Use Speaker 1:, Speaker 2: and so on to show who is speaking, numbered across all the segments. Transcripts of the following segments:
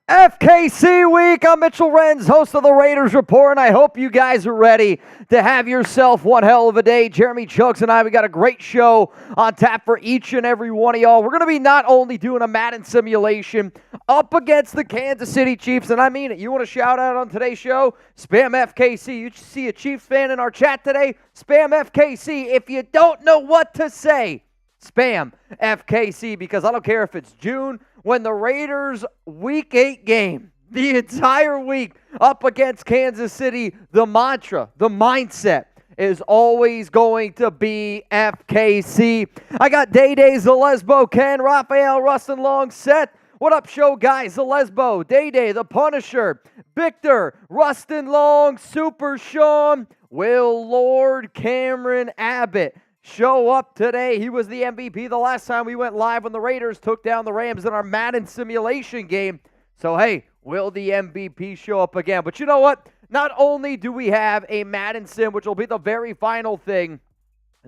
Speaker 1: FKC Week. I'm Mitchell Renz, host of the Raiders Report, and I hope you guys are ready to have yourself one hell of a day. Jeremy Chugs and I, we got a great show on tap for each and every one of y'all. We're going to be not only doing a Madden simulation up against the Kansas City Chiefs, and I mean it. You want to shout out on today's show? Spam FKC. You see a Chiefs fan in our chat today? Spam FKC. If you don't know what to say, spam FKC, because I don't care if it's June, when the Raiders' Week 8 game, the entire week up against Kansas City, the mantra, the mindset is always going to be FKC. I got Day-Day, Zalesbo, Ken, Raphael, Rustin, Long, Seth. What up, show guys? Zalesbo, Day-Day, The Punisher, Victor, Rustin, Long, Super Sean, Will Lord, Cameron Abbott. Show up today. He was the MVP the last time we went live when the Raiders took down the Rams in our Madden simulation game. So, hey, will the MVP show up again? But you know what? Not only do we have a Madden sim, which will be the very final thing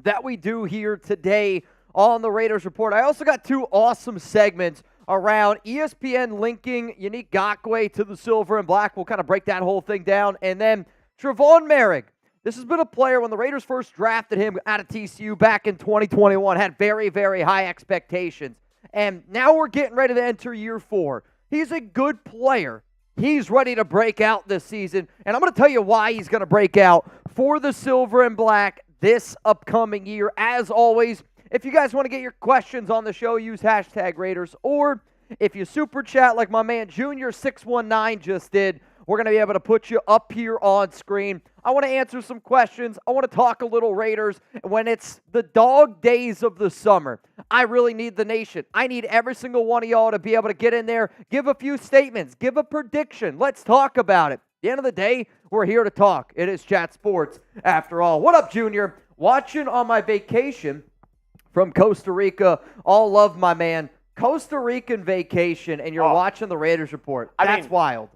Speaker 1: that we do here today on the Raiders Report, I also got two awesome segments around ESPN linking Yannick Ngakoue to the silver and black. We'll kind of break that whole thing down. And then Trevon Moehrig. This has been a player, when the Raiders first drafted him out of TCU back in 2021, had very, very high expectations. And now we're getting ready to enter year 4. He's a good player. He's ready to break out this season. And I'm going to tell you why he's going to break out for the silver and black this upcoming year. As always, if you guys want to get your questions on the show, use hashtag Raiders. Or if you super chat like my man Junior619 just did, we're going to be able to put you up here on screen. I want to answer some questions. I want to talk a little Raiders. When it's the dog days of the summer, I really need the nation. I need every single one of y'all to be able to get in there, give a few statements, give a prediction. Let's talk about it. At the end of the day, we're here to talk. It is Chat Sports after all. What up, Junior? Watching on my vacation from Costa Rica. All love, my man. Costa Rican vacation, and you're watching the Raiders Report. That's wild.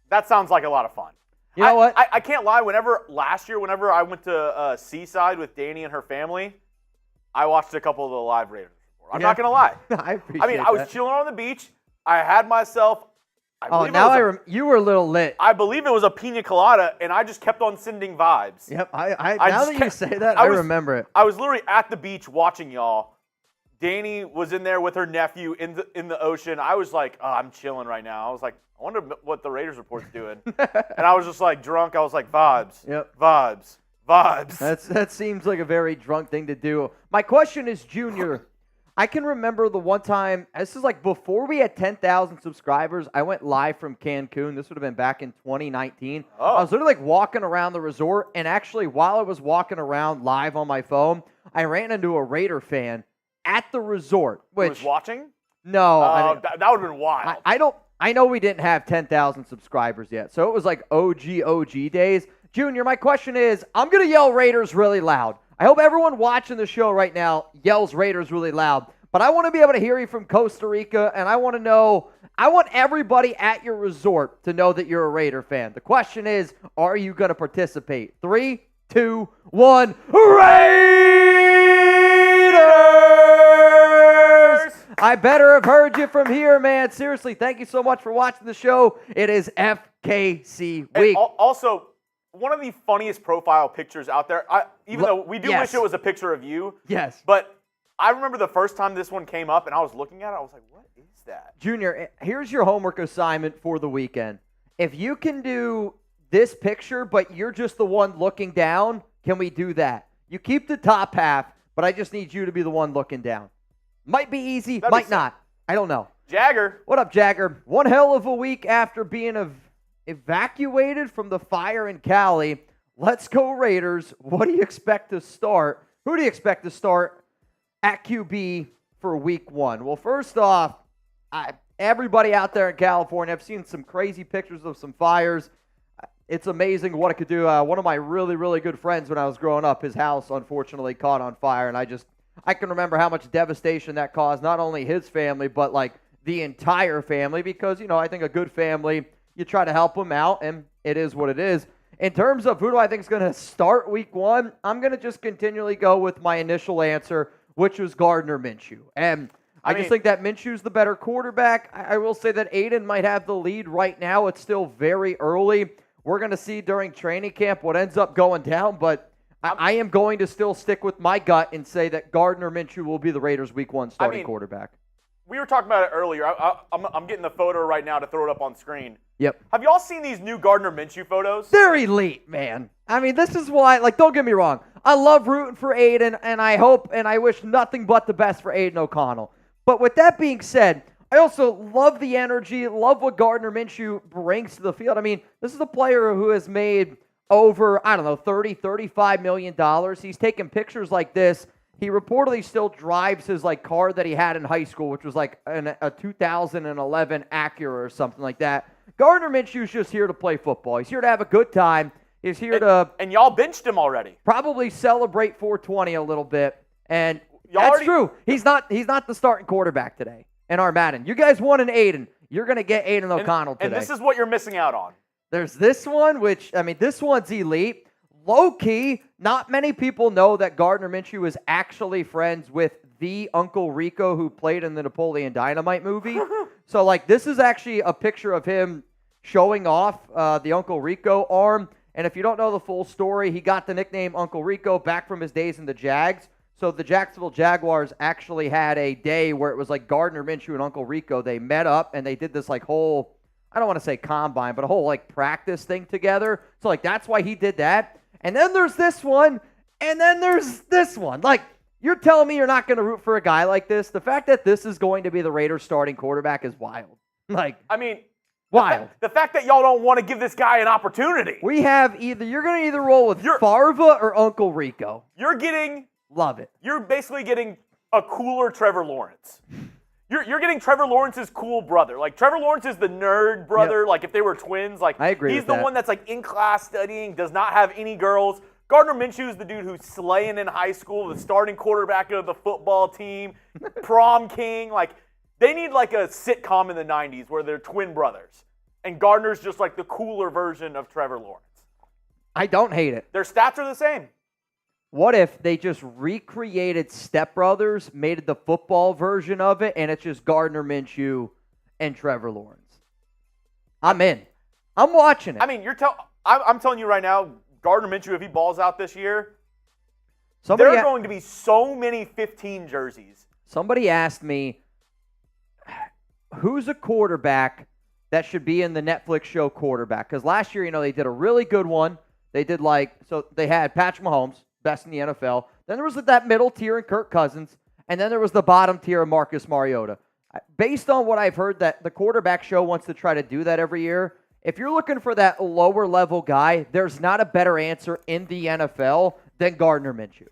Speaker 2: That sounds like a lot of fun.
Speaker 1: You know what?
Speaker 2: I can't lie. Last year, whenever I went to Seaside with Danny and her family, I watched a couple of the live Raiders. I'm not going to lie. I was chilling on the beach. I had myself.
Speaker 1: You were a little lit.
Speaker 2: I believe it was a pina colada, and I just kept on sending vibes.
Speaker 1: Yep. Now that you say that, I remember it.
Speaker 2: I was literally at the beach watching y'all. Danny was in there with her nephew in the ocean. I was like, oh, I'm chilling right now. I was like, I wonder what the Raiders Report's doing. And I was just like drunk. I was like, vibes.
Speaker 1: Yep.
Speaker 2: Vibes.
Speaker 1: That seems like a very drunk thing to do. My question is, Junior, I can remember the one time, this is like before we had 10,000 subscribers, I went live from Cancun. This would have been back in 2019.
Speaker 2: Oh.
Speaker 1: I was literally like walking around the resort, and actually while I was walking around live on my phone, I ran into a Raider fan at the resort.
Speaker 2: Which was watching?
Speaker 1: No.
Speaker 2: That would have been wild.
Speaker 1: I know we didn't have 10,000 subscribers yet, so it was like OG days. Junior, my question is, I'm going to yell Raiders really loud. I hope everyone watching the show right now yells Raiders really loud, but I want to be able to hear you from Costa Rica, and I want everybody at your resort to know that you're a Raider fan. The question is, are you going to participate? 3, 2, 1, Raiders! I better have heard you from here, man. Seriously, thank you so much for watching the show. It is FKC Week.
Speaker 2: And also, one of the funniest profile pictures out there, even though we do wish it was a picture of you.
Speaker 1: Yes.
Speaker 2: But I remember the first time this one came up, and I was looking at it, I was like, what is that?
Speaker 1: Junior, here's your homework assignment for the weekend. If you can do this picture, but you're just the one looking down, can we do that? You keep the top half, but I just need you to be the one looking down. Might be easy, might not. I don't know.
Speaker 2: Jagger.
Speaker 1: What up, Jagger? One hell of a week after being evacuated from the fire in Cali. Let's go Raiders. What do you expect to start? Who do you expect to start at QB for week 1? Well, first off, everybody out there in California, I've seen some crazy pictures of some fires. It's amazing what it could do. One of my really, really good friends when I was growing up, his house unfortunately caught on fire, and I can remember how much devastation that caused, not only his family, but like the entire family, because, I think a good family, you try to help them out, and it is what it is. In terms of who do I think is going to start week 1, I'm going to just continually go with my initial answer, which was Gardner Minshew. And I just think that Minshew's the better quarterback. I will say that Aiden might have the lead right now. It's still very early. We're going to see during training camp what ends up going down, but I am going to still stick with my gut and say that Gardner Minshew will be the Raiders' Week 1 starting quarterback.
Speaker 2: We were talking about it earlier. I'm getting the photo right now to throw it up on screen.
Speaker 1: Yep.
Speaker 2: Have y'all seen these new Gardner Minshew photos?
Speaker 1: They're elite, man. I mean, this is why, don't get me wrong. I love rooting for Aiden, and I hope and I wish nothing but the best for Aiden O'Connell. But with that being said, I also love the energy, love what Gardner Minshew brings to the field. I mean, this is a player who has made over, $30, $35 million. He's taken pictures like this. He reportedly still drives his car that he had in high school, which was a 2011 Acura or something like that. Gardner Minshew's just here to play football. He's here to have a good time. He's here to...
Speaker 2: And y'all benched him already.
Speaker 1: Probably celebrate 420 a little bit. And that's true. He's not the starting quarterback today in our Madden. You guys won an Aiden. You're going to get Aiden O'Connell today.
Speaker 2: And this is what you're missing out on.
Speaker 1: There's this one, this one's elite. Low-key, not many people know that Gardner Minshew is actually friends with the Uncle Rico who played in the Napoleon Dynamite movie. So, this is actually a picture of him showing off the Uncle Rico arm. And if you don't know the full story, he got the nickname Uncle Rico back from his days in the Jags. So the Jacksonville Jaguars actually had a day where it was Gardner Minshew and Uncle Rico. They met up and they did this whole, I don't want to say combine, but a whole practice thing together. So that's why he did that. And then there's this one, and then there's this one. You're telling me you're not going to root for a guy like this? The fact that this is going to be the Raiders' starting quarterback is wild. Wild.
Speaker 2: The fact that y'all don't want to give this guy an opportunity.
Speaker 1: You're going to roll with Farva or Uncle Rico.
Speaker 2: Love it. You're basically getting a cooler Trevor Lawrence. You're getting Trevor Lawrence's cool brother. Trevor Lawrence is the nerd brother. Yep. If they were twins,
Speaker 1: I agree
Speaker 2: he's the one that's in class studying, does not have any girls. Gardner Minshew is the dude who's slaying in high school, the starting quarterback of the football team, prom king. They need a sitcom in the 90s where they're twin brothers. And Gardner's just the cooler version of Trevor Lawrence.
Speaker 1: I don't hate it.
Speaker 2: Their stats are the same.
Speaker 1: What if they just recreated Step Brothers, made it the football version of it, and it's just Gardner Minshew and Trevor Lawrence? I'm in. I'm watching it.
Speaker 2: I mean, I'm telling you right now, Gardner Minshew, if he balls out this year, there are going to be so many 15 jerseys.
Speaker 1: Somebody asked me, who's a quarterback that should be in the Netflix show Quarterback? Because last year, they did a really good one. They did they had Patrick Mahomes, best in the NFL. Then there was that middle tier in Kirk Cousins, and then there was the bottom tier of Marcus Mariota. Based on what I've heard, that the quarterback show wants to try to do that every year. If you're looking for that lower level guy, there's not a better answer in the NFL than Gardner Minshew.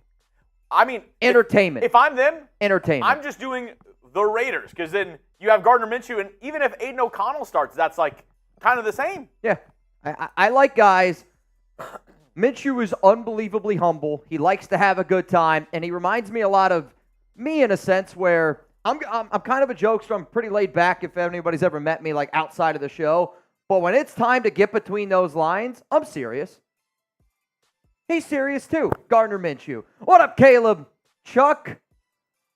Speaker 2: I mean,
Speaker 1: entertainment.
Speaker 2: If I'm them,
Speaker 1: entertainment.
Speaker 2: I'm just doing the Raiders because then you have Gardner Minshew, and even if Aiden O'Connell starts, that's kind of the same.
Speaker 1: Yeah, I like guys. Minshew is unbelievably humble. He likes to have a good time, and he reminds me a lot of me in a sense where I'm kind of a jokester. I'm pretty laid back if anybody's ever met me outside of the show. But when it's time to get between those lines, I'm serious. He's serious too, Gardner Minshew. What up, Caleb? Chuck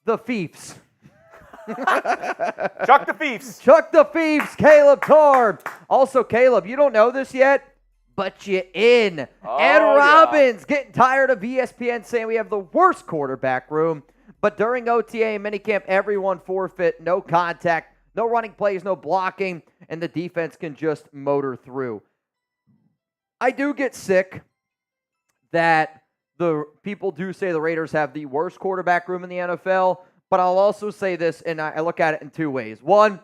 Speaker 1: the Fiefs.
Speaker 2: Chuck the Fiefs.
Speaker 1: Chuck the Fiefs, Caleb Tarb. Also, Caleb, you don't know this yet, but you in.
Speaker 2: Oh,
Speaker 1: Ed Robbins getting tired of ESPN saying we have the worst quarterback room. But during OTA and minicamp, everyone forfeit, no contact, no running plays, no blocking, and the defense can just motor through. I do get sick that the people do say the Raiders have the worst quarterback room in the NFL, but I'll also say this, and I look at it in two ways. One,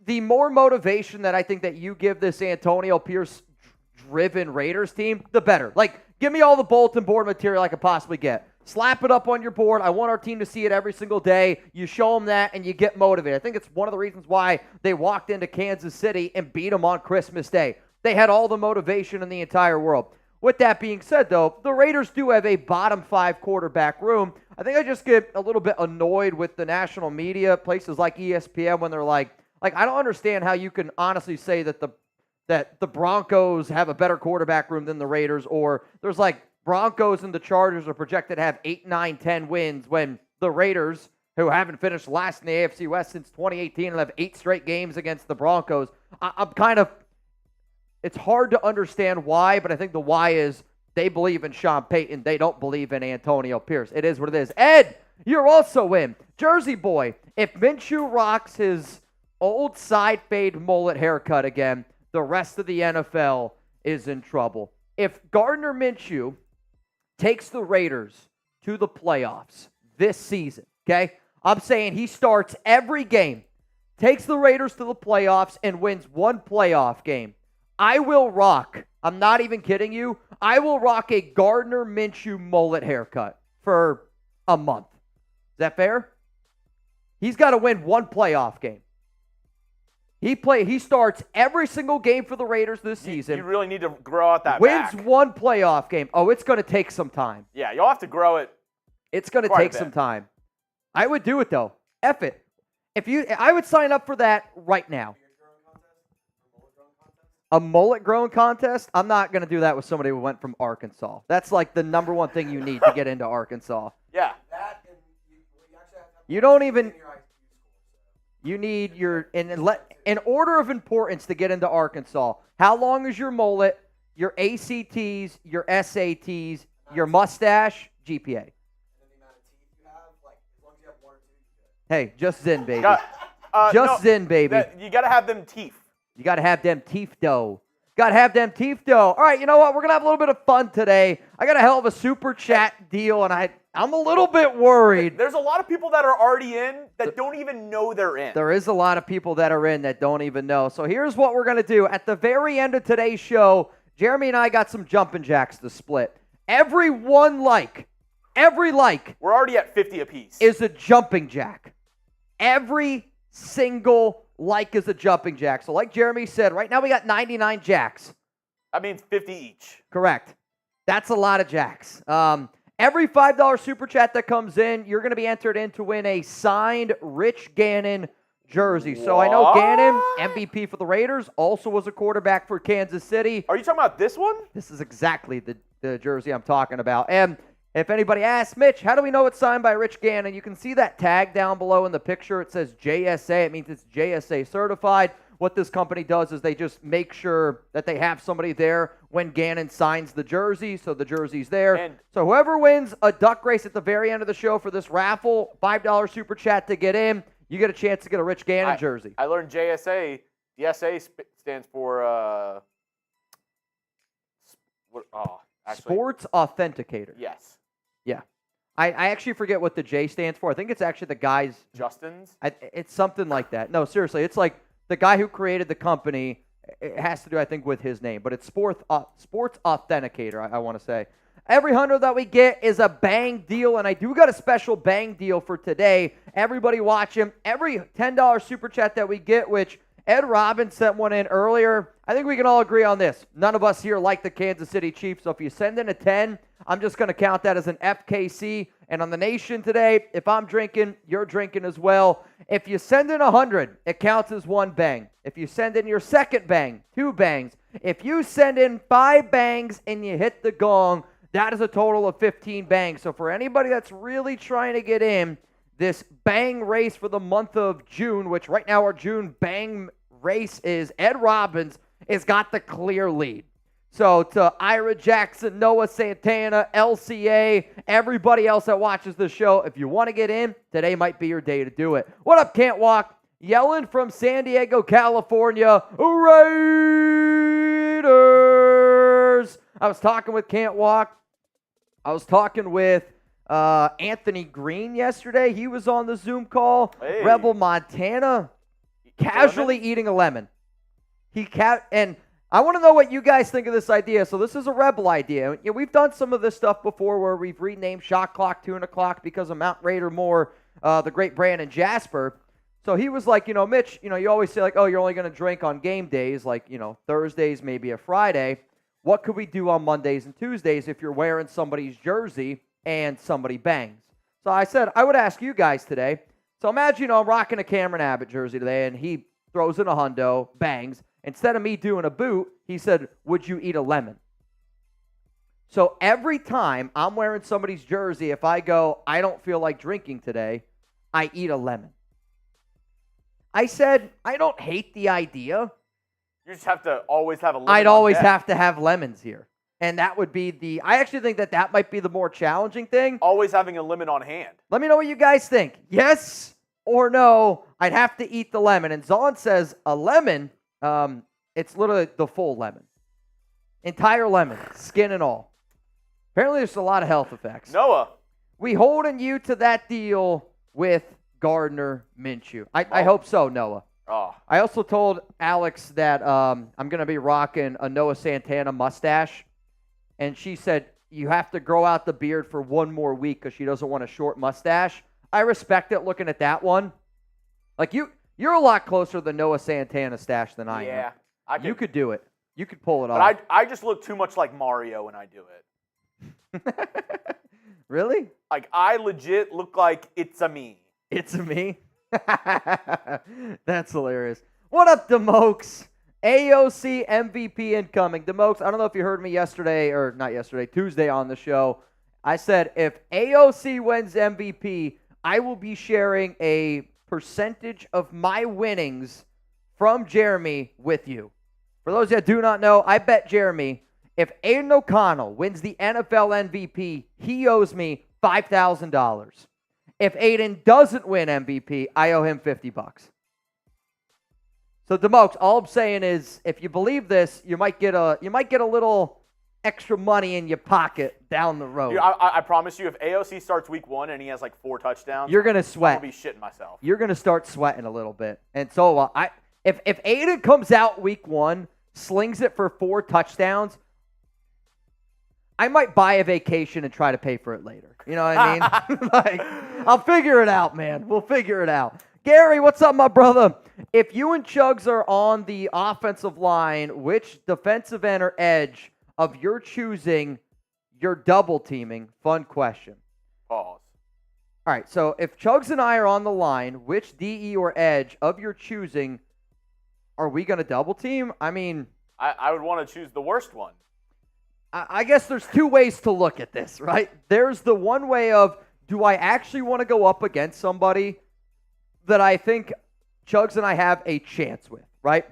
Speaker 1: the more motivation that I think that you give this Antonio Pierce-driven Raiders team, the better. Give me all the bulletin board material I could possibly get. Slap it up on your board. I want our team to see it every single day. You show them that, and you get motivated. I think it's one of the reasons why they walked into Kansas City and beat them on Christmas Day. They had all the motivation in the entire world. With that being said, though, the Raiders do have a bottom 5 quarterback room. I think I just get a little bit annoyed with the national media, places like ESPN, when they're like I don't understand how you can honestly say that the Broncos have a better quarterback room than the Raiders, or there's Broncos and the Chargers are projected to have 8, 9, 10 wins when the Raiders who haven't finished last in the AFC West since 2018 and have 8 straight games against the Broncos. I'm kind of, it's hard to understand why, but I think the why is they believe in Sean Payton. They don't believe in Antonio Pierce. It is what it is. Ed, you're also in. Jersey boy, if Minshew rocks his old side fade mullet haircut again, the rest of the NFL is in trouble. If Gardner Minshew takes the Raiders to the playoffs this season, okay? I'm saying he starts every game, takes the Raiders to the playoffs, and wins one playoff game. I will rock, I'm not even kidding you, I will rock a Gardner Minshew mullet haircut for a month. Is that fair? He's got to win one playoff game. He starts every single game for the Raiders this season.
Speaker 2: You really need to grow out that
Speaker 1: wins
Speaker 2: back.
Speaker 1: one playoff game. Oh, it's going to take some time.
Speaker 2: Yeah, you'll have to grow it.
Speaker 1: It's going to take some time. I would do it, though. F it. I would sign up for that right now. A mullet growing contest? I'm not going to do that with somebody who went from Arkansas. That's like the number one thing you need to get into Arkansas.
Speaker 2: Yeah.
Speaker 1: You don't even... You need in order of importance to get into Arkansas. How long is your mullet, your ACTs, your SATs, your mustache, GPA? Hey, just Zen, baby. Zen, baby.
Speaker 2: You got to have them teeth.
Speaker 1: You got to have them teeth, though. Got to have them teeth, though. All right, you know what? We're going to have a little bit of fun today. I got a hell of a super chat deal, and I'm a little bit worried.
Speaker 2: There's a lot of people that are already in that don't even know they're in.
Speaker 1: There is a lot of people that are in that don't even know. So here's what we're going to do. At the very end of today's show, Jeremy and I got some jumping jacks to split. Every like,
Speaker 2: we're already at 50 apiece,
Speaker 1: is a jumping jack. Every single like is a jumping jack. So like Jeremy said, right now we got 99 jacks.
Speaker 2: That means 50 each.
Speaker 1: Correct. That's a lot of jacks. Every $5 super chat that comes in, you're going to be entered in to win a signed Rich Gannon jersey. So I know Gannon, MVP for the Raiders, also was a quarterback for Kansas City.
Speaker 2: Are you talking about this one?
Speaker 1: This is exactly the jersey I'm talking about. And if anybody asks, Mitch, how do we know it's signed by Rich Gannon? You can see that tag down below in the picture. It says JSA. It means it's JSA certified. What this company does is they just make sure that they have somebody there when Gannon signs the jersey, so the jersey's there. So whoever wins a duck race at the very end of the show for this raffle, $5 super chat to get in, you get a chance to get a Rich Gannon jersey.
Speaker 2: I learned JSA. The SA stands for
Speaker 1: Sports Authenticator.
Speaker 2: Yes.
Speaker 1: Yeah. I actually forget what the J stands for. I think it's actually the guy's...
Speaker 2: Justin's?
Speaker 1: It's something like that. No, seriously. It's like the guy who created the company. It has to do, I think, with his name. But it's Sports Authenticator, I want to say. Every 100 that we get is a bang deal. And I do got a special bang deal for today. Everybody watching. Every $10 super chat that we get, which Ed Robbins sent one in earlier. I think we can all agree on this. None of us here like the Kansas City Chiefs. So if you send in a 10, I'm just going to count that as an FKC. And on the nation today, if I'm drinking, you're drinking as well. If you send in 100, it counts as one bang. If you send in your second bang, 2 bangs. If you send in 5 bangs and you hit the gong, that is a total of 15 bangs. So for anybody that's really trying to get in this bang race for the month of June, which right now our June bang race is Ed Robbins has got the clear lead. So to Ira Jackson, Noah Santana, LCA, everybody else that watches the show, if you want to get in, today might be your day to do it. What up, Can't Walk? Yelling from San Diego, California, Raiders! I was talking with Can't Walk. I was talking with Anthony Green yesterday. He was on the Zoom call.
Speaker 2: Hey.
Speaker 1: Rebel Montana, casually eating a lemon. And I want to know what you guys think of this idea. So this is a Rebel idea. You know, we've done some of this stuff before where we've renamed Shot Clock, Tuna Clock because of Mount Raider Moore, the great Brandon Jasper. So he was like, Mitch, you always say like, oh, you're only going to drink on game days, like, Thursdays, maybe a Friday. What could we do on Mondays and Tuesdays if you're wearing somebody's jersey and somebody bangs? So I said, I would ask you guys today. So imagine, I'm rocking a Cameron Abbott jersey today, and he throws in a hundo, bangs. Instead of me doing a boot, he said, would you eat a lemon? So every time I'm wearing somebody's jersey, if I go, I don't feel like drinking today, I eat a lemon. I said, I don't hate the idea.
Speaker 2: You just have to always have a lemon.
Speaker 1: I'd
Speaker 2: on
Speaker 1: always
Speaker 2: deck.
Speaker 1: have to have lemons here. And that would be I actually think that might be the more challenging thing.
Speaker 2: Always having a lemon on hand.
Speaker 1: Let me know what you guys think. Yes or no, I'd have to eat the lemon. And Zahn says a lemon, it's literally the full lemon. Entire lemon, skin and all. Apparently there's a lot of health effects.
Speaker 2: Noah.
Speaker 1: We holding you to that deal with Gardner Minshew. I hope so, Noah.
Speaker 2: Oh.
Speaker 1: I also told Alex that I'm going to be rocking a Noah Santana mustache. And she said, you have to grow out the beard for one more week because she doesn't want a short mustache. I respect it looking at that one. Like, you're a lot closer to the Noah Santana stash than I am.
Speaker 2: Yeah.
Speaker 1: You could do it. You could pull it off.
Speaker 2: But I just look too much like Mario when I do it.
Speaker 1: Really?
Speaker 2: Like, I legit look like it's a me.
Speaker 1: It's a me? That's hilarious. What up, Demokes? AOC MVP incoming. Demokes, I don't know if you heard me Tuesday on the show. I said if AOC wins MVP, I will be sharing a percentage of my winnings from Jeremy with you. For those that do not know, I bet Jeremy, if Aiden O'Connell wins the NFL MVP, he owes me $5,000. If Aiden doesn't win MVP, I owe him $50. So Demokes, all I'm saying is, if you believe this, you might get a little extra money in your pocket down the road.
Speaker 2: Dude, I promise you, if AOC starts week 1 and he has like 4 touchdowns,
Speaker 1: you're gonna sweat.
Speaker 2: I'm gonna be shitting myself.
Speaker 1: You're gonna start sweating a little bit. And so if Aiden comes out week 1, slings it for 4 touchdowns, I might buy a vacation and try to pay for it later. You know what I mean? Like, I'll figure it out, man. We'll figure it out. Gary, what's up, my brother? If you and Chugs are on the offensive line, which defensive end or edge of your choosing you're double teaming? Fun question.
Speaker 2: Pause.
Speaker 1: All right, so if Chugs and I are on the line, which DE or edge of your choosing are we going to double team? I mean,
Speaker 2: I would want to choose the worst one.
Speaker 1: I guess there's 2 ways to look at this, right? There's the one way of, do I actually want to go up against somebody that I think Chugs and I have a chance with, right?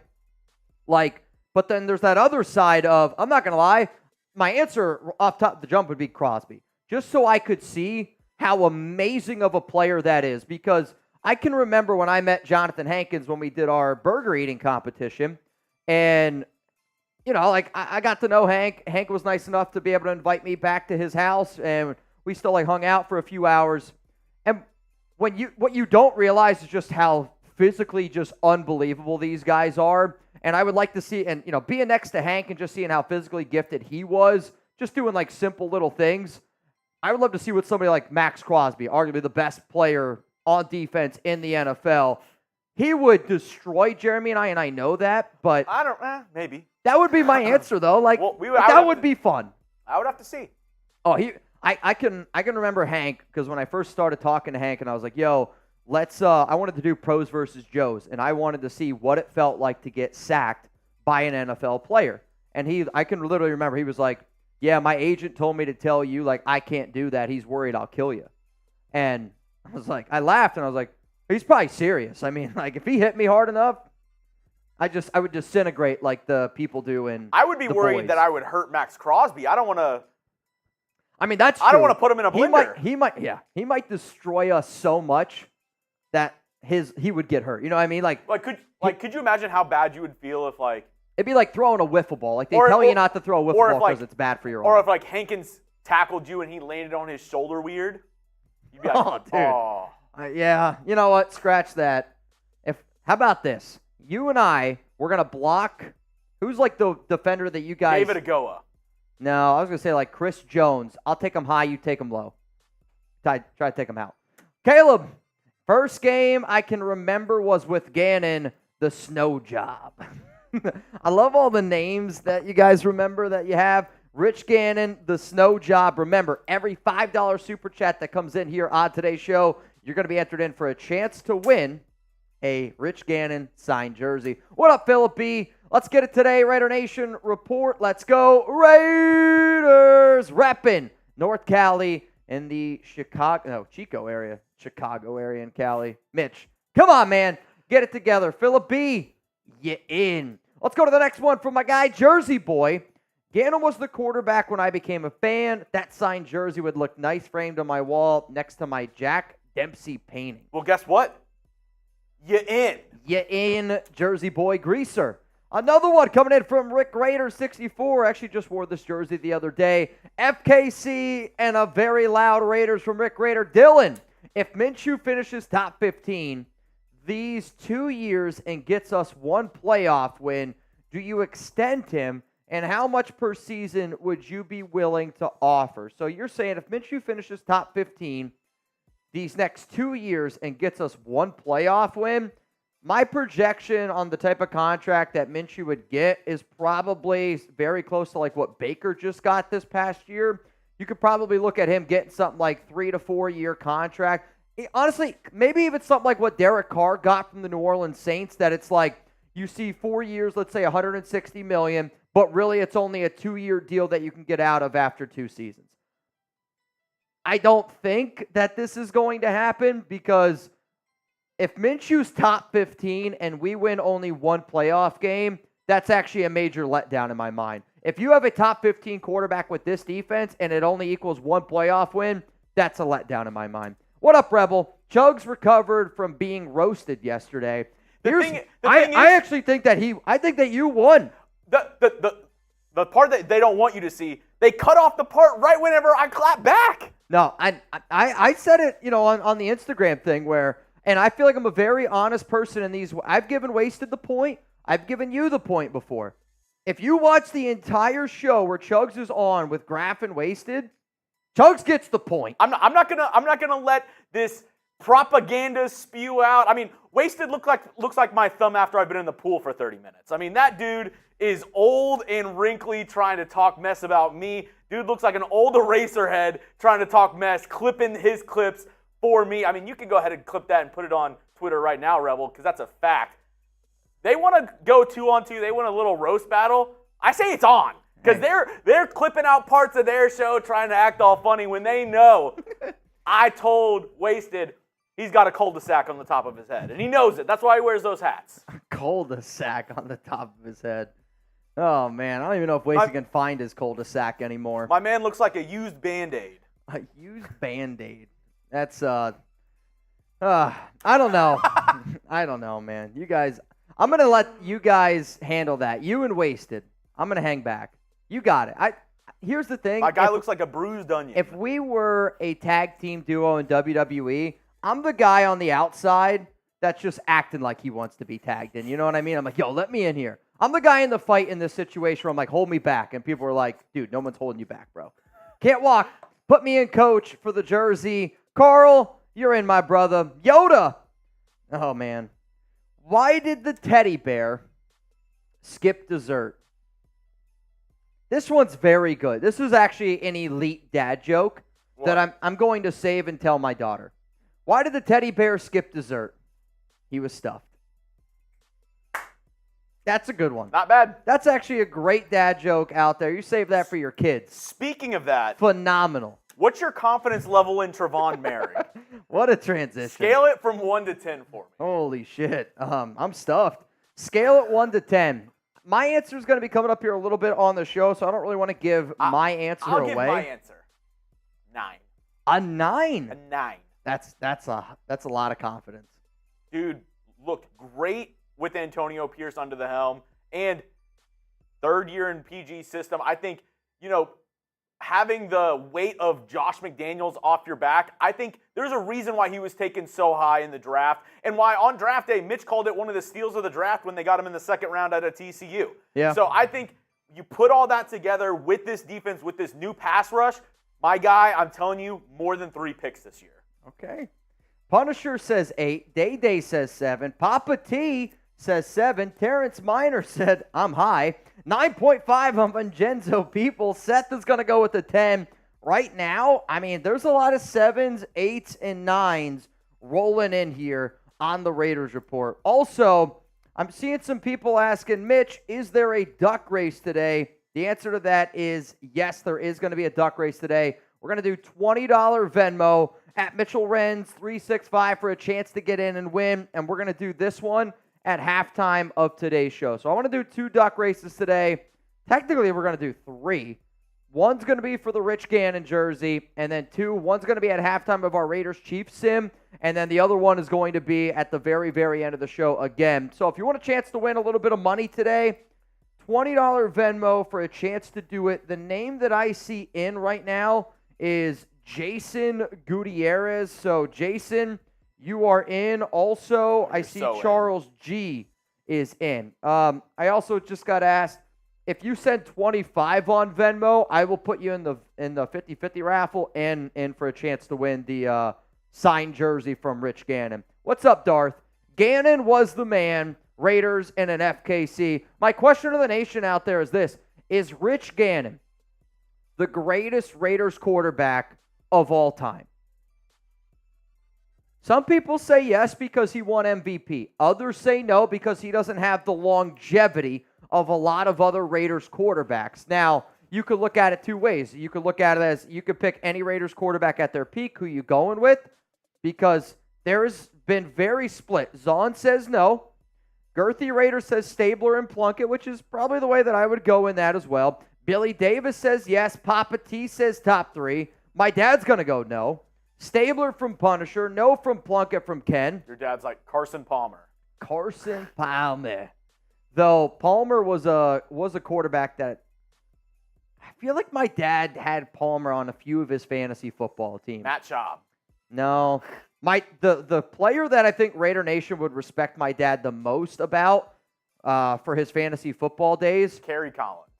Speaker 1: Like, but then there's that other side of, I'm not going to lie, my answer off top of the jump would be Crosby, just so I could see how amazing of a player that is, because I can remember when I met Jonathan Hankins when we did our burger eating competition, and you know, like, I got to know Hank. Hank was nice enough to be able to invite me back to his house, and we still, like, hung out for a few hours. And what you don't realize is just how physically just unbelievable these guys are. And I would like to see, and, you know, being next to Hank and just seeing how physically gifted he was, just doing, like, simple little things. I would love to see what somebody like Max Crosby, arguably the best player on defense in the NFL, he would destroy Jeremy and I know that, but
Speaker 2: I don't, maybe.
Speaker 1: That would be my answer, though. Like,
Speaker 2: well,
Speaker 1: that would be fun.
Speaker 2: I would have to see.
Speaker 1: Oh, I can remember Hank, because when I first started talking to Hank and I was like, yo, let's I wanted to do pros versus Joes, and I wanted to see what it felt like to get sacked by an NFL player. And I can literally remember he was like, yeah, my agent told me to tell you, like, I can't do that. He's worried I'll kill you. And I was like, I laughed and I was like, he's probably serious. I mean, like, if he hit me hard enough, I would disintegrate like the people do in
Speaker 2: I would be
Speaker 1: The
Speaker 2: worried
Speaker 1: Boys.
Speaker 2: that I would hurt Max Crosby. I don't want to.
Speaker 1: I mean, that's
Speaker 2: I don't
Speaker 1: true.
Speaker 2: want to put him in a blender.
Speaker 1: He might destroy us so much that he would get hurt. You know what I mean? Like
Speaker 2: could you imagine how bad you would feel if, like,
Speaker 1: it'd be like throwing a wiffle ball. Like, they tell you not to throw a wiffle ball because it's bad for your arm.
Speaker 2: Or if, like, Hankins tackled you and he landed on his shoulder weird. You'd be like,
Speaker 1: Oh, dude.
Speaker 2: oh.
Speaker 1: Yeah, you know what? Scratch that. How about this? You and I, we're gonna block. Who's like the defender that you guys?
Speaker 2: David Agoa.
Speaker 1: No, I was gonna say like Chris Jones. I'll take him high. You take him low. Try to take him out. Caleb, first game I can remember was with Gannon, the snow job. I love all the names that you guys remember that you have. Rich Gannon, the snow job. Remember, every $5 super chat that comes in here on today's show, you're going to be entered in for a chance to win a Rich Gannon signed jersey. What up, Philip B? Let's get it today. Raider Nation report. Let's go. Raiders repping North Cali. in the Chicago area in Cali. Mitch, come on, man. Get it together. Philip B., you in. Let's go to the next one from my guy, Jersey Boy. Gannon was the quarterback when I became a fan. That signed jersey would look nice framed on my wall next to my Jack Dempsey painting.
Speaker 2: Well, guess what? You in.
Speaker 1: You in, Jersey Boy Greaser. Another one coming in from Rick Raider 64. Actually just wore this jersey the other day. FKC and a very loud Raiders from Rick Raider. Dylan, if Minshew finishes top 15 these 2 years and gets us one playoff win, do you extend him? And how much per season would you be willing to offer? So you're saying if Minshew finishes top 15 these next 2 years and gets us one playoff win, my projection on the type of contract that Minshew would get is probably very close to like what Baker just got this past year. You could probably look at him getting something like 3 to 4 year contract. Honestly, maybe even something like what Derek Carr got from the New Orleans Saints, that it's like you see 4 years, let's say $160 million, but really it's only a 2-year deal that you can get out of after 2 seasons. I don't think that this is going to happen, because if Minshew's top 15 and we win only one playoff game, that's actually a major letdown in my mind. If you have a top 15 quarterback with this defense and it only equals one playoff win, that's a letdown in my mind. What up, Rebel? Chugs recovered from being roasted yesterday. I actually think that you won.
Speaker 2: The part that they don't want you to see, they cut off the part right whenever I clap back.
Speaker 1: No, I said it, on the Instagram thing where, and I feel like I'm a very honest person in these. I've given Wasted the point. I've given you the point before. If you watch the entire show where Chugs is on with Graf and Wasted, Chugs gets the point.
Speaker 2: I'm not gonna let this propaganda spew out. I mean, Wasted looks like my thumb after I've been in the pool for 30 minutes. I mean, that dude is old and wrinkly trying to talk mess about me. Dude looks like an old Eraserhead trying to talk mess, clipping his clips for me. I mean, you can go ahead and clip that and put it on Twitter right now, Rebel, because that's a fact. They want to go 2-on-2. They want a little roast battle. I say it's on, because they're clipping out parts of their show trying to act all funny when they know I told Wasted he's got a cul-de-sac on the top of his head, and he knows it. That's why he wears those hats.
Speaker 1: Cul-de-sac on the top of his head. Oh, man. I don't even know if Wasted can find his cul-de-sac anymore.
Speaker 2: My man looks like a used Band-Aid.
Speaker 1: A used Band-Aid. That's, I don't know. I don't know, man. You guys, I'm going to let you guys handle that. You and Wasted. I'm going to hang back. You got it. Here's the thing.
Speaker 2: My guy looks like a bruised onion.
Speaker 1: If we were a tag team duo in WWE, I'm the guy on the outside that's just acting like he wants to be tagged in. You know what I mean? I'm like, yo, let me in here. I'm the guy in the fight in this situation where I'm like, hold me back. And people are like, dude, no one's holding you back, bro. Can't walk. Put me in, coach, for the jersey. Carl, you're in, my brother. Yoda. Oh, man. Why did the teddy bear skip dessert? This one's very good. This is actually an elite dad joke that I'm going to save and tell my daughter. Why did the teddy bear skip dessert? He was stuffed. That's a good one.
Speaker 2: Not bad.
Speaker 1: That's actually a great dad joke out there. You save that for your kids.
Speaker 2: Speaking of that.
Speaker 1: Phenomenal.
Speaker 2: What's your confidence level in Trevon Moehrig?
Speaker 1: What a transition.
Speaker 2: Scale it from 1 to 10 for me.
Speaker 1: Holy shit. I'm stuffed. Scale it 1 to 10. My answer is going to be coming up here a little bit on the show, so I don't really want to give my answer away.
Speaker 2: I'll give my answer. 9.
Speaker 1: A 9?
Speaker 2: A 9.
Speaker 1: That's a lot of confidence.
Speaker 2: Dude, looked great with Antonio Pierce under the helm, and third year in PG system. I think, having the weight of Josh McDaniels off your back, I think there's a reason why he was taken so high in the draft, and why on draft day, Mitch called it one of the steals of the draft when they got him in the second round out of TCU.
Speaker 1: Yeah.
Speaker 2: So I think you put all that together with this defense, with this new pass rush, my guy, I'm telling you, more than 3 picks this year.
Speaker 1: Okay. Punisher says 8. Day says 7. Papa T says 7. Terrence Miner said, I'm high. 9.5 on Vincenzo people. Seth is going to go with a 10. Right now, I mean, there's a lot of 7s, 8s, and 9s rolling in here on the Raiders report. Also, I'm seeing some people asking, Mitch, is there a duck race today? The answer to that is yes, there is going to be a duck race today. We're going to do $20 Venmo at Mitchell Renz 365 for a chance to get in and win. And we're going to do this one at halftime of today's show. So I want to do 2 duck races today. Technically, we're going to do 3. One's going to be for the Rich Gannon jersey, and then 2, one's going to be at halftime of our Raiders-Chiefs sim, and then the other one is going to be at the very, very end of the show again. So if you want a chance to win a little bit of money today, $20 Venmo for a chance to do it. The name that I see in right now is Jason Gutierrez. So, Jason, you are in. Also, I see Charles G is in. I also just got asked, if you send 25 on Venmo, I will put you in the 50-50 raffle and in for a chance to win the signed jersey from Rich Gannon. What's up, Darth? Gannon was the man. Raiders and an FKC. My question to the nation out there is this: is Rich Gannon the greatest Raiders quarterback of all time? Some people say yes because he won MVP. Others say no because he doesn't have the longevity of a lot of other Raiders quarterbacks. Now, you could look at it 2 ways. You could look at it as you could pick any Raiders quarterback at their peak. Who you going with? Because there's been very split. Zahn says no. Girthy Raider says Stabler and Plunkett, which is probably the way that I would go in that as well. Billy Davis says yes. Papa T says top 3. My dad's going to go no. Stabler from Punisher. No from Plunkett from Ken.
Speaker 2: Your dad's like Carson Palmer.
Speaker 1: Carson Palmer. Though Palmer was a quarterback that I feel like my dad had Palmer on a few of his fantasy football teams.
Speaker 2: Matt Schaub.
Speaker 1: No. The player that I think Raider Nation would respect my dad the most about for his fantasy football days,
Speaker 2: Kerry Collins.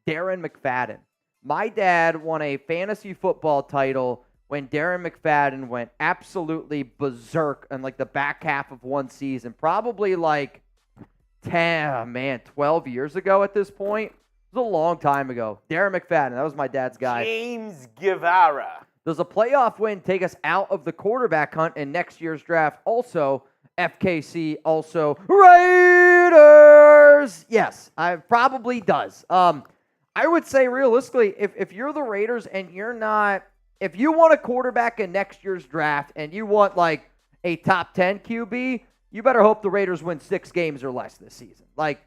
Speaker 1: Darren McFadden. My dad won a fantasy football title when Darren McFadden went absolutely berserk in like the back half of one season, probably like 12 years ago at this point. It was a long time ago. Darren McFadden, that was my dad's guy.
Speaker 2: James Guevara.
Speaker 1: Does a playoff win take us out of the quarterback hunt in next year's draft? Also, FKC, also Raiders. Yes, it probably does. I would say realistically, if you're the Raiders and you're not, if you want a quarterback in next year's draft and you want like a top 10 QB, you better hope the Raiders win 6 games or less this season. Like,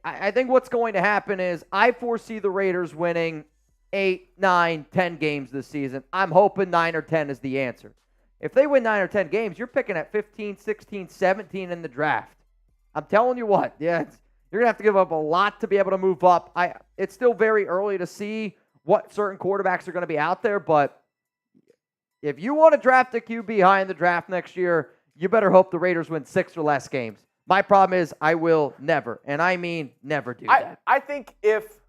Speaker 1: I think what's going to happen is I foresee the Raiders winning 8, 9, 10 games this season. I'm hoping 9 or 10 is the answer. If they win 9 or 10 games, you're picking at 15, 16, 17 in the draft. I'm telling you what, you're going to have to give up a lot to be able to move up. It's still very early to see what certain quarterbacks are going to be out there, but if you want to draft a QB high in the draft next year, you better hope the Raiders win 6 or less games. My problem is I will never, and I mean never do that.
Speaker 2: I think if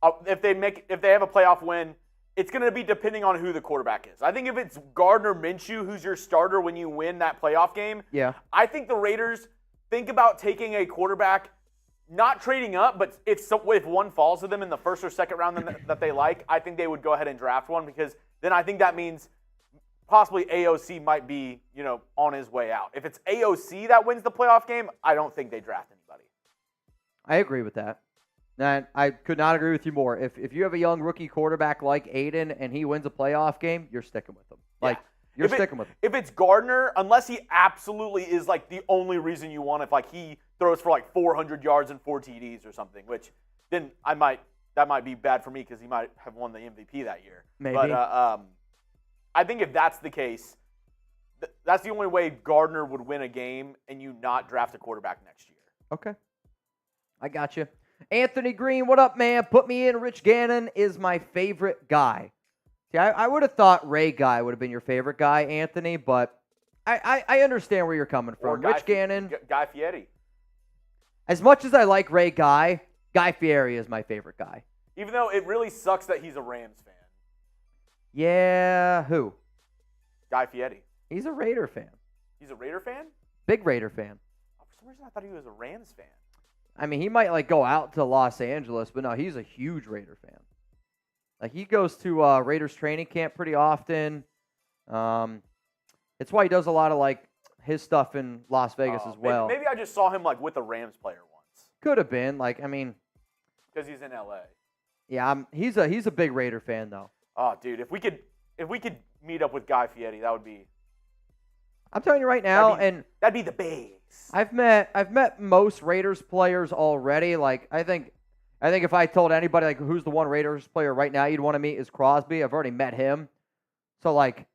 Speaker 2: they have a playoff win, it's going to be depending on who the quarterback is. I think if it's Gardner Minshew who's your starter when you win that playoff game, I think the Raiders think about taking a quarterback, not trading up, but if one falls to them in the first or second round that they like, I think they would go ahead and draft one, because then I think that means possibly AOC might be, on his way out. If it's AOC that wins the playoff game, I don't think they draft anybody.
Speaker 1: I agree with that. And I could not agree with you more. If you have a young rookie quarterback like Aiden and he wins a playoff game, you're sticking with him. You're sticking with him. If
Speaker 2: it's Gardner, unless he absolutely is like the only reason you want, if like he throws for like 400 yards and 4 TDs or something, which then that might be bad for me because he might have won the MVP that year.
Speaker 1: Maybe.
Speaker 2: But I think if that's the case, that's the only way Gardner would win a game and you not draft a quarterback next year.
Speaker 1: Okay. I got you. Anthony Green, what up, man? Put me in. Rich Gannon is my favorite guy. See, I would have thought Ray Guy would have been your favorite guy, Anthony, but I understand where you're coming from. Rich Gannon.
Speaker 2: Guy Fieri.
Speaker 1: As much as I like Ray Guy, Guy Fieri is my favorite guy.
Speaker 2: Even though it really sucks that he's a Rams fan.
Speaker 1: Yeah, who?
Speaker 2: Guy Fieri.
Speaker 1: He's a Raider fan.
Speaker 2: He's a Raider fan?
Speaker 1: Big Raider fan.
Speaker 2: For some reason, I thought he was a Rams fan.
Speaker 1: I mean, he might go out to Los Angeles, but no, he's a huge Raider fan. He goes to Raiders training camp pretty often. It's why he does a lot of his stuff in Las Vegas as well.
Speaker 2: Maybe I just saw him with a Rams player once.
Speaker 1: Could have been because
Speaker 2: he's in LA.
Speaker 1: Yeah, he's a big Raider fan though.
Speaker 2: Oh, dude, if we could meet up with Guy Fieri, that would be.
Speaker 1: I'm telling you right now,
Speaker 2: that'd be the base.
Speaker 1: I've met most Raiders players already. Like I think if I told anybody like who's the one Raiders player right now you'd want to meet is Crosby. I've already met him. So like,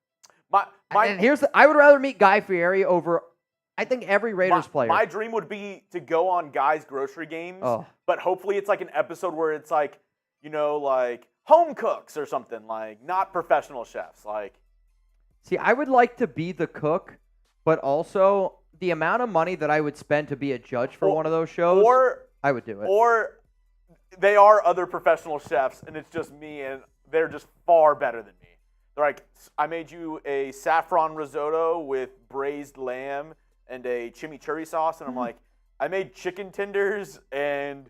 Speaker 1: I would rather meet Guy Fieri over. I think every Raiders player.
Speaker 2: My dream would be to go on Guy's grocery games, but hopefully it's like an episode where it's like, like home cooks or something, like not professional chefs. Like,
Speaker 1: see, I would like to be the cook, but also the amount of money that I would spend to be a judge for one of those shows, I would do it.
Speaker 2: Or they are other professional chefs, and it's just me, and they're just far better than me. They're like, I made you a saffron risotto with braised lamb and a chimichurri sauce, and I'm like, I made chicken tenders and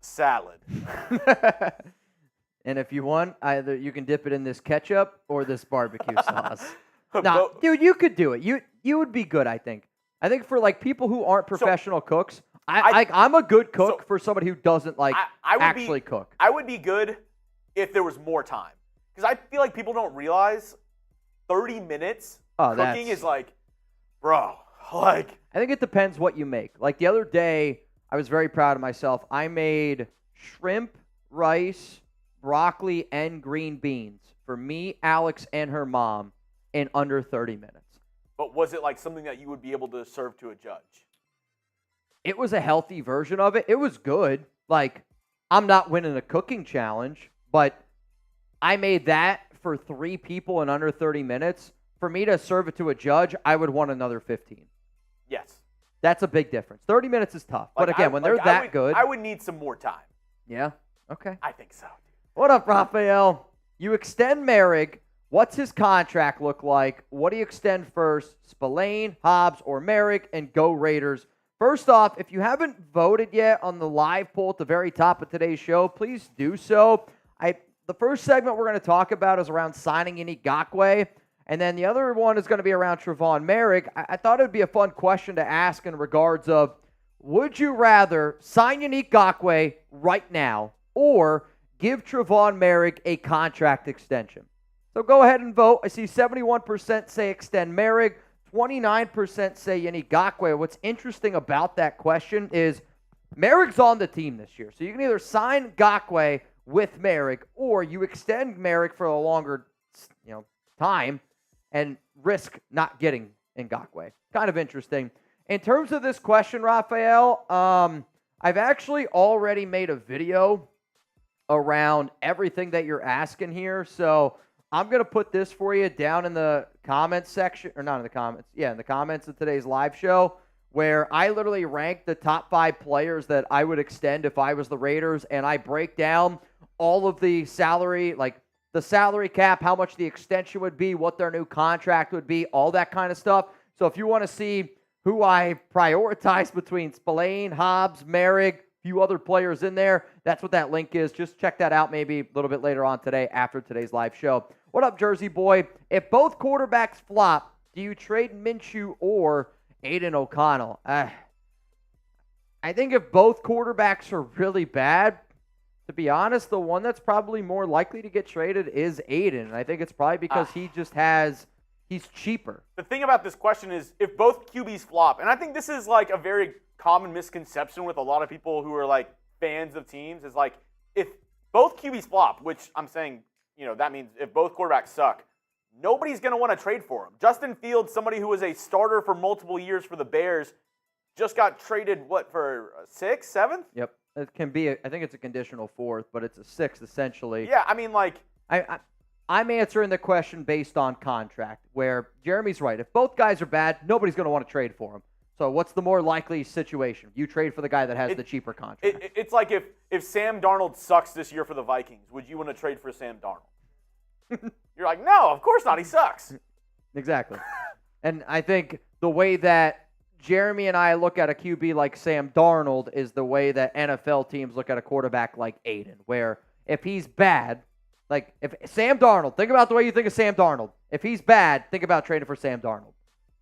Speaker 2: salad.
Speaker 1: And if you want, either you can dip it in this ketchup or this barbecue sauce. Nah, dude, you could do it. You would be good, I think. I think for like people who aren't professional cooks, I'm a good cook for somebody who doesn't like actually cook.
Speaker 2: I would be good if there was more time. Because I feel like people don't realize 30 minutes cooking is like, bro, like.
Speaker 1: I think it depends what you make. Like the other day, I was very proud of myself. I made shrimp, rice, broccoli, and green beans for me, Alex, and her mom in under 30 minutes.
Speaker 2: But was it like something that you would be able to serve to a judge?
Speaker 1: It was a healthy version of it. It was good. Like, I'm not winning a cooking challenge, but I made that for 3 people in under 30 minutes. For me to serve it to a judge, I would want another 15.
Speaker 2: Yes.
Speaker 1: That's a big difference. 30 minutes is tough. But again, when they're that good.
Speaker 2: I would need some more time.
Speaker 1: Yeah? Okay.
Speaker 2: I think so.
Speaker 1: What up, Raphael? You extend Moehrig. What's his contract look like? What do you extend first? Spillane, Hobbs, or Moehrig? And go Raiders. First off, if you haven't voted yet on the live poll at the very top of today's show, please do so. The first segment we're going to talk about is around signing Yannick Ngakoue, and then the other one is going to be around Trevon Moehrig. I thought it would be a fun question to ask in regards of, would you rather sign Yannick Ngakoue right now or give Trevon Moehrig a contract extension? So go ahead and vote. I see 71% say extend Moehrig, 29% say Yannick Ngakoue. What's interesting about that question is Moehrig's on the team this year. So you can either sign Ngakoue with Moehrig or you extend Moehrig for a longer time and risk not getting Ngakoue. Kind of interesting. In terms of this question, Raphael, I've actually already made a video around everything that you're asking here. So I'm going to put this for you down in the comments section, or not in the comments. Yeah, in the comments of today's live show, where I literally rank the top 5 players that I would extend if I was the Raiders, and I break down all of the salary, like the salary cap, how much the extension would be, what their new contract would be, all that kind of stuff. So if you want to see who I prioritize between Spillane, Hobbs, Moehrig, a few other players in there, that's what that link is. Just check that out maybe a little bit later on today after today's live show. What up, Jersey boy? If both quarterbacks flop, do you trade Minshew or Aiden O'Connell? I think if both quarterbacks are really bad, to be honest, the one that's probably more likely to get traded is Aiden. I think it's probably because he's cheaper.
Speaker 2: The thing about this question is if both QBs flop, and I think this is like a very common misconception with a lot of people who are like fans of teams, is like if both QBs flop, which I'm saying, that means if both quarterbacks suck, nobody's going to want to trade for him. Justin Fields, somebody who was a starter for multiple years for the Bears, just got traded, for a 6th, 7th?
Speaker 1: Yep. It can be, I think it's a conditional 4th, but it's a 6th essentially.
Speaker 2: Yeah, I mean, like.
Speaker 1: I'm answering the question based on contract, where Jeremy's right. If both guys are bad, nobody's going to want to trade for him. So what's the more likely situation? You trade for the guy that has the cheaper contract.
Speaker 2: It's like if Sam Darnold sucks this year for the Vikings, would you want to trade for Sam Darnold? You're like, no, of course not. He sucks.
Speaker 1: Exactly. And I think the way that Jeremy and I look at a QB like Sam Darnold is the way that NFL teams look at a quarterback like Aiden, where if he's bad, like if Sam Darnold, think about the way you think of Sam Darnold. If he's bad, think about trading for Sam Darnold.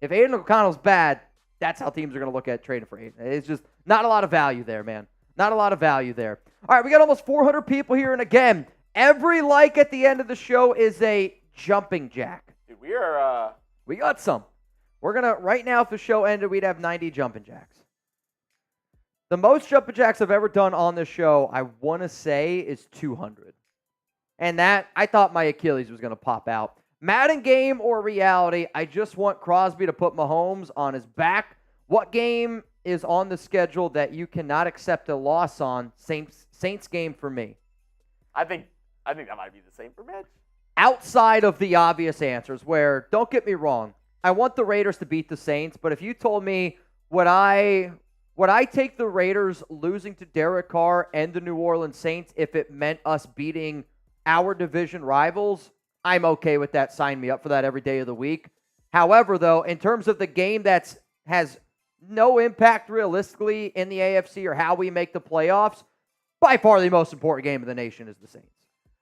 Speaker 1: If Aiden O'Connell's bad, that's how teams are going to look at trading for Aiden. It's just not a lot of value there, man. Not a lot of value there. All right, we got almost 400 people here, and again, Every like at the end of the show is a jumping jack.
Speaker 2: Dude, we
Speaker 1: got some. We're going to, right now, if the show ended, we'd have 90 jumping jacks. The most jumping jacks I've ever done on this show, I want to say, is 200. And that, I thought my Achilles was going to pop out. Madden game or reality, I just want Crosby to put Mahomes on his back. What game is on the schedule that you cannot accept a loss on? Saints game for me.
Speaker 2: I think that might be the same for Mitch.
Speaker 1: Outside of the obvious answers where, don't get me wrong, I want the Raiders to beat the Saints, but if you told me would I take the Raiders losing to Derek Carr and the New Orleans Saints if it meant us beating our division rivals, I'm okay with that. Sign me up for that every day of the week. However, though, in terms of the game that has no impact realistically in the AFC or how we make the playoffs, by far the most important game of the nation is the Saints.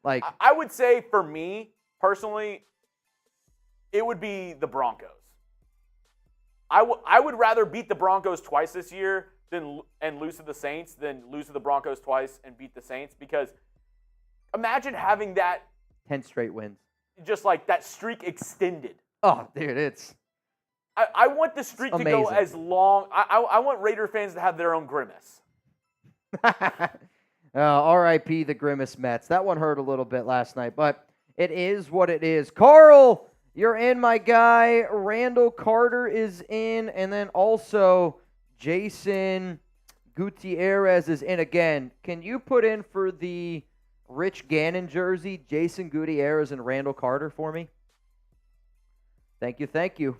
Speaker 1: Like,
Speaker 2: I would say for me, personally, it would be the Broncos. I would rather beat the Broncos twice this year and lose to the Saints than lose to the Broncos twice and beat the Saints, because imagine having that
Speaker 1: 10 straight wins.
Speaker 2: Just like that streak extended.
Speaker 1: Oh, dude, it's
Speaker 2: I want the streak to go
Speaker 1: amazing.
Speaker 2: as long. I want Raider fans to have their own grimace.
Speaker 1: R.I.P. the Grimace Mets. That one hurt a little bit last night, but it is what it is. Carl, you're in, my guy. Randall Carter is in, and then also Jason Gutierrez is in again. Can you put in for the Rich Gannon jersey, Jason Gutierrez and Randall Carter for me? Thank you.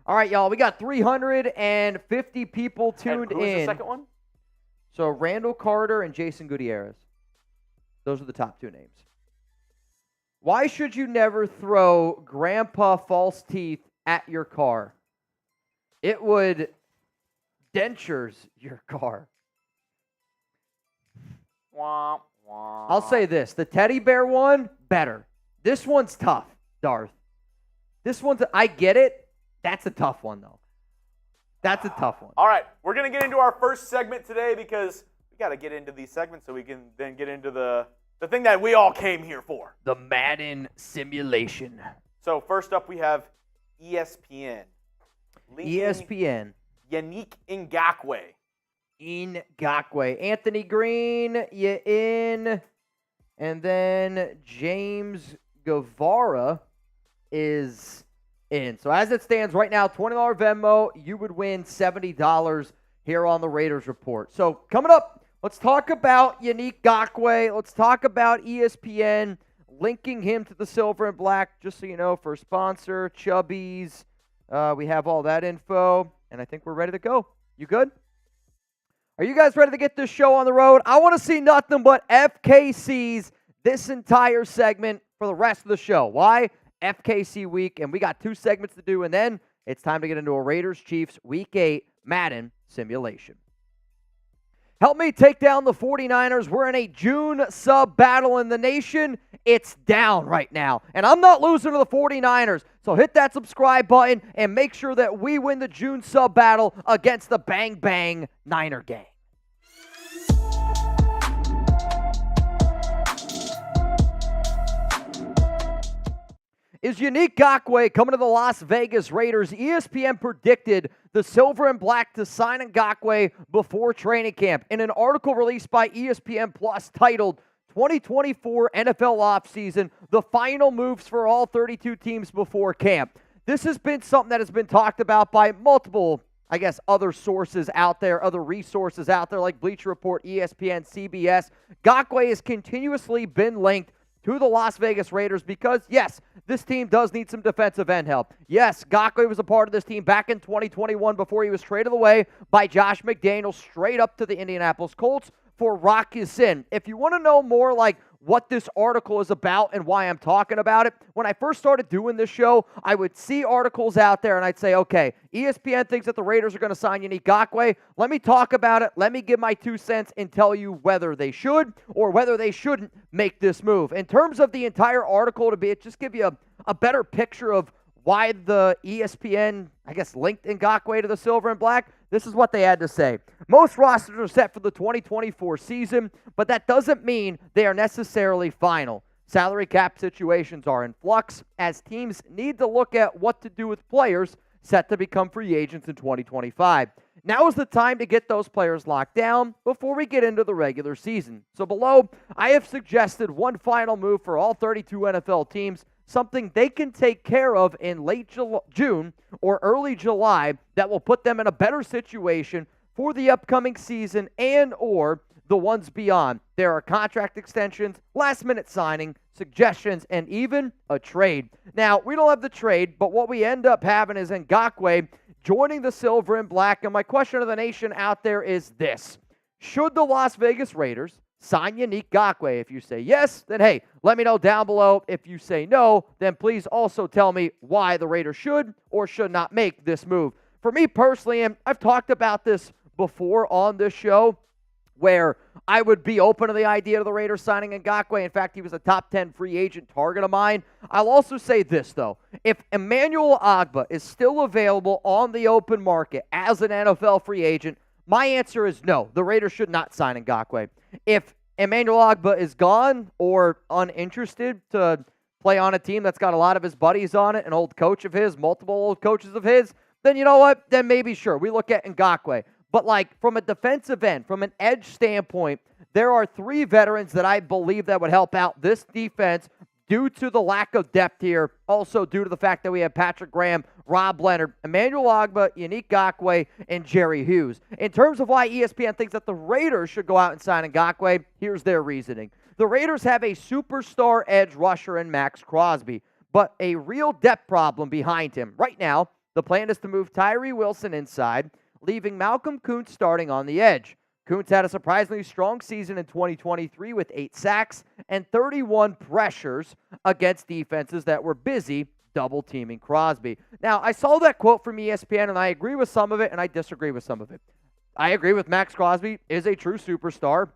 Speaker 1: All right, y'all, we got 350 people tuned
Speaker 2: Who was
Speaker 1: in.
Speaker 2: the second one?
Speaker 1: So Randall Carter and Jason Gutierrez. Those are the top two names. Why should you never throw grandpa false teeth at your car? It would dentures your car.
Speaker 2: Wah, wah.
Speaker 1: I'll say this. The teddy bear one, better. This one's tough, Darth. This one's, I get it. That's a tough one, though. That's a tough one.
Speaker 2: All right, we're going to get into our first segment today because we got to get into these segments so we can then get into the thing that we all came here for.
Speaker 1: The Madden simulation.
Speaker 2: So first up we have ESPN.
Speaker 1: ESPN.
Speaker 2: Yannick Ngakoue.
Speaker 1: Ngakoue. Anthony Green, you in. And then James Guevara is in. So as it stands right now, $20 Venmo, you would win $70 here on the Raiders Report. So coming up, let's talk about Yannick Ngakoue. Let's talk about ESPN linking him to the silver and black, just so you know, for a sponsor, Chubbies. We have all that info, and I think we're ready to go. You good? Are you guys ready to get this show on the road? I want to see nothing but FKCs this entire segment for the rest of the show. Why? FKC week, and we got 2 segments to do, and then it's time to get into a Raiders-Chiefs Week 8 Madden simulation. Help me take down the 49ers. We're in a June sub battle in the nation. It's down right now, and I'm not losing to the 49ers, so hit that subscribe button and make sure that we win the June sub battle against the Bang Bang Niner gang. Is Yannick Ngakoue coming to the Las Vegas Raiders? ESPN predicted the silver and black to sign Ngakoue before training camp. In an article released by ESPN Plus titled 2024 NFL Offseason, the final moves for all 32 teams before camp. This has been something that has been talked about by multiple, I guess, other sources out there, other resources out there like Bleacher Report, ESPN, CBS. Ngakoue has continuously been linked to the Las Vegas Raiders because, yes, this team does need some defensive end help. Yes, Ngakoue was a part of this team back in 2021 before he was traded away by Josh McDaniels straight up to the Indianapolis Colts for Rock Ya-Sin. If you want to know more like what this article is about and why I'm talking about it, when I first started doing this show, I would see articles out there and I'd say, okay, ESPN thinks that the Raiders are going to sign Yannick Ngakoue. Let me talk about it. Let me give my 2 cents and tell you whether they should or whether they shouldn't make this move. In terms of the entire article, to just give you a better picture of why the ESPN, I guess, linked Ngakoue to the silver and black, this is what they had to say. Most rosters are set for the 2024 season, but that doesn't mean they are necessarily final. Salary cap situations are in flux as teams need to look at what to do with players set to become free agents in 2025. Now is the time to get those players locked down before we get into the regular season. So below, I have suggested one final move for all 32 NFL teams, something they can take care of in late June or early July that will put them in a better situation for the upcoming season and or the ones beyond. There are contract extensions, last-minute signing, suggestions, and even a trade. Now, we don't have the trade, but what we end up having is Ngakoue joining the silver and black. And my question to the nation out there is this. Should the Las Vegas Raiders sign Yannick Ngakoue? If you say yes, then hey, let me know down below. If you say no, then please also tell me why the Raiders should or should not make this move. For me personally, and I've talked about this before on this show, where I would be open to the idea of the Raiders signing Ngakoue. In fact, he was a top 10 free agent target of mine. I'll also say this, though. If Emmanuel Ogbah is still available on the open market as an NFL free agent, my answer is no. The Raiders should not sign Ngakoue. If Emmanuel Ogbah is gone or uninterested to play on a team that's got a lot of his buddies on it, an old coach of his, multiple old coaches of his, then you know what? Then maybe sure, we look at Ngakoue. But like from a defensive end, from an edge standpoint, there are 3 veterans that I believe that would help out this defense due to the lack of depth here. Also due to the fact that we have Patrick Graham, Rob Leonard, Emmanuel Ogbah, Yannick Ngakoue, and Jerry Hughes. In terms of why ESPN thinks that the Raiders should go out and sign Ngakoue, here's their reasoning. The Raiders have a superstar edge rusher in Max Crosby, but a real depth problem behind him. Right now, the plan is to move Tyree Wilson inside, leaving Malcolm Koonce starting on the edge. Koonce had a surprisingly strong season in 2023 with 8 sacks and 31 pressures against defenses that were busy double-teaming Crosby. Now, I saw that quote from ESPN, and I agree with some of it, and I disagree with some of it. I agree with Max Crosby is a true superstar.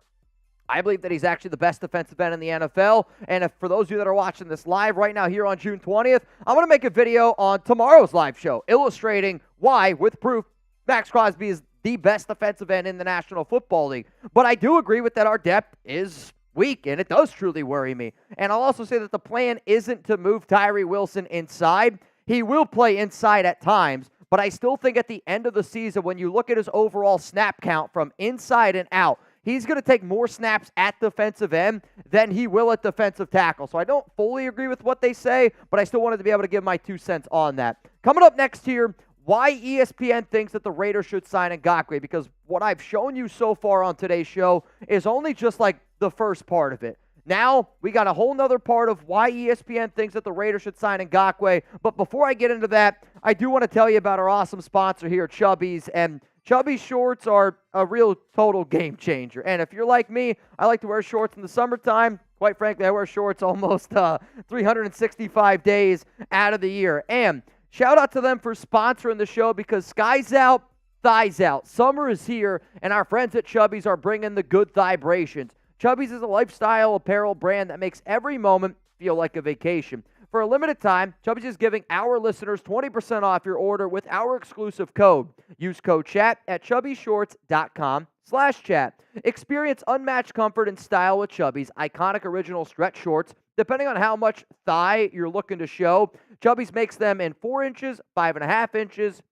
Speaker 1: I believe that he's actually the best defensive end in the NFL. And if for those of you that are watching this live right now here on June 20th, I'm going to make a video on tomorrow's live show illustrating why, with proof, Max Crosby is the best defensive end in the National Football League. But I do agree with that our depth is weak, and it does truly worry me. And I'll also say that the plan isn't to move Tyree Wilson inside. He will play inside at times, but I still think at the end of the season, when you look at his overall snap count from inside and out, he's going to take more snaps at defensive end than he will at defensive tackle. So I don't fully agree with what they say, but I still wanted to be able to give my 2 cents on that. Coming up next here, why ESPN thinks that the Raiders should sign Ngakoue, because what I've shown you so far on today's show is only just like the first part of it. Now, we got a whole nother part of why ESPN thinks that the Raiders should sign Ngakoue. But before I get into that, I do want to tell you about our awesome sponsor here, Chubbies. And Chubbies shorts are a real total game changer. And if you're like me, I like to wear shorts in the summertime. Quite frankly, I wear shorts almost 365 days out of the year. And shout out to them for sponsoring the show, because sky's out, thighs out. Summer is here, and our friends at Chubbies are bringing the good vibrations. Chubbies is a lifestyle apparel brand that makes every moment feel like a vacation. For a limited time, Chubbies is giving our listeners 20% off your order with our exclusive code. Use code CHAT at chubbyshorts.com/chat. Experience unmatched comfort and style with Chubbies' iconic original stretch shorts. Depending on how much thigh you're looking to show, Chubbies makes them in 4 inches, 5.5 inches,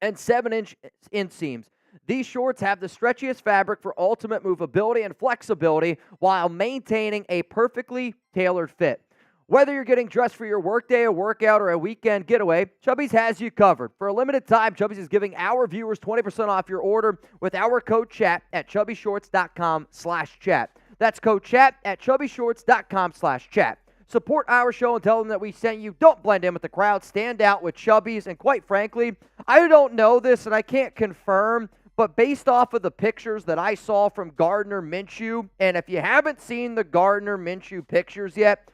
Speaker 1: and 7-inch inseams. These shorts have the stretchiest fabric for ultimate movability and flexibility while maintaining a perfectly tailored fit. Whether you're getting dressed for your workday, a workout, or a weekend getaway, Chubbies has you covered. For a limited time, Chubbies is giving our viewers 20% off your order with our code CHAT at chubbyshorts.com/chat. That's code CHAT at chubbyshorts.com/chat. Support our show and tell them that we sent you. Don't blend in with the crowd. Stand out with Chubbies. And quite frankly, I don't know this and I can't confirm, but based off of the pictures that I saw from Gardner Minshew, and if you haven't seen the Gardner Minshew pictures yet,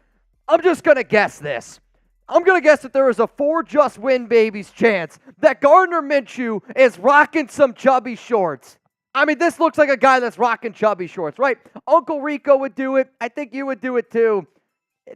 Speaker 1: I'm just going to guess this. I'm going to guess that there is a 4 just win babies chance that Gardner Minshew is rocking some Chubby shorts. I mean, this looks like a guy that's rocking Chubby shorts, right? Uncle Rico would do it. I think you would do it too.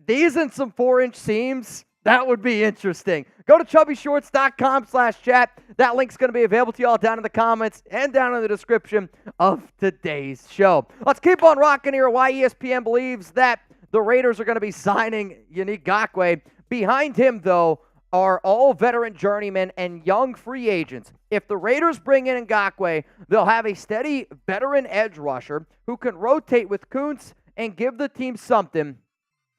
Speaker 1: These and some 4-inch seams, That would be interesting. Go to chubbyshorts.com/chat. That link's going to be available to y'all down in the comments and down in the description of today's show. Let's keep on rocking here. Why ESPN believes that the Raiders are going to be signing Yannick Ngakoue. Behind him, though, are all veteran journeymen and young free agents. If the Raiders bring in Ngakoue, they'll have a steady veteran edge rusher who can rotate with Kuntz and give the team something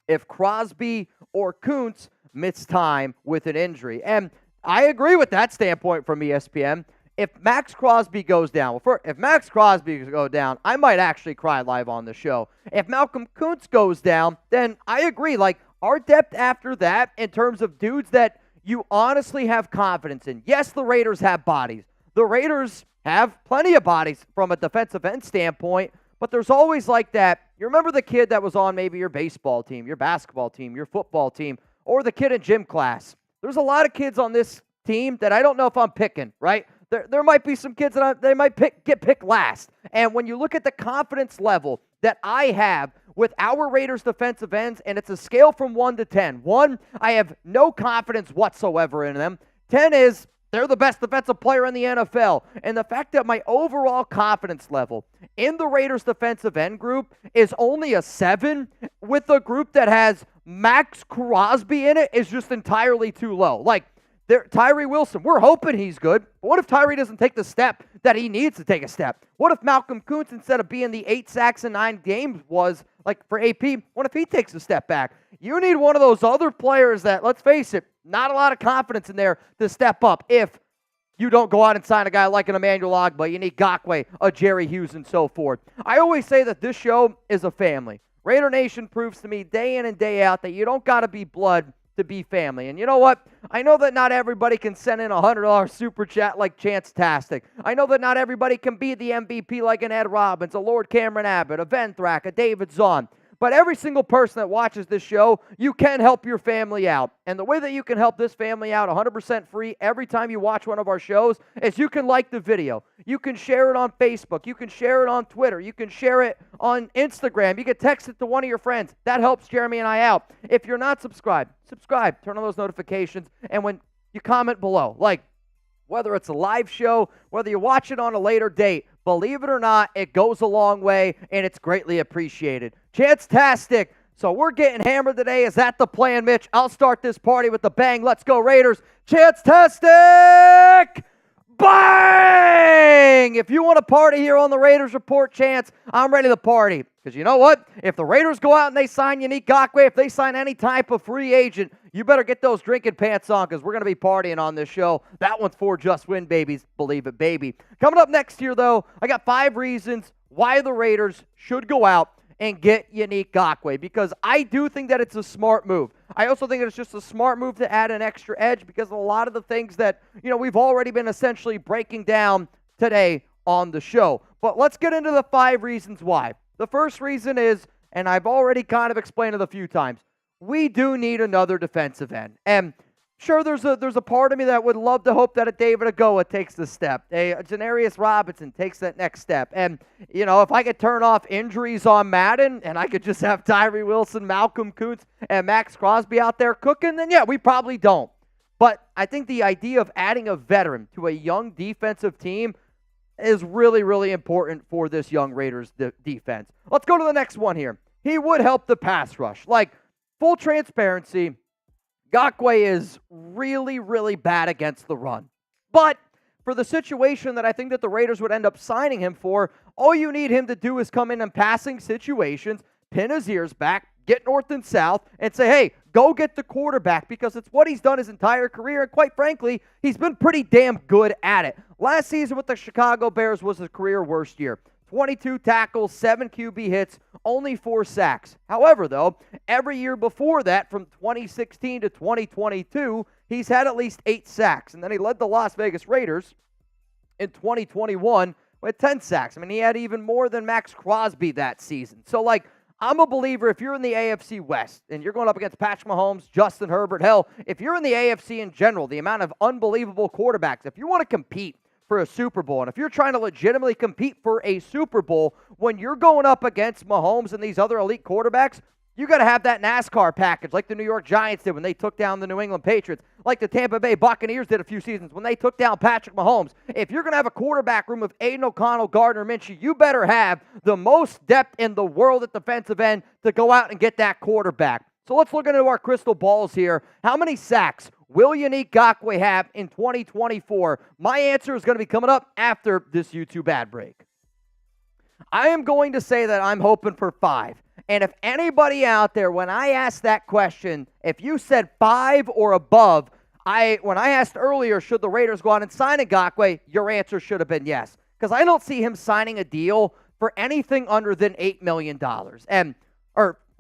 Speaker 1: if Crosby or Kuntz miss time with an injury. And I agree with that standpoint from ESPN. If Max Crosby goes down, if Max Crosby goes down, I might actually cry live on the show. If Malcolm Kuntz goes down, then I agree. Like, our depth after that in terms of dudes that you honestly have confidence in. Yes, the Raiders have bodies. The Raiders have plenty of bodies from a defensive end standpoint, but there's always like that. You remember the kid that was on maybe your baseball team, your basketball team, your football team, or the kid in gym class. There's a lot of kids on this team that I don't know if I'm picking, right? There might be some kids that they might get picked last. And when you look at the confidence level that I have with our Raiders defensive ends, and it's a scale from 1 to 10. 1, I have no confidence whatsoever in them. 10 is they're the best defensive player in the NFL. And the fact that my overall confidence level in the Raiders defensive end group is only a 7 with a group that has Max Crosby in it is just entirely too low. Like, Tyree Wilson, we're hoping he's good. But what if Tyree doesn't take the step that he needs to take a step? What if Malcolm Kuntz, instead of being the 8 sacks in 9 games was, like for AP, what if he takes a step back? You need one of those other players that, let's face it, not a lot of confidence in there to step up if you don't go out and sign a guy like an Emmanuel Ogbah. You need Ngakoue, a Jerry Hughes, and so forth. I always say that this show is a family. Raider Nation proves to me day in and day out that you don't got to be blood to be family. And you know what? I know that not everybody can send in a $100 super chat like Chance-tastic. I know that not everybody can be the MVP like an Ed Robbins, a Lord Cameron Abbott, a Venthrak, a David Zahn. But every single person that watches this show, you can help your family out. And the way that you can help this family out 100% free every time you watch one of our shows is you can like the video. You can share it on Facebook. You can share it on Twitter. You can share it on Instagram. You can text it to one of your friends. That helps Jeremy and I out. If you're not subscribed, subscribe. Turn on those notifications. And when you comment below, like whether it's a live show, whether you watch it on a later date, believe it or not, it goes a long way, and it's greatly appreciated. Chance-tastic. So we're getting hammered today. Is that the plan, Mitch? I'll start this party with the bang. Let's go, Raiders. Chance-tastic! Bang! If you want to party here on the Raiders Report, Chance, I'm ready to party. Because you know what? If the Raiders go out and they sign Yannick Ngakoue, if they sign any type of free agent, you better get those drinking pants on because we're going to be partying on this show. That one's for Just Win babies. Believe it, baby. Coming up next here, though, I got 5 reasons why the Raiders should go out and get Yannick Ngakoue, because I do think that it's a smart move. I also think it's just a smart move to add an extra edge because a lot of the things that, we've already been essentially breaking down today on the show. But let's get into the 5 reasons why. The first reason is, and I've already kind of explained it a few times, we do need another defensive end. And sure, there's a part of me that would love to hope that a David Ngakoue takes the step. A Janarius Robinson takes that next step. And, if I could turn off injuries on Madden and I could just have Tyree Wilson, Malcolm Kuntz, and Max Crosby out there cooking, then yeah, we probably don't. But I think the idea of adding a veteran to a young defensive team is really, really important for this young Raiders defense. Let's go to the next one here. He would help the pass rush. Like, full transparency, Ngakoue is really, really bad against the run. But for the situation that I think that the Raiders would end up signing him for, all you need him to do is come in passing situations, pin his ears back, get north and south, and say, hey, go get the quarterback, because it's what he's done his entire career, and quite frankly, he's been pretty damn good at it. Last season with the Chicago Bears was his career worst year. 22 tackles, 7 QB hits, only 4 sacks. However, though, every year before that, from 2016 to 2022, he's had at least 8 sacks. And then he led the Las Vegas Raiders in 2021 with 10 sacks. I mean, he had even more than Max Crosby that season. So, I'm a believer if you're in the AFC West and you're going up against Patrick Mahomes, Justin Herbert, hell, if you're in the AFC in general, the amount of unbelievable quarterbacks, if you want to compete for a Super Bowl, and if you're trying to legitimately compete for a Super Bowl, when you're going up against Mahomes and these other elite quarterbacks, You got to have that NASCAR package like the New York Giants did when they took down the New England Patriots, like the Tampa Bay Buccaneers did a few seasons when they took down Patrick Mahomes. If you're going to have a quarterback room of Aiden O'Connell, Gardner Minshew, you better have the most depth in the world at defensive end to go out and get that quarterback. So let's look into our crystal balls here. How many sacks will Yannick Ngakoue have in 2024? My answer is going to be coming up after this YouTube ad break. I am going to say that I'm hoping for 5. And if anybody out there, when I asked that question, if you said 5 or above, when I asked earlier, should the Raiders go out and sign Ngakoue, your answer should have been yes. Because I don't see him signing a deal for anything under than $8 million.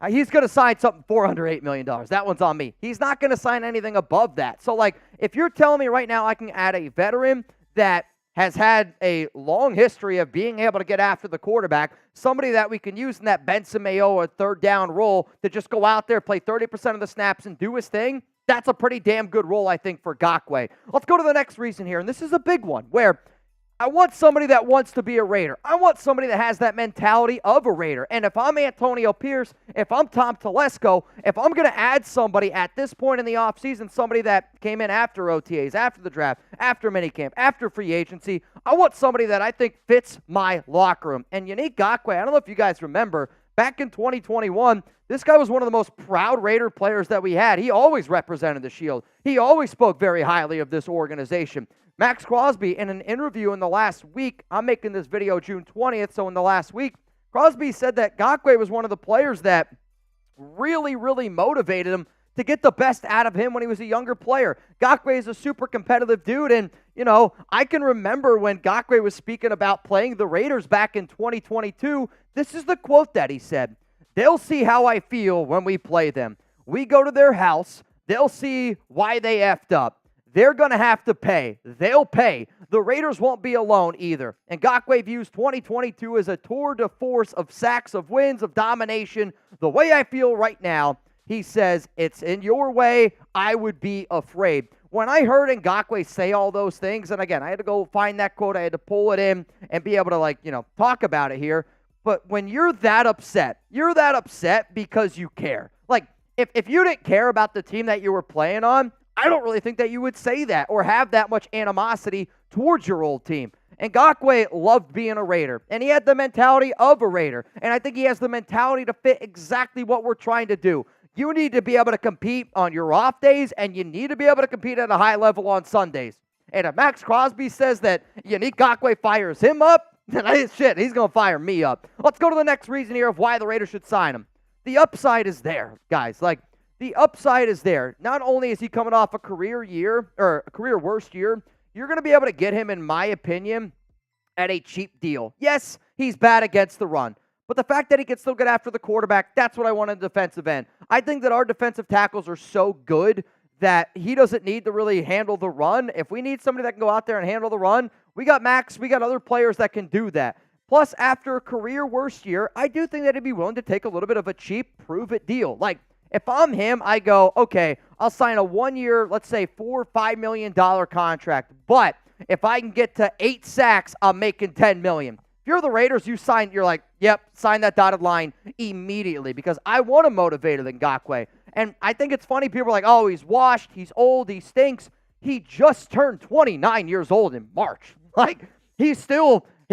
Speaker 1: He's going to sign something for under $8 million. That one's on me. He's not going to sign anything above that. So, if you're telling me right now I can add a veteran that has had a long history of being able to get after the quarterback, somebody that we can use in that Benson Mayowa third down role to just go out there, play 30% of the snaps, and do his thing, that's a pretty damn good role, I think, for Ngakoue. Let's go to the next reason here, and this is a big one, where I want somebody that wants to be a Raider. I want somebody that has that mentality of a Raider. And if I'm Antonio Pierce, if I'm Tom Telesco, if I'm going to add somebody at this point in the offseason, somebody that came in after OTAs, after the draft, after minicamp, after free agency, I want somebody that I think fits my locker room. And Yannick Ngakoue, I don't know if you guys remember, back in 2021, this guy was one of the most proud Raider players that we had. He always represented the Shield. He always spoke very highly of this organization. Max Crosby, in an interview in the last week, I'm making this video June 20th, so in the last week, Crosby said that Ngakoue was one of the players that really, really motivated him to get the best out of him when he was a younger player. Ngakoue is a super competitive dude, and, I can remember when Ngakoue was speaking about playing the Raiders back in 2022, this is the quote that he said, "They'll see how I feel when we play them. We go to their house, they'll see why they effed up. They're going to have to pay. They'll pay. The Raiders won't be alone either." And Ngakoue views 2022 as a tour de force of sacks, of wins, of domination. The way I feel right now, he says, it's in your way, I would be afraid. When I heard Ngakoue say all those things, and again, I had to go find that quote, I had to pull it in and be able to talk about it here. But when you're that upset because you care. If you didn't care about the team that you were playing on, I don't really think that you would say that or have that much animosity towards your old team. And Ngakoue loved being a Raider, and he had the mentality of a Raider, and I think he has the mentality to fit exactly what we're trying to do. You need to be able to compete on your off days, and you need to be able to compete at a high level on Sundays. And if Max Crosby says that Yannick Ngakoue fires him up, then he's going to fire me up. Let's go to the next reason here of why the Raiders should sign him. The upside is there, guys. The upside is there. Not only is he coming off a career year, or a career worst year, you're going to be able to get him, in my opinion, at a cheap deal. Yes, he's bad against the run. But the fact that he can still get after the quarterback, that's what I want in the defensive end. I think that our defensive tackles are so good that he doesn't need to really handle the run. If we need somebody that can go out there and handle the run, we got Max, we got other players that can do that. Plus, after a career worst year, I do think that he'd be willing to take a little bit of a cheap, prove-it deal. If I'm him, I go, okay, I'll sign a 1 year, let's say $4 or $5 million contract. But if I can get to 8 sacks, I'm making $10 million. If you're the Raiders, you're like, yep, sign that dotted line immediately because I want a motivated Ngakoue. And I think it's funny, people are like, oh, he's washed, he's old, he stinks. He just turned 29 years old in March. He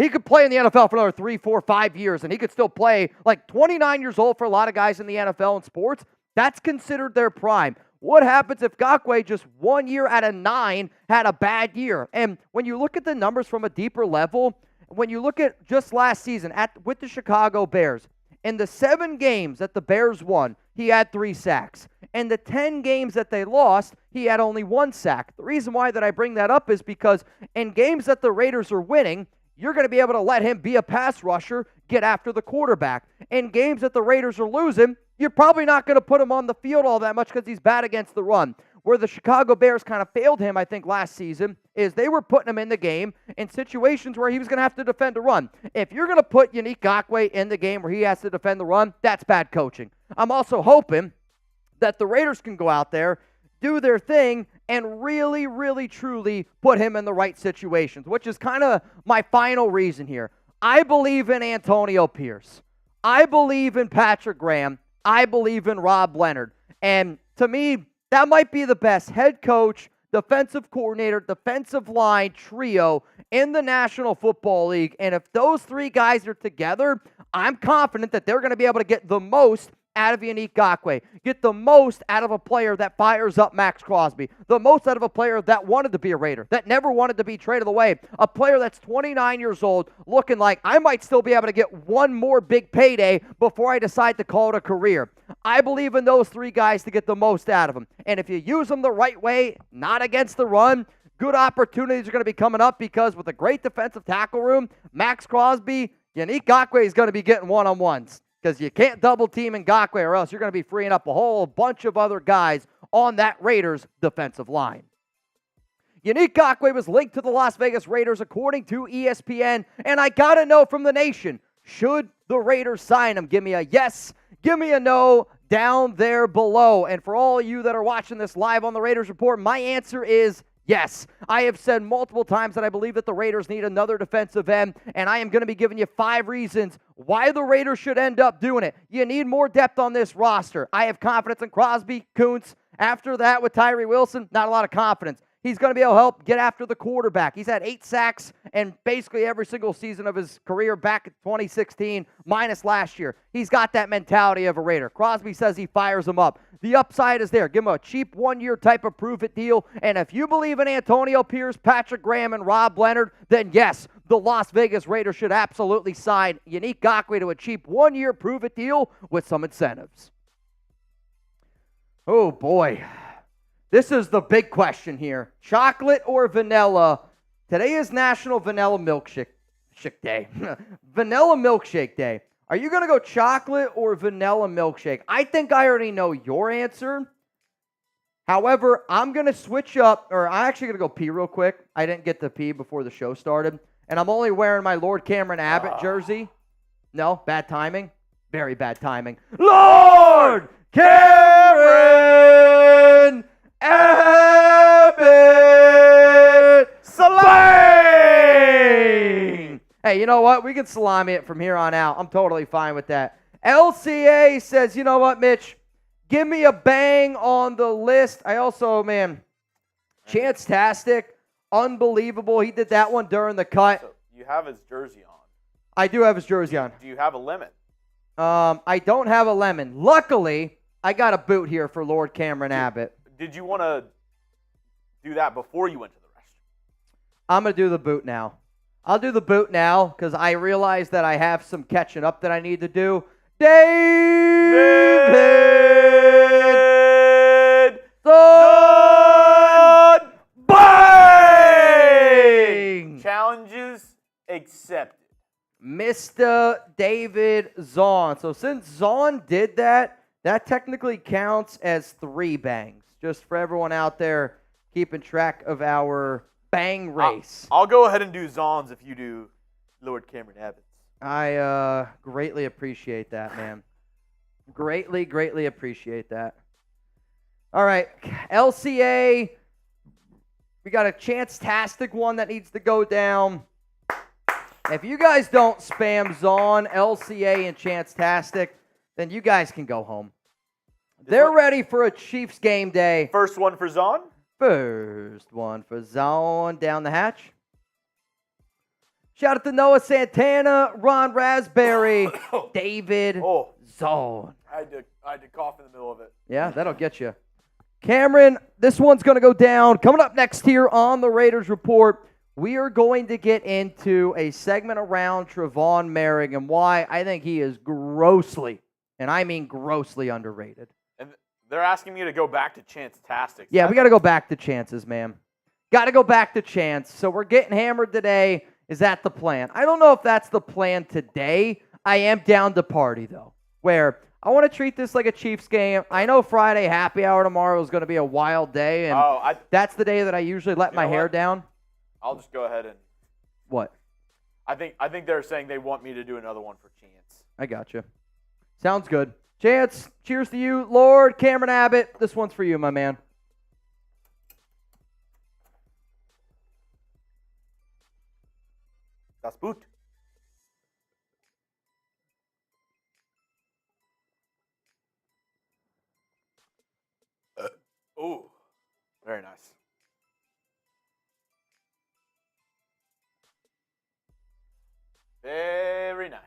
Speaker 1: could play in the NFL for another 3, 4, 5 years, and he could still play 29 years old for a lot of guys in the NFL and sports. That's considered their prime. What happens if Ngakoue just 1 year out of 9 had a bad year? And when you look at the numbers from a deeper level, when you look at just last season with the Chicago Bears, in the 7 games that the Bears won, he had 3 sacks. In the 10 games that they lost, he had only 1 sack. The reason why that I bring that up is because in games that the Raiders are winning, you're going to be able to let him be a pass rusher, get after the quarterback. In games that the Raiders are losing, you're probably not going to put him on the field all that much because he's bad against the run. Where the Chicago Bears kind of failed him, I think, last season, is they were putting him in the game in situations where he was going to have to defend a run. If you're going to put Yannick Ngakoue in the game where he has to defend the run, that's bad coaching. I'm also hoping that the Raiders can go out there, do their thing, and really, really, truly put him in the right situations, which is kind of my final reason here. I believe in Antonio Pierce. I believe in Patrick Graham. I believe in Rob Leonard. And to me, that might be the best head coach, defensive coordinator, defensive line trio in the National Football League. And if those three guys are together, I'm confident that they're going to be able to get the most out of Yannick Ngakoue, get the most out of a player that fires up Max Crosby, the most out of a player that wanted to be a Raider, that never wanted to be traded away, a player that's 29 years old, looking like I might still be able to get one more big payday before I decide to call it a career. I believe in those three guys to get the most out of them. And if you use them the right way, not against the run, good opportunities are going to be coming up because with a great defensive tackle room, Max Crosby, Yannick Ngakoue is going to be getting one-on-ones. Because you can't double team Ngakoue or else you're going to be freeing up a whole bunch of other guys on that Raiders defensive line. Yannick Ngakoue was linked to the Las Vegas Raiders according to ESPN, and I got to know from the nation, should the Raiders sign him? Give me a yes, give me a no down there below. And for all you that are watching this live on the Raiders Report, my answer is yes. I have said multiple times that I believe that the Raiders need another defensive end, and I am going to be giving you 5 reasons why the Raiders should end up doing it. You need more depth on this roster. I have confidence in Crosby, Kuntz. After that with Tyree Wilson, not a lot of confidence. He's going to be able to help get after the quarterback. He's had 8 sacks in basically every single season of his career back in 2016, minus last year. He's got that mentality of a Raider. Crosby says he fires him up. The upside is there. Give him a cheap 1-year type of prove-it deal. And if you believe in Antonio Pierce, Patrick Graham, and Rob Leonard, then yes, the Las Vegas Raiders should absolutely sign Yannick Ngakoue to a cheap 1-year prove-it deal with some incentives. Oh, boy. This is the big question here. Chocolate or vanilla? Today is National Vanilla Milkshake Day. Vanilla Milkshake Day. Are you going to go chocolate or vanilla milkshake? I think I already know your answer. However, I'm going to switch up, or I'm actually going to go pee real quick. I didn't get to pee before the show started. And I'm only wearing my Lord Cameron Abbott jersey. No, bad timing. Very bad timing. Lord Cameron Abbott Salami! Hey, you know what? We can salami it from here on out. I'm totally fine with that. LCA says, you know what, Mitch? Give me a bang on the list. I also, man, Chance-tastic, unbelievable. He did that one during the cut.
Speaker 2: So you have his jersey on.
Speaker 1: I do have his jersey on.
Speaker 2: Do you have a lemon?
Speaker 1: I don't have a lemon. Luckily, I got a boot here for Lord Cameron Abbott.
Speaker 2: Did you want to do that before you went to the restroom?
Speaker 1: I'm going to do the boot now. I'll do the boot now because I realize that I have some catching up that I need to do. David Zahn Bang!
Speaker 2: Challenges accepted.
Speaker 1: Mr. David Zahn. So since Zahn did that, that technically counts as 3 bangs. Just for everyone out there keeping track of our bang race.
Speaker 2: I'll go ahead and do Zahn's if you do Lord Cameron Abbott's.
Speaker 1: I greatly appreciate that, man. Greatly appreciate that. All right, LCA. We got a Chance-tastic one that needs to go down. If you guys don't spam Zahn, LCA, and Chance-tastic, then you guys can go home. They're ready for a Chiefs game day.
Speaker 2: First one for Zahn?
Speaker 1: First one for Zahn down the hatch. Shout out to Noah Santana, Ron Raspberry, David Zahn.
Speaker 2: I had to cough in the middle of it.
Speaker 1: Yeah, that'll get you. Cameron, this one's going to go down. Coming up next here on the Raiders Report, we are going to get into a segment around Trevon Moehrig and why I think he is grossly, and I mean grossly, underrated.
Speaker 2: And they're asking me to go back to Chance-tastic.
Speaker 1: Yeah, we got to go back to chances, man. Got to go back to chance. So we're getting hammered today. Is that the plan? I don't know if that's the plan today. I am down to party, though, where I want to treat this like a Chiefs game. I know Friday happy hour tomorrow is going to be a wild day, and that's the day that I usually let my hair down.
Speaker 2: I'll just go ahead and...
Speaker 1: What?
Speaker 2: I think they're saying they want me to do another one for Chance.
Speaker 1: I got you. Sounds good. Chance, cheers to you. Lord Cameron Abbott, this one's for you, my man.
Speaker 2: Das Boot. Ooh, very nice. Very nice.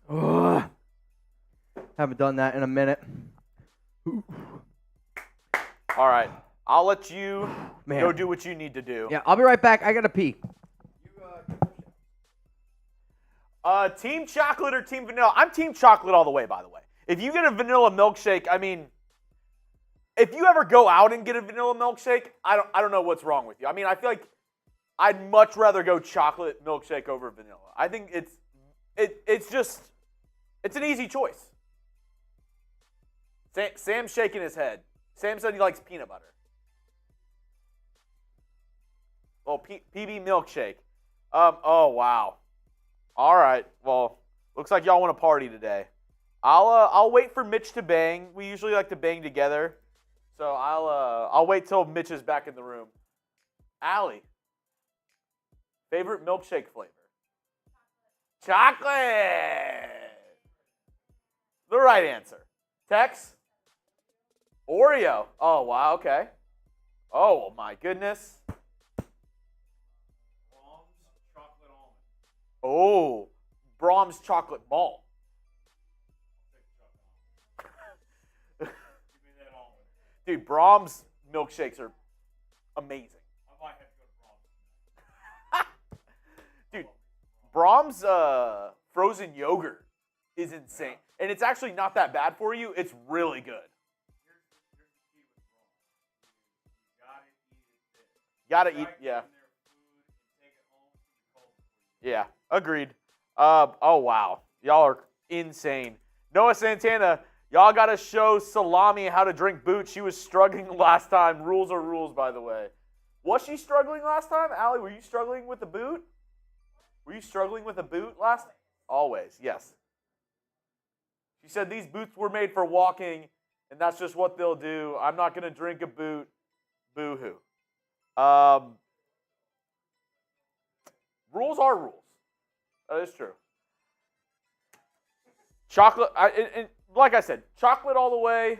Speaker 1: Ugh. Haven't done that in a minute.
Speaker 2: All right. I'll let you
Speaker 1: Man.
Speaker 2: go do what you need to do.
Speaker 1: Yeah, I'll be right back. I got to pee.
Speaker 2: Team chocolate or team vanilla? I'm team chocolate all the way, by the way. If you get a vanilla milkshake, I mean, if you ever go out and get a vanilla milkshake, I don't know what's wrong with you. I mean, I feel like I'd much rather go chocolate milkshake over vanilla. I think it's an easy choice. Sam's shaking his head. Sam said he likes peanut butter. Oh, PB milkshake. Oh wow. All right. Well, looks like y'all want to party today. I'll wait for Mitch to bang. We usually like to bang together, so I'll wait till Mitch is back in the room. Allie, favorite milkshake flavor? Chocolate. The right answer. Tex? Oreo. Oh wow. Okay. Oh my goodness. Oh, Brahms chocolate malt. Dude, Brahms milkshakes are amazing. I might have to go to Brahms. Dude, Brahms frozen yogurt is insane. And it's actually not that bad for you. It's really good. Gotta eat, yeah. Yeah, agreed. Oh, wow. Y'all are insane. Noah Santana, y'all got to show Salami how to drink boot. She was struggling last time. Rules are rules, by the way. Was she struggling last time? Allie, were you struggling with the boot? Were you struggling with a boot last? Always, yes. She said these boots were made for walking, and that's just what they'll do. I'm not going to drink a boot. Boo-hoo. Rules are rules. That is true. Chocolate, and like I said, chocolate all the way.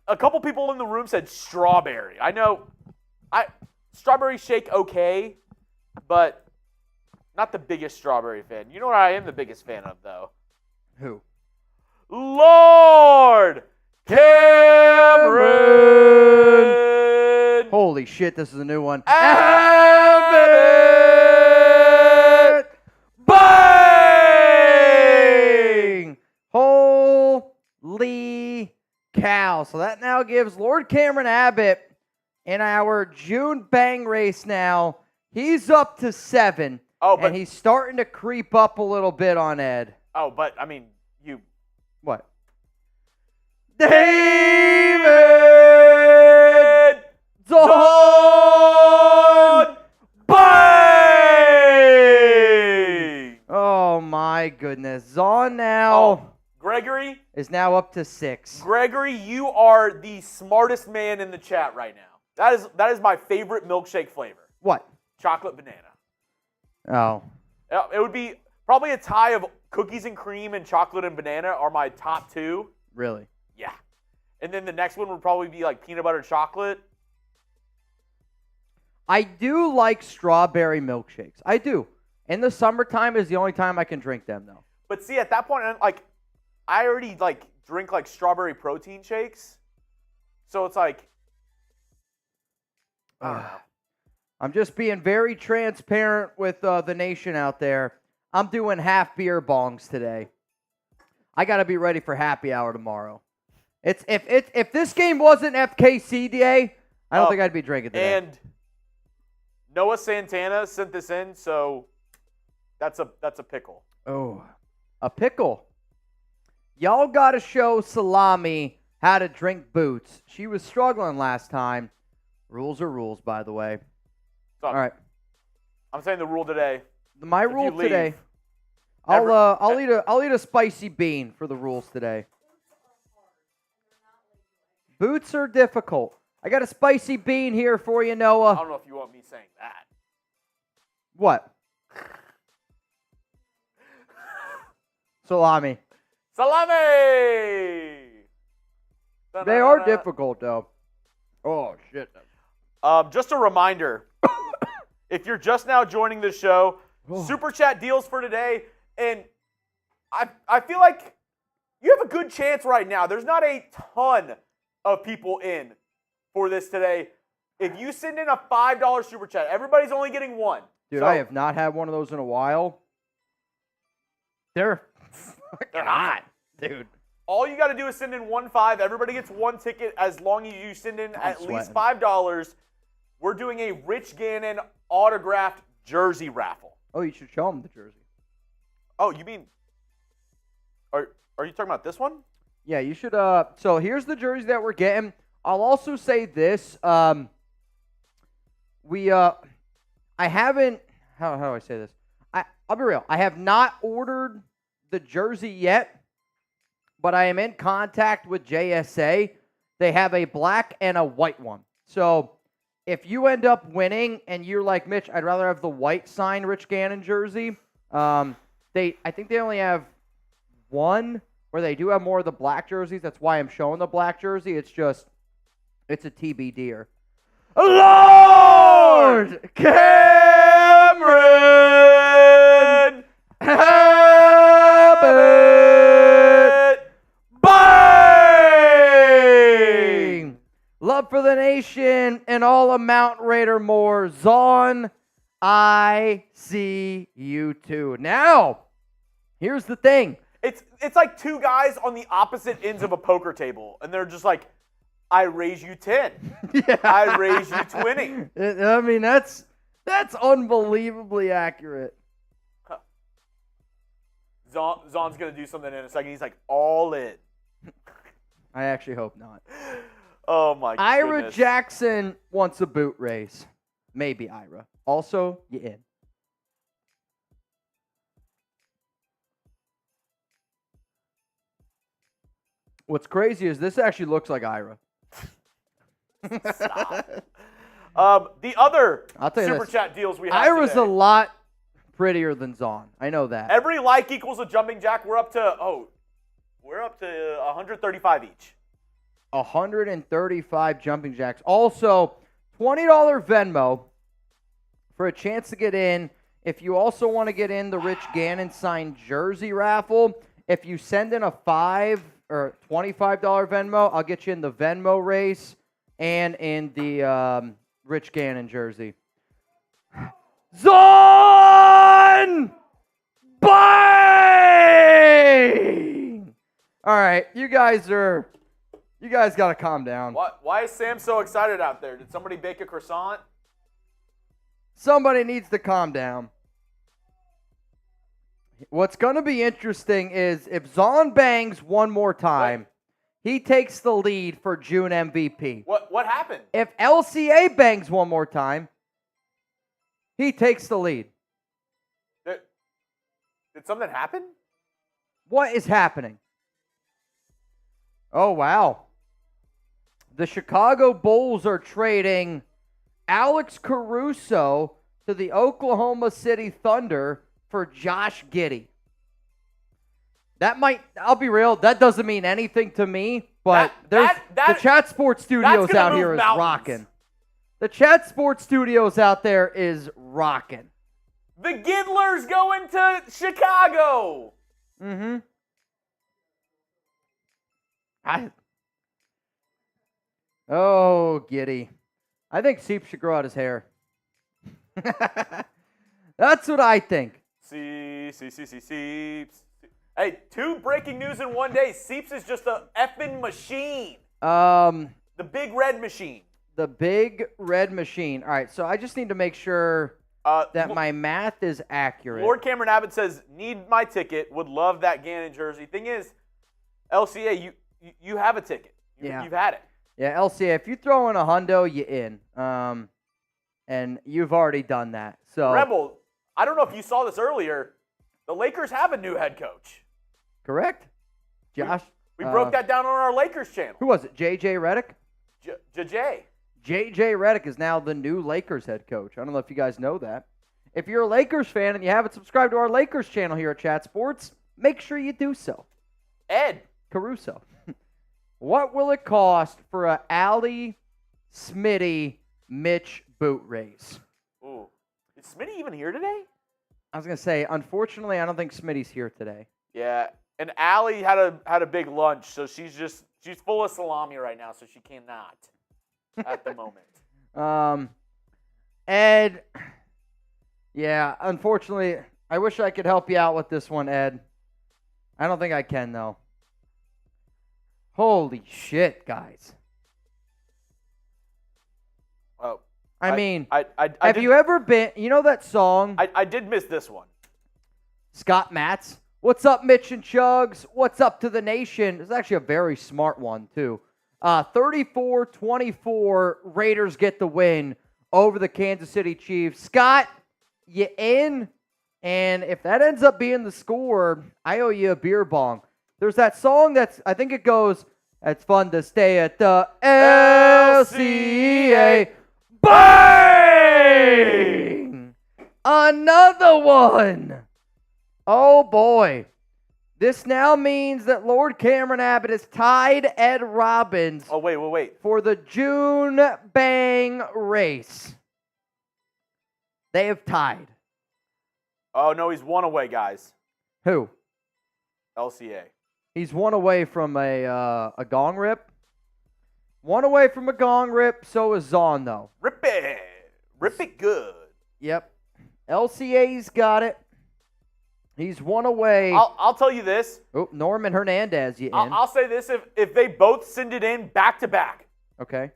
Speaker 2: A couple people in the room said strawberry. I know, strawberry shake okay, but not the biggest strawberry fan. You know what I am the biggest fan of, though?
Speaker 1: Who?
Speaker 2: Lord Cameron!
Speaker 1: Holy shit, this is a new one. Bang! Holy cow. So that now gives Lord Cameron Abbott in our June bang race now. He's up to 7.
Speaker 2: Oh, but
Speaker 1: and he's starting to creep up a little bit on Ed.
Speaker 2: Oh, but I mean, you.
Speaker 1: What?
Speaker 2: David Dawn Bang!
Speaker 1: Oh my goodness. Zahn now
Speaker 2: Gregory
Speaker 1: is now up to 6.
Speaker 2: Gregory, you are the smartest man in the chat right now. That is my favorite milkshake flavor.
Speaker 1: What?
Speaker 2: Chocolate banana.
Speaker 1: Oh.
Speaker 2: It would be probably a tie of cookies and cream and chocolate and banana are my top 2.
Speaker 1: Really?
Speaker 2: Yeah. And then the next one would probably be like peanut butter chocolate.
Speaker 1: I do like strawberry milkshakes. I do. In the summertime is the only time I can drink them, though.
Speaker 2: But see, at that point, like, I already like drink like strawberry protein shakes. So it's like, I don't know.
Speaker 1: I'm just being very transparent with the nation out there. I'm doing half beer bongs today. I got to be ready for happy hour tomorrow. If this game wasn't FKC day, I don't think I'd be drinking today.
Speaker 2: And Noah Santana sent this in, so that's a pickle.
Speaker 1: Oh, a pickle. Y'all got to show Salami how to drink boots. She was struggling last time. Rules are rules, by the way.
Speaker 2: So,
Speaker 1: all right.
Speaker 2: I'm saying the rule today.
Speaker 1: My rule today. I'll eat a spicy bean for the rules today. Boots are difficult. I got a spicy bean here for you, Noah.
Speaker 2: I don't know if you want me saying that.
Speaker 1: What? Salami.
Speaker 2: Salami!
Speaker 1: They are difficult, though. Oh, shit.
Speaker 2: Just a reminder, if you're just now joining the show, Super Chat deals for today, and I feel like you have a good chance right now. There's not a ton of people in for this today. If you send in a $5 Super Chat, everybody's only getting one.
Speaker 1: Dude, I have not had one of those in a while. They're hot, dude.
Speaker 2: All you got to do is send in $1.5. Everybody gets one ticket as long as you send in at least $5. We're doing a Rich Gannon autographed jersey raffle.
Speaker 1: Oh, you should show them the jersey.
Speaker 2: Oh, you mean? Are you talking about this one?
Speaker 1: Yeah, you should. So here's the jersey that we're getting. I'll also say this. I haven't. How do I say this? I'll be real. I have not ordered the jersey yet, but I am in contact with JSA. They have a black and a white one. So if you end up winning and you're like, Mitch, I'd rather have the white signed Rich Gannon jersey. I think they only have one where they do have more of the black jerseys. That's why I'm showing the black jersey. It's a TBD-er. Lord Cameron Abbott. Bang! Love for the nation and all of Mount Raider more. Zon, I see you too. Now, here's the thing.
Speaker 2: It's like two guys on the opposite ends of a poker table, and they're just like, I raise you 10.
Speaker 1: Yeah.
Speaker 2: I raise you 20.
Speaker 1: I mean, that's unbelievably accurate.
Speaker 2: Huh. Zon's going to do something in a second. He's like, all in.
Speaker 1: I actually hope not.
Speaker 2: Oh, my goodness.
Speaker 1: Ira Jackson wants a boot race. Maybe Ira. Also, you in. What's crazy is this actually looks like Ira.
Speaker 2: Stop. The other Super Chat deals we have
Speaker 1: Ira's
Speaker 2: today.
Speaker 1: a lot prettier than Zon. I know that.
Speaker 2: Every like equals a jumping jack. We're up to 135 each.
Speaker 1: 135 jumping jacks. Also, $20 Venmo for a chance to get in. If you also want to get in the Rich Gannon signed jersey raffle, if you send in a $5 or $25 Venmo, I'll get you in the Venmo race and in the Rich Gannon jersey. Zon! Bang! All right, you guys got to calm down.
Speaker 2: Why is Sam so excited out there? Did somebody bake a croissant?
Speaker 1: Somebody needs to calm down. What's going to be interesting is if Zon bangs one more time, he takes the lead for June MVP.
Speaker 2: What happened?
Speaker 1: If LCA bangs one more time, he takes the lead.
Speaker 2: Did something happen?
Speaker 1: What is happening? Oh, wow. The Chicago Bulls are trading Alex Caruso to the Oklahoma City Thunder for Josh Giddey. I'll be real, that doesn't mean anything to me, but the Chat Sports Studios out here is rocking. The Chat Sports Studios out there is rocking.
Speaker 2: The Giddlers going to Chicago.
Speaker 1: Mm-hmm. Oh, Giddey. I think Seep should grow out his hair. That's what I think. Seeps.
Speaker 2: Hey, 2 breaking news in one day. Seeps is just a effing machine.
Speaker 1: The
Speaker 2: big red machine.
Speaker 1: The big red machine. All right, so I just need to make sure that my math is accurate.
Speaker 2: Lord Cameron Abbott says, need my ticket. Would love that Gannon jersey. Thing is, LCA, you have a ticket. You've had it.
Speaker 1: Yeah, LCA, if you throw in a hundo, you in. And you've already done that. So
Speaker 2: Rebel, I don't know if you saw this earlier. The Lakers have a new head coach.
Speaker 1: Correct? Josh?
Speaker 2: We broke that down on our Lakers channel.
Speaker 1: Who was it? JJ Redick?
Speaker 2: JJ.
Speaker 1: JJ Redick is now the new Lakers head coach. I don't know if you guys know that. If you're a Lakers fan and you haven't subscribed to our Lakers channel here at Chat Sports, make sure you do so.
Speaker 2: Ed
Speaker 1: Caruso. What will it cost for a Allie, Smitty, Mitch boot race?
Speaker 2: Ooh. Is Smitty even here today?
Speaker 1: I was going to say, unfortunately, I don't think Smitty's here today.
Speaker 2: Yeah. And Allie had a big lunch, so she's full of salami right now, so she cannot at the moment.
Speaker 1: Ed, yeah, unfortunately, I wish I could help you out with this one, Ed. I don't think I can, though. Holy shit, guys.
Speaker 2: Oh.
Speaker 1: I mean,
Speaker 2: have
Speaker 1: you ever been, you know that song?
Speaker 2: I did miss this one.
Speaker 1: Scott Matz. What's up, Mitch and Chugs? What's up to the nation? It's actually a very smart one, too. 34-24, Raiders get the win over the Kansas City Chiefs. Scott, you in? And if that ends up being the score, I owe you a beer bong. There's that song I think it goes, it's fun to stay at the LCA. Bang! Another one. Oh, boy. This now means that Lord Cameron Abbott has tied Ed Robbins.
Speaker 2: Oh, wait.
Speaker 1: For the June Bang race. They have tied.
Speaker 2: Oh, no, he's one away, guys.
Speaker 1: Who?
Speaker 2: LCA.
Speaker 1: He's one away from a gong rip. One away from a gong rip, so is Zahn, though.
Speaker 2: Rip it. Rip it good.
Speaker 1: Yep. LCA's got it. He's one away.
Speaker 2: I'll tell you this.
Speaker 1: Oh, Norman Hernandez, you in.
Speaker 2: I'll say this. If they both send it in back-to-back.
Speaker 1: Okay.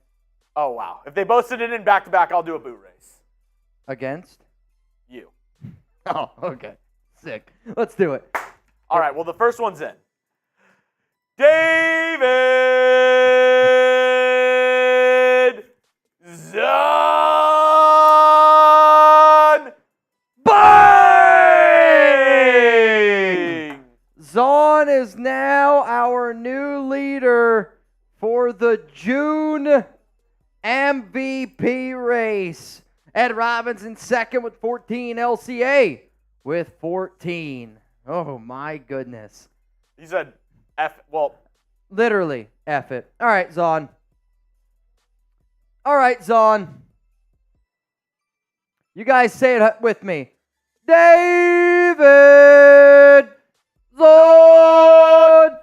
Speaker 2: Oh, wow. If they both send it in back-to-back, I'll do a boot race.
Speaker 1: Against?
Speaker 2: You.
Speaker 1: Oh, okay. Sick. Let's do it.
Speaker 2: All right, well, the first one's in. David Zahn Bang!
Speaker 1: Zahn is now our new leader for the June MVP race. Ed Robbins in second with 14. LCA with 14. Oh, my goodness.
Speaker 2: He said F, well.
Speaker 1: Literally, F it. All right, Zahn. All right, Zahn. You guys say it with me. David Zahn.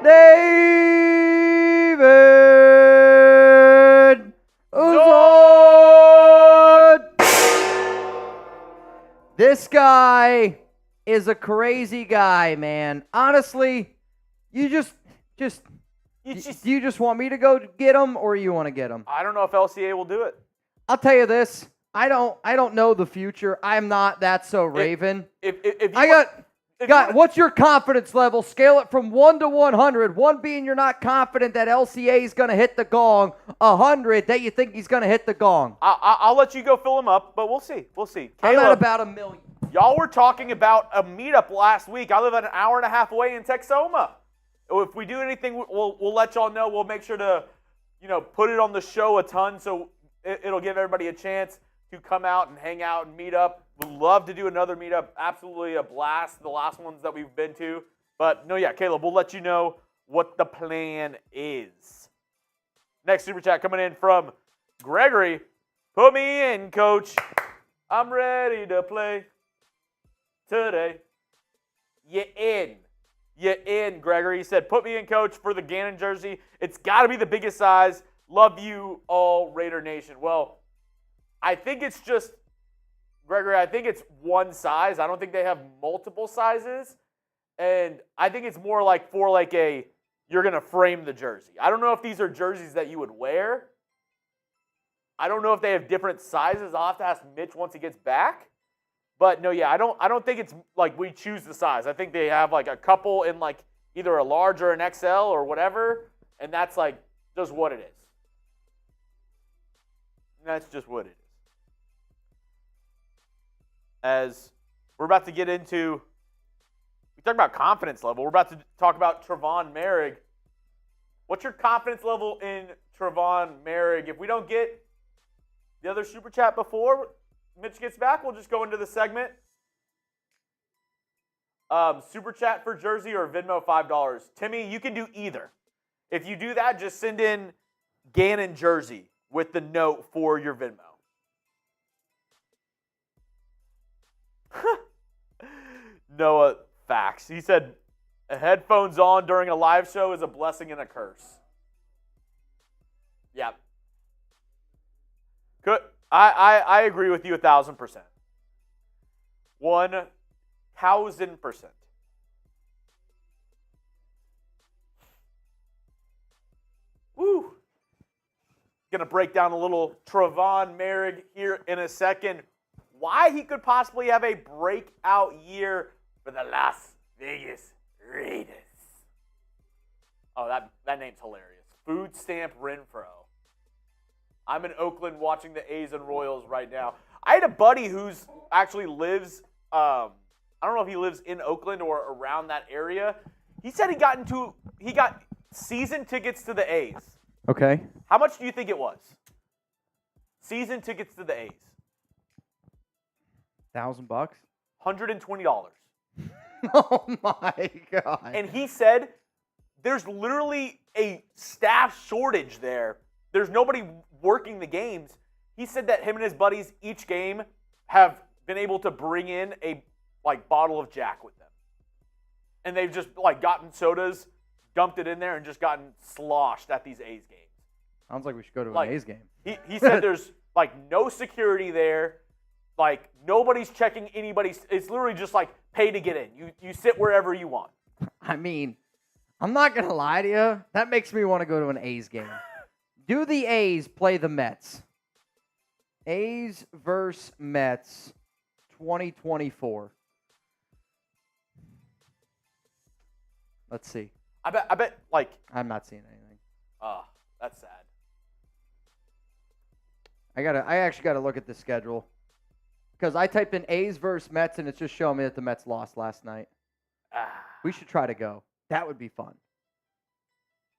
Speaker 1: David Zahn. This guy is a crazy guy, man. Honestly, you just do you just want me to go get him, or you want to get him?
Speaker 2: I don't know if LCA will do it.
Speaker 1: I'll tell you this. I don't know the future. I'm not that so Raven. What's your confidence level? Scale it from 1 to 100. 1 being you're not confident that LCA is going to hit the gong. 100 that you think he's going to hit the gong.
Speaker 2: I'll let you go fill him up, but we'll see. Caleb,
Speaker 1: I'm at about 1 million.
Speaker 2: Y'all were talking about a meetup last week. I live an hour and a half away in Texoma. If we do anything, we'll let y'all know. We'll make sure to, put it on the show a ton, so it'll give everybody a chance to come out and hang out and meet up. Would love to do another meetup. Absolutely a blast. The last ones that we've been to. But no, yeah, Caleb, we'll let you know what the plan is. Next super chat coming in from Gregory. Put me in, coach. I'm ready to play today. You in, Gregory. He said, put me in, coach, for the Gannon jersey. It's got to be the biggest size. Love you all, Raider Nation. Well, I think it's just, Gregory, I think it's one size. I don't think they have multiple sizes. And I think it's more like for like you're going to frame the jersey. I don't know if these are jerseys that you would wear. I don't know if they have different sizes. I'll have to ask Mitch once he gets back. But no, yeah, I don't think it's like we choose the size. I think they have like a couple in like either a large or an XL or whatever. And that's like just what it is. That's just what it is. As we're about to get into, we talk about confidence level. We're about to talk about Tre'von Moehrig. What's your confidence level in Tre'von Moehrig? If we don't get the other super chat before Mitch gets back, we'll just go into the segment. Super chat for jersey or Venmo $5. Timmy, you can do either. If you do that, just send in Gannon jersey with the note for your Venmo. Noah facts. He said headphones on during a live show is a blessing and a curse. Yep. Good. I agree with you 1,000%. 1,000%. Woo. Gonna break down a little Trevon Moehrig here in a second. Why he could possibly have a breakout year for the Las Vegas Raiders. Oh, that name's hilarious. Food Stamp Renfro. I'm in Oakland watching the A's and Royals right now. I had a buddy who's actually lives, I don't know if he lives in Oakland or around that area. He said he got season tickets to the A's.
Speaker 1: Okay.
Speaker 2: How much do you think it was? Season tickets to the A's.
Speaker 1: $1,000?
Speaker 2: $120.
Speaker 1: Oh my God.
Speaker 2: And he said there's literally a staff shortage there. There's nobody working the games. He said that him and his buddies each game have been able to bring in a bottle of Jack with them. And they've just gotten sodas, dumped it in there, and just gotten sloshed at these A's games.
Speaker 1: Sounds like we should go to an A's game.
Speaker 2: He said there's no security there. Nobody's checking anybody's. It's literally just pay to get in. You sit wherever you want.
Speaker 1: I mean, I'm not going to lie to you. That makes me want to go to an A's game. Do the A's play the Mets? A's versus Mets 2024. Let's see.
Speaker 2: I bet
Speaker 1: I'm not seeing anything.
Speaker 2: Oh, that's sad.
Speaker 1: I actually got to look at the schedule. Because I typed in A's versus Mets, and it's just showing me that the Mets lost last night. We should try to go. That would be fun.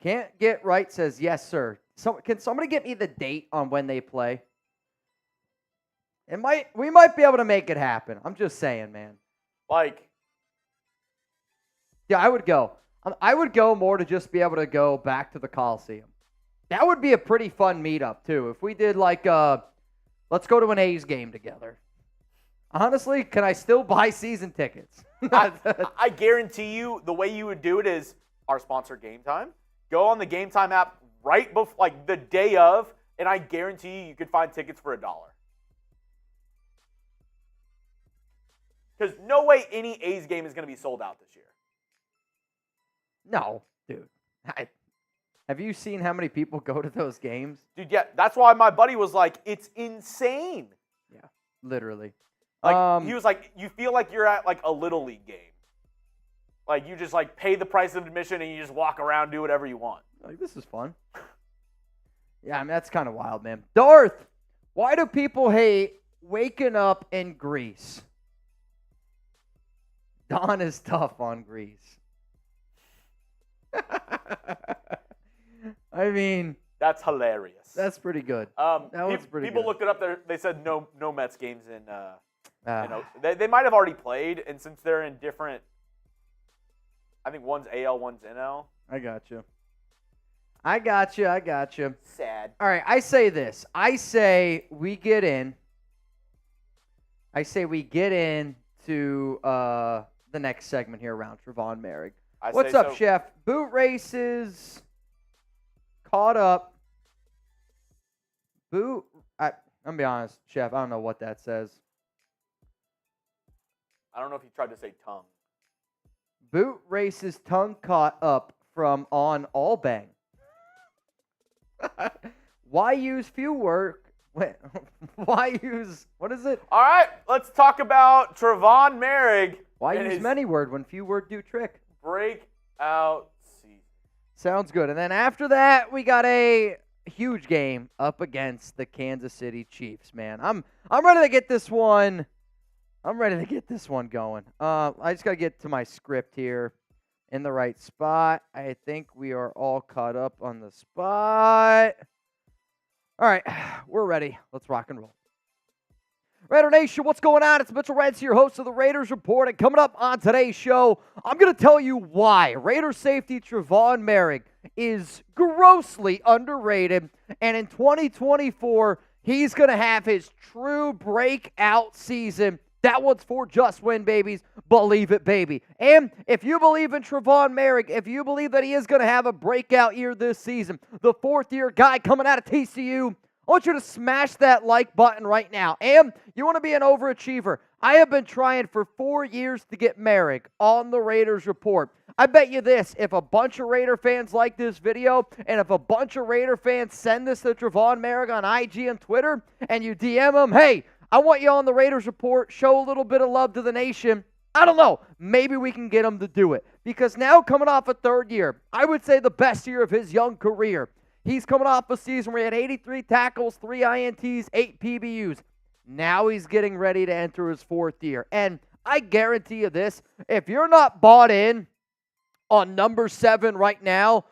Speaker 1: Can't get right says, yes, sir. Can somebody get me the date on when they play? We might be able to make it happen. I'm just saying, man. Yeah, I would go. I would go more to just be able to go back to the Coliseum. That would be a pretty fun meetup, too. If we did let's go to an A's game together. Honestly, can I still buy season tickets?
Speaker 2: I guarantee you the way you would do it is our sponsor Game Time. Go on the Game Time app right before, the day of, and I guarantee you could find tickets for $1. Because no way any A's game is going to be sold out this year.
Speaker 1: No, dude. Have you seen how many people go to those games?
Speaker 2: Dude, yeah, that's why my buddy was like, it's insane.
Speaker 1: Yeah, literally.
Speaker 2: He was like, you feel like you're at a Little League game. You just pay the price of admission and you just walk around, do whatever you want.
Speaker 1: This is fun. Yeah, I mean, that's kind of wild, man. Darth, why do people hate waking up in Greece? Don is tough on Greece. I mean,
Speaker 2: that's hilarious.
Speaker 1: That's pretty good.
Speaker 2: People looked it up there. They said no Mets games in. They might have already played, and since they're in different, I think one's AL, one's NL.
Speaker 1: I got you.
Speaker 2: Sad.
Speaker 1: All right, I say this. I say we get in. To the next segment here around Trevon Moehrig. What's up, Chef? Boot races caught up. I'm gonna be honest, Chef. I don't know what that says.
Speaker 2: I don't know if you tried to say tongue.
Speaker 1: Boot races tongue caught up from on all bang. Why use few work? Why use, what is it?
Speaker 2: All right, let's talk about Trevon Moehrig.
Speaker 1: Why use many word when few word do trick?
Speaker 2: Breakout season.
Speaker 1: Sounds good. And then after that, we got a huge game up against the Kansas City Chiefs, man. I'm ready to get this one. I'm ready to get this one going. I just got to get to my script here in the right spot. I think we are all caught up on the spot. All right, we're ready. Let's rock and roll. Raider Nation, what's going on? It's Mitchell Renz here, host of the Raiders Report. And coming up on today's show, I'm going to tell you why Raider safety Trevon Moehrig is grossly underrated. And in 2024, he's going to have his true breakout season. That one's for just win, babies. Believe it, baby. And if you believe in Trevon Moehrig, if you believe that he is going to have a breakout year this season, the fourth-year guy coming out of TCU, I want you to smash that like button right now. And you want to be an overachiever. I have been trying for 4 years to get Moehrig on the Raiders Report. I bet you this, if a bunch of Raider fans like this video, and if a bunch of Raider fans send this to Trevon Moehrig on IG and Twitter, and you DM him, hey, I want you on the Raiders Report, show a little bit of love to the nation. I don't know. Maybe we can get him to do it. Because now coming off a third year, I would say the best year of his young career. He's coming off a season where he had 83 tackles, 3 INTs, 8 PBUs. Now he's getting ready to enter his fourth year. And I guarantee you this, if you're not bought in on number 7 right now,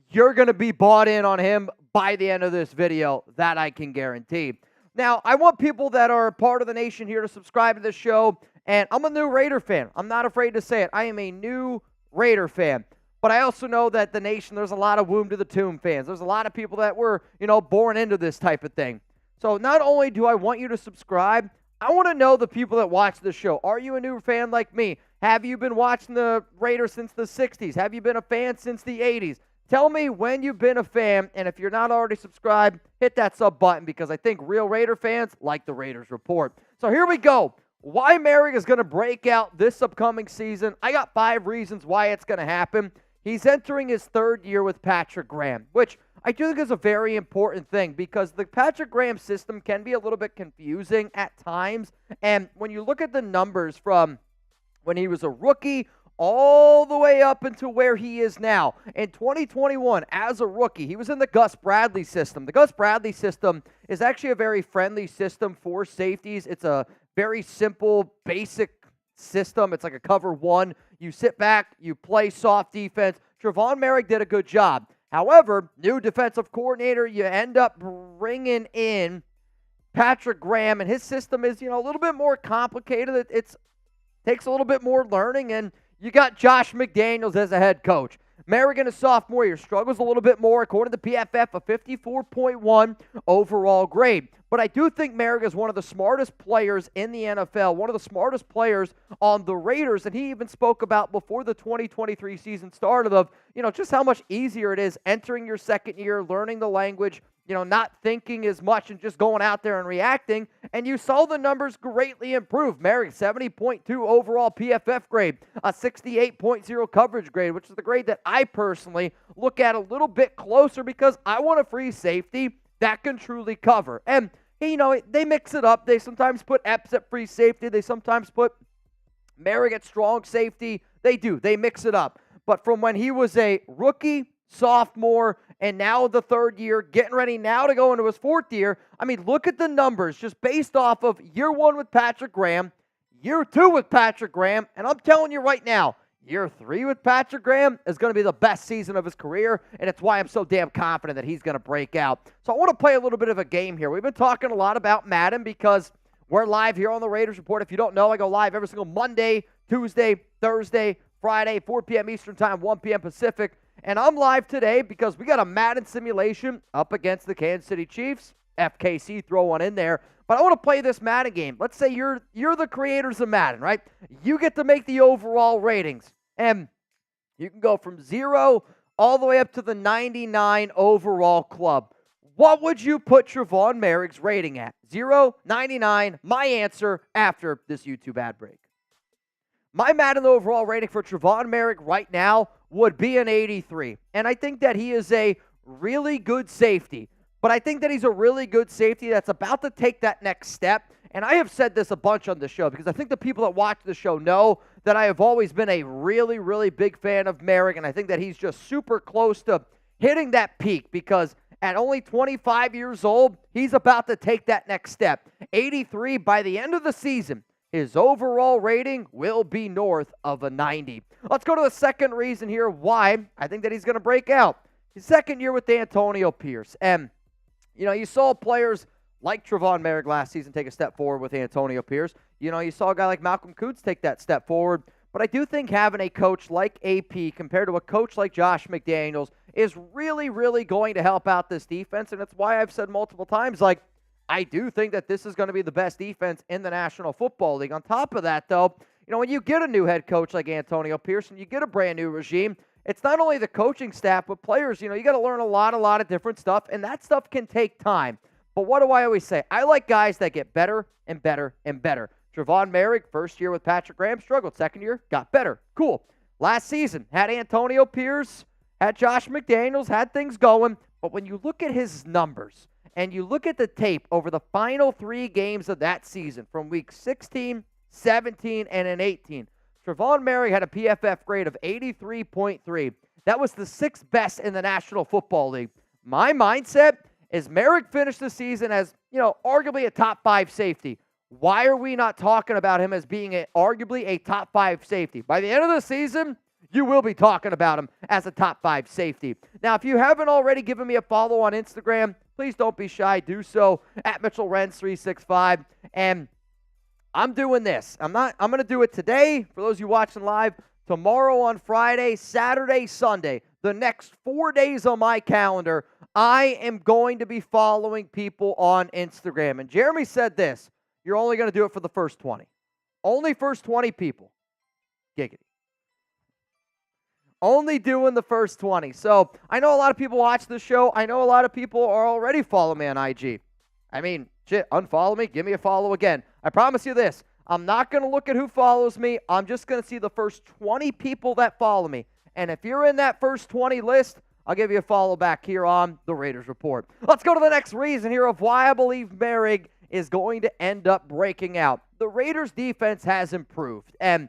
Speaker 1: you're going to be bought in on him by the end of this video. That I can guarantee. Now, I want people that are part of the nation here to subscribe to this show. And I'm a new Raider fan. I'm not afraid to say it. I am a new Raider fan. But I also know that the nation, there's a lot of womb to the tomb fans. There's a lot of people that were, born into this type of thing. So not only do I want you to subscribe, I want to know the people that watch the show. Are you a new fan like me? Have you been watching the Raiders since the 60s? Have you been a fan since the 80s? Tell me when you've been a fan, and if you're not already subscribed, hit that sub button because I think real Raider fans like the Raiders Report. So here we go. Why Moehrig is going to break out this upcoming season. I got 5 reasons why it's going to happen. He's entering his third year with Patrick Graham, which I do think is a very important thing because the Patrick Graham system can be a little bit confusing at times. And when you look at the numbers from when he was a rookie all the way up into where he is now, in 2021 as a rookie, he was in the Gus Bradley system. The Gus Bradley system is actually a very friendly system for safeties. It's a very simple, basic system. It's like a cover 1. You sit back, you play soft defense. Trevon Moehrig did a good job. However, new defensive coordinator, you end up bringing in Patrick Graham, and his system is, a little bit more complicated. It takes a little bit more learning, and you got Josh McDaniels as a head coach. Moehrig in a sophomore year struggles a little bit more, according to PFF, a 54.1 overall grade. But I do think Moehrig is one of the smartest players in the NFL, one of the smartest players on the Raiders, and he even spoke about before the 2023 season started of, just how much easier it is entering your second year, learning the language, not thinking as much and just going out there and reacting. And you saw the numbers greatly improve. Moehrig, 70.2 overall PFF grade, a 68.0 coverage grade, which is the grade that I personally look at a little bit closer because I want a free safety that can truly cover. And, they mix it up. They sometimes put Epps at free safety. They sometimes put Moehrig at strong safety. They do. They mix it up. But from when he was a rookie, sophomore, and now the third year, getting ready now to go into his fourth year, look at the numbers just based off of year 1 with Patrick Graham, year 2 with Patrick Graham, and I'm telling you right now, year 3 with Patrick Graham is going to be the best season of his career, and it's why I'm so damn confident that he's going to break out. So I want to play a little bit of a game here. We've been talking a lot about Madden because we're live here on the Raiders Report. If you don't know, I go live every single Monday, Tuesday, Thursday, Friday, 4 p.m. Eastern Time, 1 p.m. Pacific. And I'm live today because we got a Madden simulation up against the Kansas City Chiefs. FKC, throw one in there. But I want to play this Madden game. Let's say you're the creators of Madden, right? You get to make the overall ratings. And you can go from 0 all the way up to the 99 overall club. What would you put Trevon Moehrig's rating at? 0, 99, my answer after this YouTube ad break. My Madden overall rating for Trevon Moehrig right now would be an 83. And I think that he is a really good safety. But I think that he's a really good safety that's about to take that next step. And I have said this a bunch on the show because I think the people that watch the show know that I have always been a really, really big fan of Moehrig, and I think that he's just super close to hitting that peak because at only 25 years old, he's about to take that next step. 83 by the end of the season. His overall rating will be north of a 90. Let's go to the second reason here why I think that he's going to break out. His second year with Antonio Pierce. And, you saw players like Trevon Moehrig last season take a step forward with Antonio Pierce. You know, you saw a guy like Malcolm Kuntz take that step forward. But I do think having a coach like AP compared to a coach like Josh McDaniels is really, really going to help out this defense. And it's why I've said multiple times, like, I do think that this is going to be the best defense in the National Football League. On top of that, though, you know, when you get a new head coach like Antonio Pierce and you get a brand new regime, it's not only the coaching staff, but players. You know, you got to learn a lot of different stuff, and that stuff can take time. But what do I always say? I like guys that get better and better and better. Trevon Moehrig, first year with Patrick Graham, struggled. Second year, got better. Cool. Last season, had Antonio Pierce, had Josh McDaniels, had things going. But when you look at his numbers and you look at the tape over the final 3 games of that season, from week 16, 17, and in 18, Trevon Moehrig had a PFF grade of 83.3. That was the 6th best in the National Football League. My mindset is Moehrig finished the season as, you know, arguably a top 5 safety. Why are we not talking about him as being arguably a top 5 safety? By the end of the season, you will be talking about him as a top 5 safety. Now, if you haven't already given me a follow on Instagram, please don't be shy. Do so at MitchellRenz365. And I'm doing this. I'm going to do it today for those of you watching live, tomorrow on Friday, Saturday, Sunday. The next 4 days on my calendar, I am going to be following people on Instagram. And Jeremy said this. You're only going to do it for the first 20. Only first 20 people. Giggity. Only doing the first 20. So I know a lot of people watch this show. I know a lot of people are already following me on IG. I mean, shit, unfollow me. Give me a follow again. I promise you this. I'm not going to look at who follows me. I'm just going to see the first 20 people that follow me. And if you're in that first 20 list, I'll give you a follow back here on the Raiders Report. Let's go to the next reason here of why I believe Moehrig is going to end up breaking out. The Raiders' defense has improved, and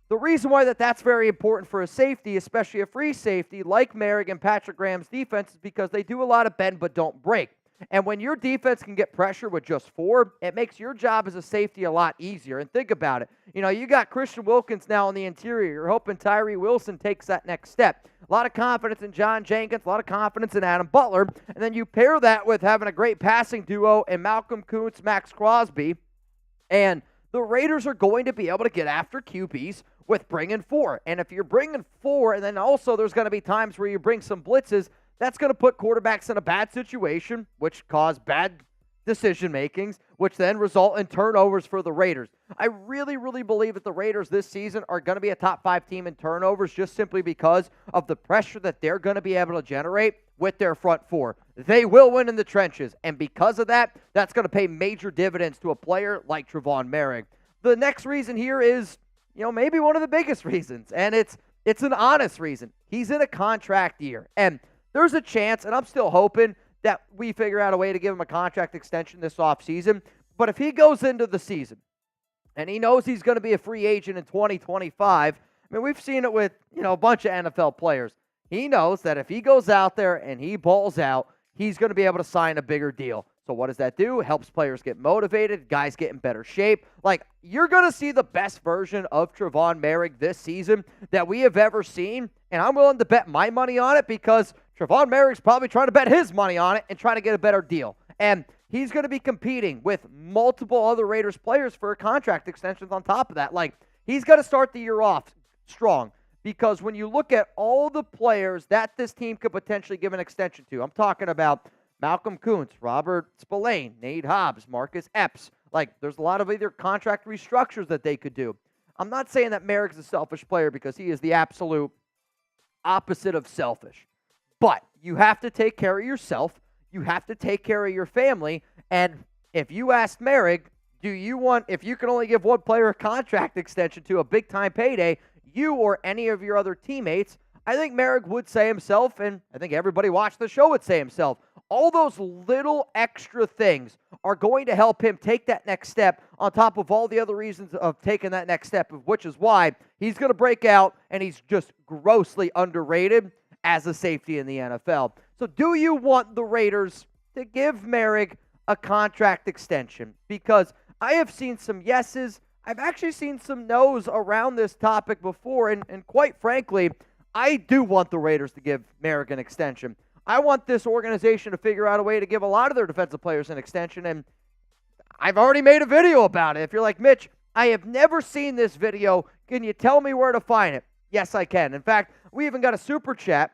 Speaker 1: the reason why that's very important for a safety, especially a free safety like Moehrig and Patrick Graham's defense, is because they do a lot of bend but don't break. And when your defense can get pressure with just 4, it makes your job as a safety a lot easier. And think about it. You know, you got Christian Wilkins now on the interior. You're hoping Tyree Wilson takes that next step. A lot of confidence in John Jenkins, a lot of confidence in Adam Butler. And then you pair that with having a great passing duo in Malcolm Kuntz, Max Crosby. And the Raiders are going to be able to get after QBs with bringing 4. And if you're bringing 4, and then also there's going to be times where you bring some blitzes, that's going to put quarterbacks in a bad situation, which cause bad decision-makings, which then result in turnovers for the Raiders. I really, really believe that the Raiders this season are going to be a top 5 team in turnovers just simply because of the pressure that they're going to be able to generate with their front 4. They will win in the trenches, and because of that, that's going to pay major dividends to a player like Trevon Moehrig. The next reason here is, you know, maybe one of the biggest reasons, and it's an honest reason. He's in a contract year, and there's a chance, and I'm still hoping, that we figure out a way to give him a contract extension this offseason. But if he goes into the season and he knows he's going to be a free agent in 2025, I mean, we've seen it with, you know, a bunch of NFL players. He knows that if he goes out there and he balls out, he's going to be able to sign a bigger deal. So what does that do? It helps players get motivated, guys get in better shape. Like, you're going to see the best version of Trevon Moehrig this season that we have ever seen, and I'm willing to bet my money on it because Trevon Moehrig's probably trying to bet his money on it and trying to get a better deal. And he's going to be competing with multiple other Raiders players for contract extensions on top of that. Like, he's got to start the year off strong because when you look at all the players that this team could potentially give an extension to, I'm talking about Malcolm Kuntz, Robert Spillane, Nate Hobbs, Marcus Epps. Like, there's a lot of either contract restructures that they could do. I'm not saying that Moehrig's a selfish player because he is the absolute opposite of selfish. But you have to take care of yourself. You have to take care of your family. And if you ask Moehrig, if you can only give one player a contract extension to a big-time payday, you or any of your other teammates, I think Moehrig would say himself, and I think everybody watching the show would say himself, all those little extra things are going to help him take that next step on top of all the other reasons of taking that next step, which is why he's going to break out, and he's just grossly underrated as a safety in the NFL. So do you want the Raiders to give Moehrig a contract extension? Because I have seen some yeses. I've actually seen some no's around this topic before, and quite frankly, I do want the Raiders to give Moehrig an extension. I want this organization to figure out a way to give a lot of their defensive players an extension, and I've already made a video about it. If you're like, Mitch, I have never seen this video. Can you tell me where to find it? Yes, I can. In fact, we even got a super chat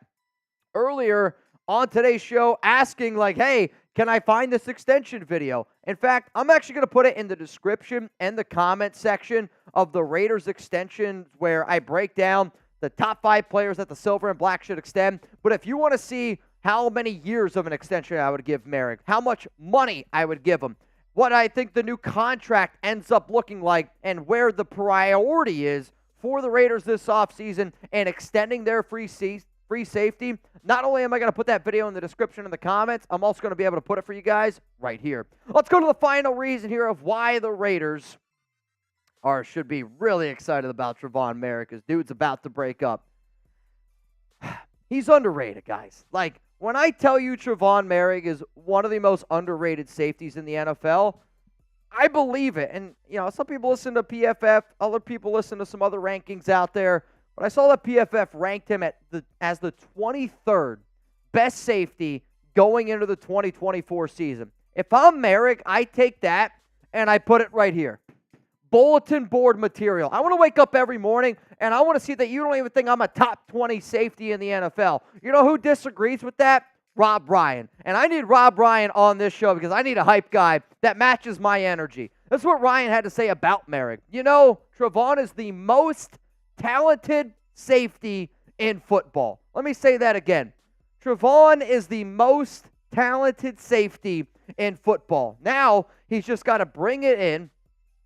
Speaker 1: earlier on today's show asking, like, hey, can I find this extension video? In fact, I'm actually going to put it in the description and the comment section of the Raiders extension where I break down the top 5 players that the silver and black should extend. But if you want to see how many years of an extension I would give Moehrig, how much money I would give him, what I think the new contract ends up looking like, and where the priority is for the Raiders this offseason and extending their free safety, not only am I going to put that video in the description and the comments, I'm also going to be able to put it for you guys right here. Let's go to the final reason here of why the Raiders should be really excited about Trevon Moehrig, because dude's about to break up. He's underrated, guys. Like, when I tell you Trevon Moehrig is one of the most underrated safeties in the NFL, I believe it. And, you know, some people listen to PFF, other people listen to some other rankings out there. But I saw that PFF ranked him as the 23rd best safety going into the 2024 season. If I'm Moehrig, I take that and I put it right here. Bulletin board material. I want to wake up every morning and I want to see that you don't even think I'm a top 20 safety in the NFL. You know who disagrees with that? Rob Ryan. And I need Rob Ryan on this show because I need a hype guy that matches my energy. That's what Ryan had to say about Moehrig. You know, Trevon is the most talented safety in football. Let me say that again. Trevon is the most talented safety in football. Now, he's just got to bring it in.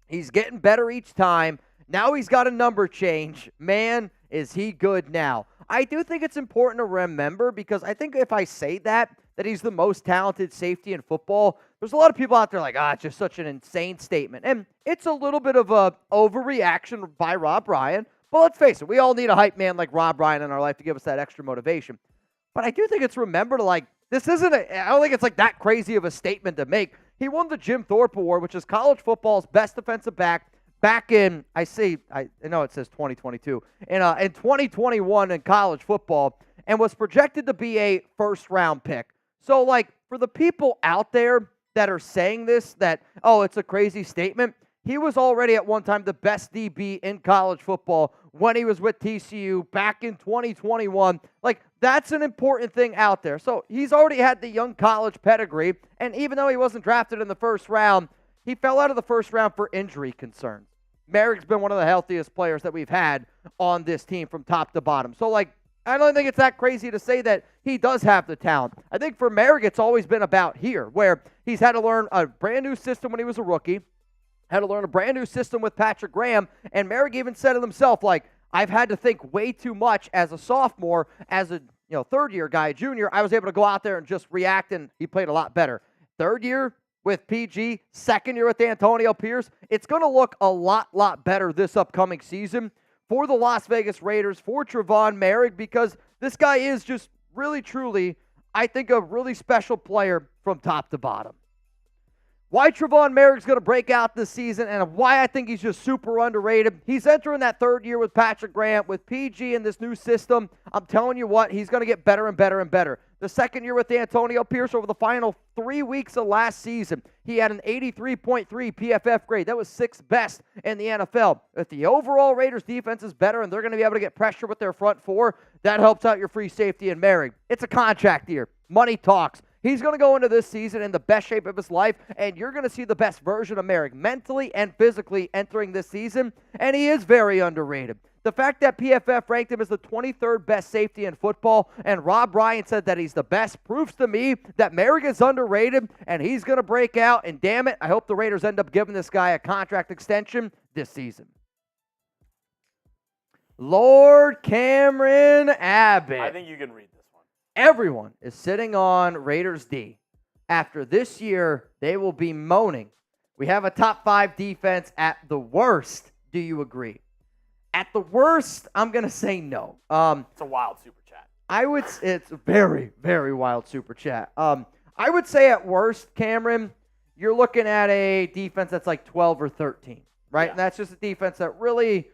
Speaker 1: He's getting better each time. Now he's got a number change. Man, is he good now. I do think it's important to remember, because I think if I say that he's the most talented safety in football, there's a lot of people out there like, it's just such an insane statement. And it's a little bit of a overreaction by Rob Ryan. But let's face it, we all need a hype man like Rob Ryan in our life to give us that extra motivation. But I do think it's remember to, like, I don't think it's like that crazy of a statement to make. He won the Jim Thorpe Award, which is college football's best defensive back in, I know it says 2022, in 2021 in college football, and was projected to be a first-round pick. So, like, for the people out there that are saying this, that, it's a crazy statement, he was already at one time the best DB in college football when he was with TCU back in 2021. Like, that's an important thing out there. So he's already had the young college pedigree, and even though he wasn't drafted in the first round, he fell out of the first round for injury concerns. Moehrig's been one of the healthiest players that we've had on this team from top to bottom. So, like, I don't think it's that crazy to say that he does have the talent. I think for Moehrig, it's always been about here, where he's had to learn a brand new system when he was a rookie, had to learn a brand new system with Patrick Graham, and Moehrig even said it himself, like, I've had to think way too much as a sophomore, as a third-year guy, junior. I was able to go out there and just react, and he played a lot better. Third year with PG, second year with Antonio Pierce, it's going to look a lot better this upcoming season for the Las Vegas Raiders, for Trevon Moehrig, because this guy is just really, truly, I think, a really special player from top to bottom. Why Trevon Moehrig's going to break out this season and why I think he's just super underrated. He's entering that third year with Patrick Graham, with PG in this new system. I'm telling you what, he's going to get better and better and better. The second year with Antonio Pierce, over the final 3 weeks of last season, he had an 83.3 PFF grade. That was 6th best in the NFL. If the overall Raiders defense is better and they're going to be able to get pressure with their front four, that helps out your free safety in Moehrig. It's a contract year. Money talks. He's going to go into this season in the best shape of his life, and you're going to see the best version of Moehrig mentally and physically entering this season, and he is very underrated. The fact that PFF ranked him as the 23rd best safety in football, and Rob Ryan said that he's the best, proves to me that Moehrig is underrated, and he's going to break out, and damn it, I hope the Raiders end up giving this guy a contract extension this season. Lord Cameron Abbott.
Speaker 2: I think you can read this one.
Speaker 1: Everyone is sitting on Raiders D. After this year, they will be moaning. We have a top 5 defense at the worst. Do you agree? At the worst, I'm going to say no.
Speaker 2: It's a wild super chat.
Speaker 1: It's a very, very wild super chat. I would say at worst, Cameron, you're looking at a defense that's like 12 or 13, right?
Speaker 2: Yeah.
Speaker 1: And that's just a defense that really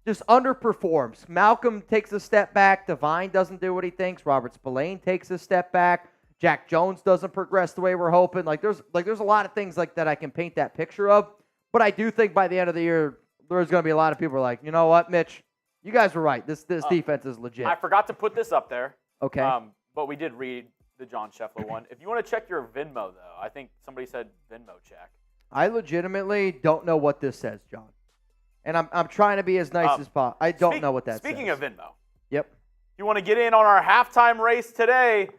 Speaker 1: just underperforms. Malcolm takes a step back. Devine doesn't do what he thinks. Robert Spillane takes a step back. Jack Jones doesn't progress the way we're hoping. There's a lot of things like that I can paint that picture of. But I do think by the end of the year, there's going to be a lot of people who are like, you know what, Mitch, you guys were right. This defense is legit.
Speaker 2: I forgot to put this up there.
Speaker 1: Okay.
Speaker 2: But we did read the John Scheffler one. If you want to check your Venmo, though, I think somebody said Venmo check.
Speaker 1: I legitimately don't know what this says, John. And I'm trying to be as nice as possible. I don't know what that says.
Speaker 2: Speaking of Venmo.
Speaker 1: Yep.
Speaker 2: If you want to get in on our halftime race today,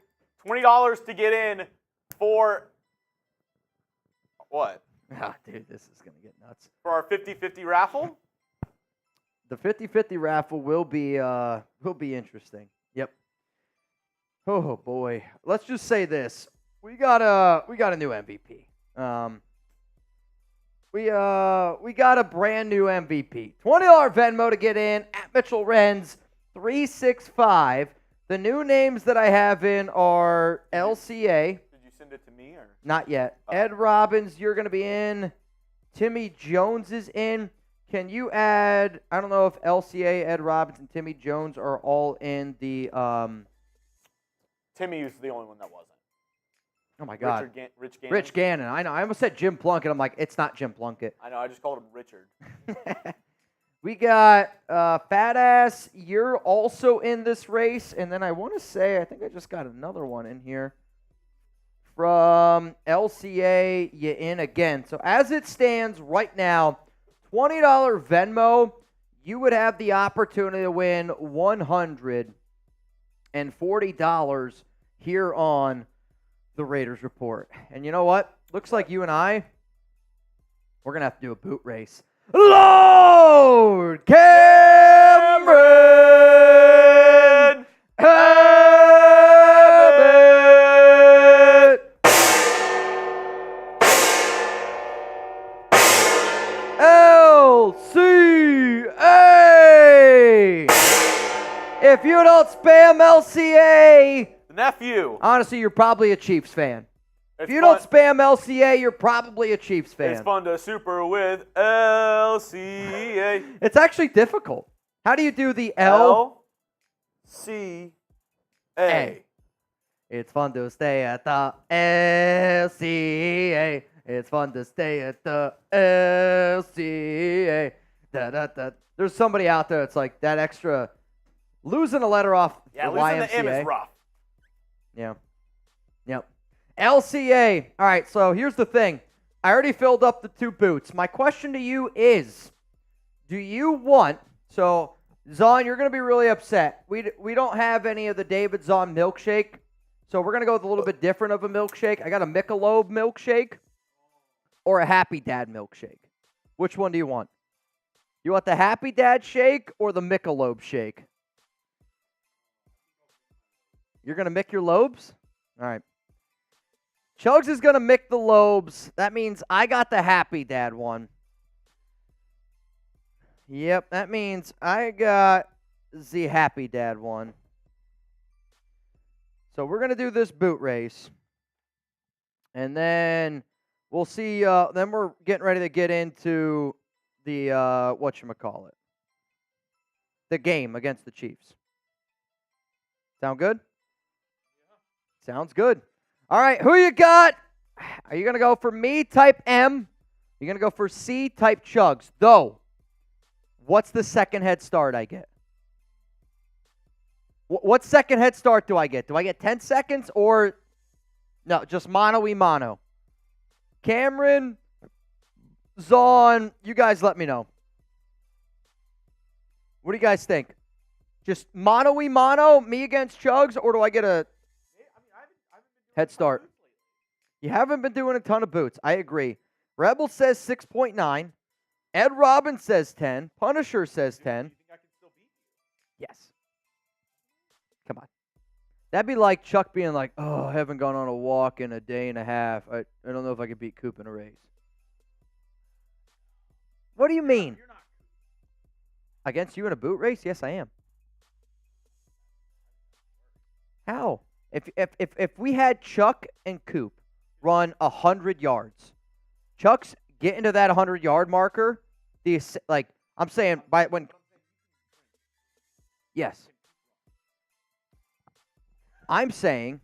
Speaker 2: $20 to get in for what?
Speaker 1: Ah, dude, this is going to get nuts.
Speaker 2: For our 50-50 raffle?
Speaker 1: The 50-50 raffle will be interesting. Yep. Oh boy. Let's just say this. We got a new MVP. We got a brand new MVP. $20 Venmo to get in at Mitchell Renz 365. The new names that I have in are LCA.
Speaker 2: Did you send it to me or?
Speaker 1: Not yet. Ed Robbins, you're going to be in. Timmy Jones is in. Can you add, I don't know if LCA, Ed Robbins, and Timmy Jones are all in the
Speaker 2: Timmy was the only one that wasn't.
Speaker 1: Oh, my God.
Speaker 2: Rich Gannon.
Speaker 1: Rich Gannon. I know. I almost said Jim Plunkett. I'm like, it's not Jim Plunkett.
Speaker 2: I know. I just called him Richard.
Speaker 1: We got Fat Ass. You're also in this race. And then I want to say, I think I just got another one in here. From LCA, you in again. So as it stands right now, $20 Venmo, you would have the opportunity to win $140 here on the Raiders Report. And you know what? Looks like you and I, we're going to have to do a boot race. Lord Cameron Abbott. LCA. If you don't spam LCA,
Speaker 2: Nephew.
Speaker 1: honestly, you're probably a Chiefs fan. If you don't spam LCA, you're probably a Chiefs fan.
Speaker 2: It's fun to super with LCA.
Speaker 1: It's actually difficult. How do you do the
Speaker 2: LCA.
Speaker 1: It's fun to stay at the LCA. It's fun to stay at the LCA. Da, da, da. There's somebody out there that's like that extra, losing a letter off the
Speaker 2: losing
Speaker 1: YMCA.
Speaker 2: the M is rough.
Speaker 1: Yeah. Yep. LCA. All right, so here's the thing. I already filled up the 2 boots. My question to you is, do you want, so Zahn, you're going to be really upset. We don't have any of the David Zahn milkshake, so we're going to go with a little bit different of a milkshake. I got a Michelob milkshake or a Happy Dad milkshake. Which one do you want? You want the Happy Dad shake or the Michelob shake? You're going to mick your lobes? All right. Chugs is going to mick the lobes. That means I got the Happy Dad one. Yep, that means I got the Happy Dad one. So we're going to do this boot race. And then we'll see. Then we're getting ready to get into the, whatchamacallit, the game against the Chiefs. Sound good? Sounds good. All right, who you got? Are you going to go for me, type M? You're going to go for C, type Chugs. Though, what's the second head start I get? What second head start do I get? Do I get 10 seconds or no, just mano-y-mano? Cameron, Zahn, you guys let me know. What do you guys think? Just mano-y-mano, me against Chugs, or do I get a head start? You haven't been doing a ton of boots. I agree. Rebel says 6.9. Ed Robbins says 10. Punisher says 10. Yes. Come on. That'd be like Chuck being like, oh, I haven't gone on a walk in a day and a half. I don't know if I could beat Coop in a race. What do you mean? Against you in a boot race? Yes, I am. How? If we had Chuck and Coop run 100 yards, Chuck's getting to that 100-yard marker. I'm saying by when Yes. I'm saying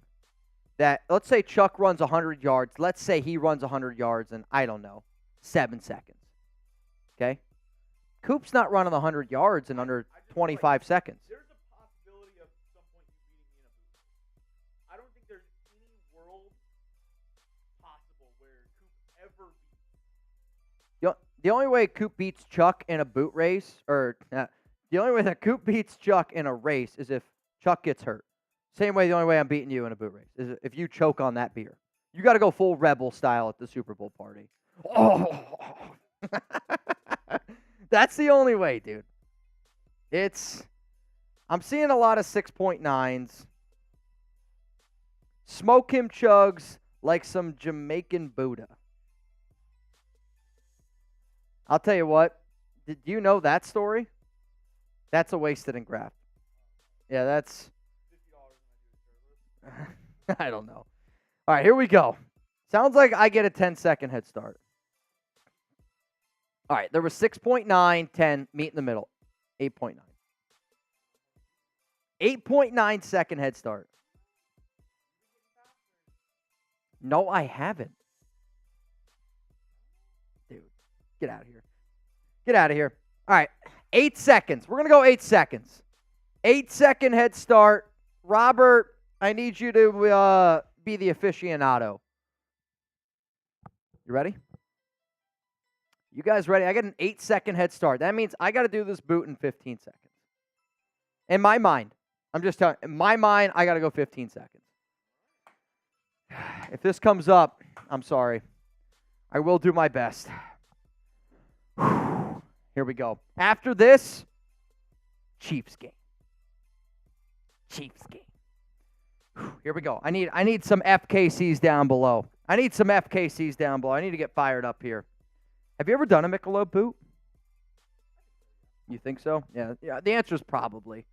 Speaker 1: that, let's say Chuck runs 100 yards. Let's say he runs 100 yards in, I don't know, 7 seconds. Okay? Coop's not running 100 yards in under 25 seconds.
Speaker 2: There's a possibility of some point you beating me in a boot. I don't think there's any world possible where Coop ever beats.
Speaker 1: The only way Coop beats Chuck in a boot race, the only way that Coop beats Chuck in a race is if Chuck gets hurt. Same way, the only way I'm beating you in a boot race is if you choke on that beer. You got to go full Rebel style at the Super Bowl party. Oh. That's the only way, dude. I'm seeing a lot of 6.9s. Smoke him chugs like some Jamaican Buddha. I'll tell you what. Did you know that story? That's a wasted and graft. Yeah, that's... I don't know. All right, here we go. Sounds like I get a 10-second head start. All right, there was 6.9, 10, meet in the middle. 8.9. 8.9 second head start. No, I haven't. Dude, get out of here. Get out of here. All right, 8 seconds. We're going to go 8 seconds. 8-second head start. Robert, I need you to be the aficionado. You ready? You guys ready? I got an 8-second head start. That means I got to do this boot in 15 seconds. In my mind. I'm just telling you. In my mind, I got to go 15 seconds. If this comes up, I'm sorry. I will do my best. Here we go. After this, Chiefs game. Chiefs game. Here we go. I need some FKCs down below. I need to get fired up here. Have you ever done a Michelob boot? You think so? Yeah. The answer is probably.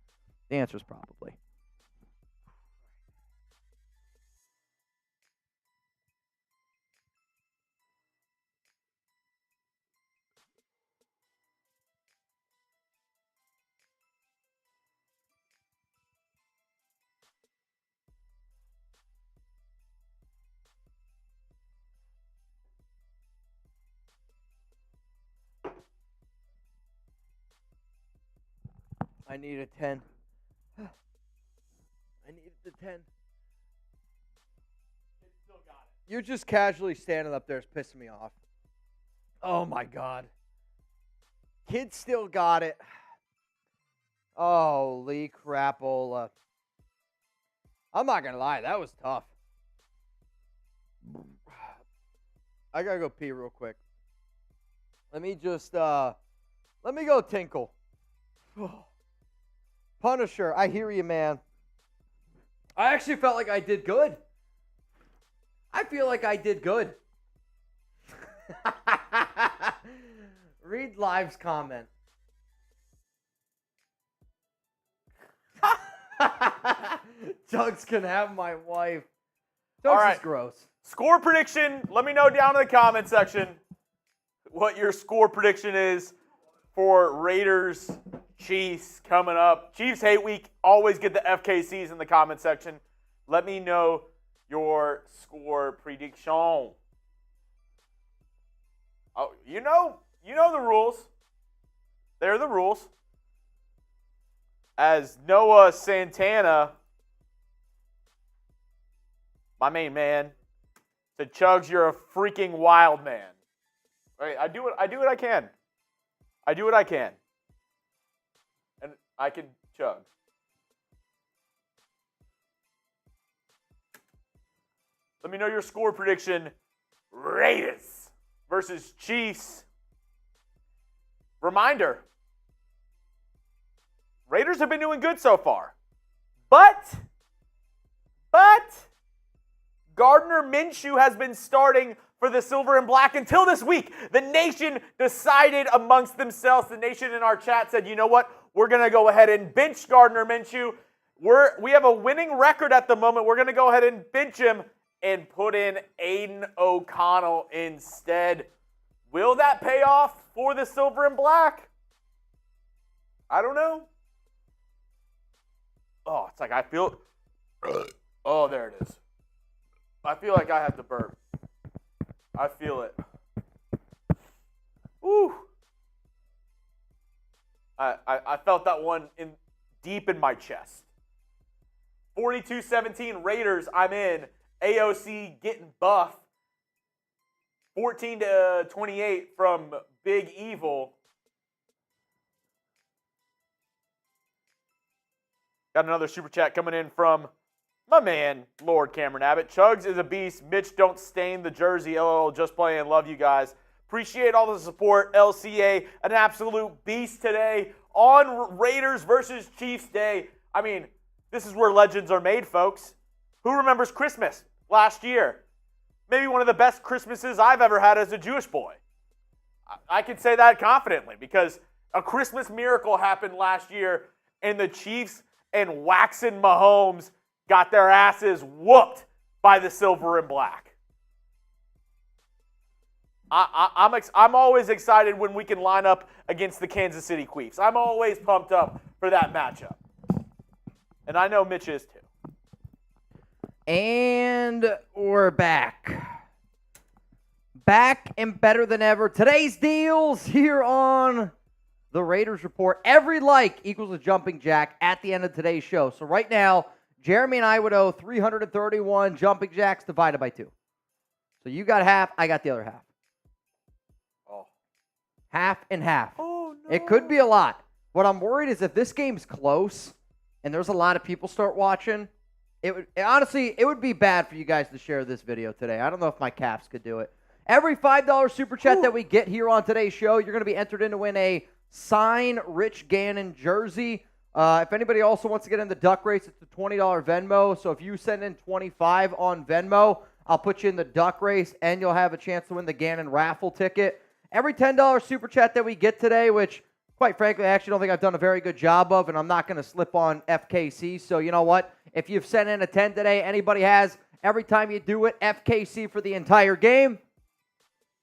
Speaker 1: I need a 10. I needed the 10.
Speaker 2: It still got it.
Speaker 1: You're just casually standing up there is pissing me off. Oh, my God. Kid still got it. Holy crapola. I'm not going to lie. That was tough. I got to go pee real quick. Let me go tinkle. Punisher, I hear you, man. I actually felt like I did good. I feel like I did good. Read Live's comment. Jugs can have my wife. Jugs is gross.
Speaker 2: Score prediction. Let me know down in the comment section what your score prediction is for Raiders Chiefs coming up. Chiefs hate week. Always get the FKCs in the comment section. Let me know your score prediction. Oh, you know the rules. They're the rules. As Noah Santana, my main man, said, Chugs, you're a freaking wild man. Right? I do what I can. I do what I can. And I can chug. Let me know your score prediction. Raiders versus Chiefs. Reminder. Raiders have been doing good so far. But Gardner Minshew has been starting for the Silver and Black until this week. The nation decided amongst themselves. The nation in our chat said, you know what? We're going to go ahead and bench Gardner Minshew. We have a winning record at the moment. We're going to go ahead and bench him and put in Aiden O'Connell instead. Will that pay off for the Silver and Black? I don't know. Oh, it's like I feel. Oh, there it is. I feel like I have to burp. I feel it. Woo. I felt that one deep in my chest. 42-17 Raiders, I'm in. AOC getting buff. 14-28 from Big Evil. Got another super chat coming in from my man, Lord Cameron Abbott. Chugs is a beast. Mitch, don't stain the jersey. LOL, just playing. Love you guys. Appreciate all the support. LCA, an absolute beast today on Raiders versus Chiefs Day. I mean, this is where legends are made, folks. Who remembers Christmas last year? Maybe one of the best Christmases I've ever had as a Jewish boy. I can say that confidently because a Christmas miracle happened last year, and the Chiefs and Waxin Mahomes got their asses whooped by the silver and black. I'm always excited when we can line up against the Kansas City Chiefs. I'm always pumped up for that matchup. And I know Mitch is too.
Speaker 1: And we're back. Back and better than ever. Today's deals here on the Raiders Report. Every like equals a jumping jack at the end of today's show. So right now, Jeremy and I would owe 331 jumping jacks divided by 2. So you got half, I got the other half.
Speaker 2: Oh.
Speaker 1: Half and half.
Speaker 2: Oh, no.
Speaker 1: It could be a lot. What I'm worried is if this game's close and there's a lot of people start watching, honestly, it would be bad for you guys to share this video today. I don't know if my Caps could do it. Every $5 super chat that we get here on today's show, you're going to be entered in to win a sign Rich Gannon jersey. If anybody also wants to get in the duck race, it's a $20 Venmo. So if you send in 25 on Venmo, I'll put you in the duck race, and you'll have a chance to win the Gannon raffle ticket. Every $10 super chat that we get today, which, quite frankly, I actually don't think I've done a very good job of, and I'm not going to slip on FKC. So you know what? If you've sent in a 10 today, anybody has, every time you do it, FKC for the entire game.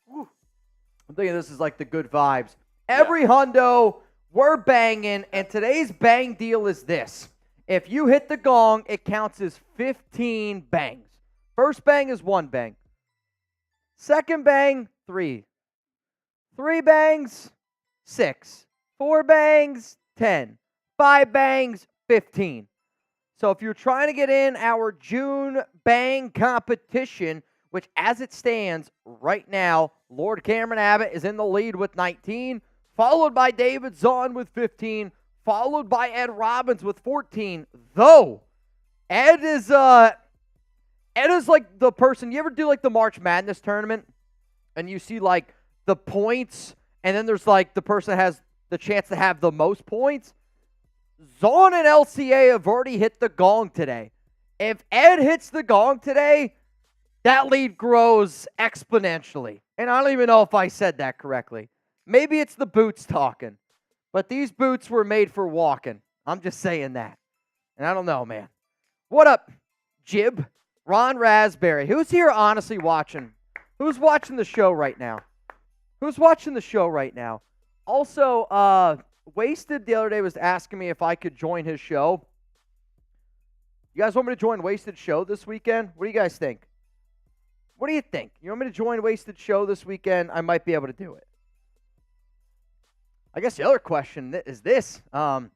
Speaker 1: Whew. I'm thinking this is like the good vibes. Every hundo, we're banging, and today's bang deal is this. If you hit the gong, it counts as 15 bangs. First bang is 1 bang. Second bang, 3. 3 bangs, 6. 4 bangs, 10. 5 bangs, 15. So if you're trying to get in our June bang competition, which as it stands right now, Lord Cameron Abbott is in the lead with 19, followed by David Zahn with 15, followed by Ed Robbins with 14. Though, Ed is like the person, you ever do like the March Madness tournament, and you see like the points, and then there's like the person that has the chance to have the most points? Zahn and LCA have already hit the gong today. If Ed hits the gong today, that lead grows exponentially. And I don't even know if I said that correctly. Maybe it's the boots talking. But these boots were made for walking. I'm just saying that. And I don't know, man. What up, Jib? Ron Raspberry. Who's here honestly watching? Who's watching the show right now? Who's watching the show right now? Also, Wasted the other day was asking me if I could join his show. You guys want me to join Wasted show this weekend? What do you guys think? What do you think? You want me to join Wasted show this weekend? I might be able to do it. I guess the other question is this. What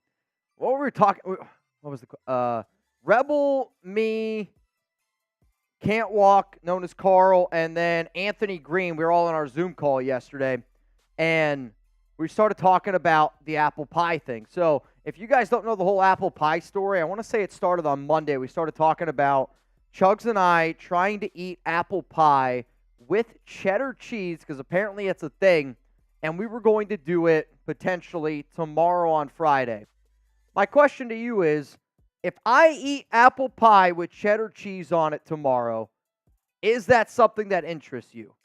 Speaker 1: were we talking? What was the Rebel, me, Can't Walk, known as Carl, and then Anthony Green. We were all on our Zoom call yesterday, and we started talking about the apple pie thing. So if you guys don't know the whole apple pie story, I want to say it started on Monday. We started talking about Chugs and I trying to eat apple pie with cheddar cheese because apparently it's a thing, and we were going to do it potentially tomorrow on Friday. My question to you is, if I eat apple pie with cheddar cheese on it tomorrow, is that something that interests you?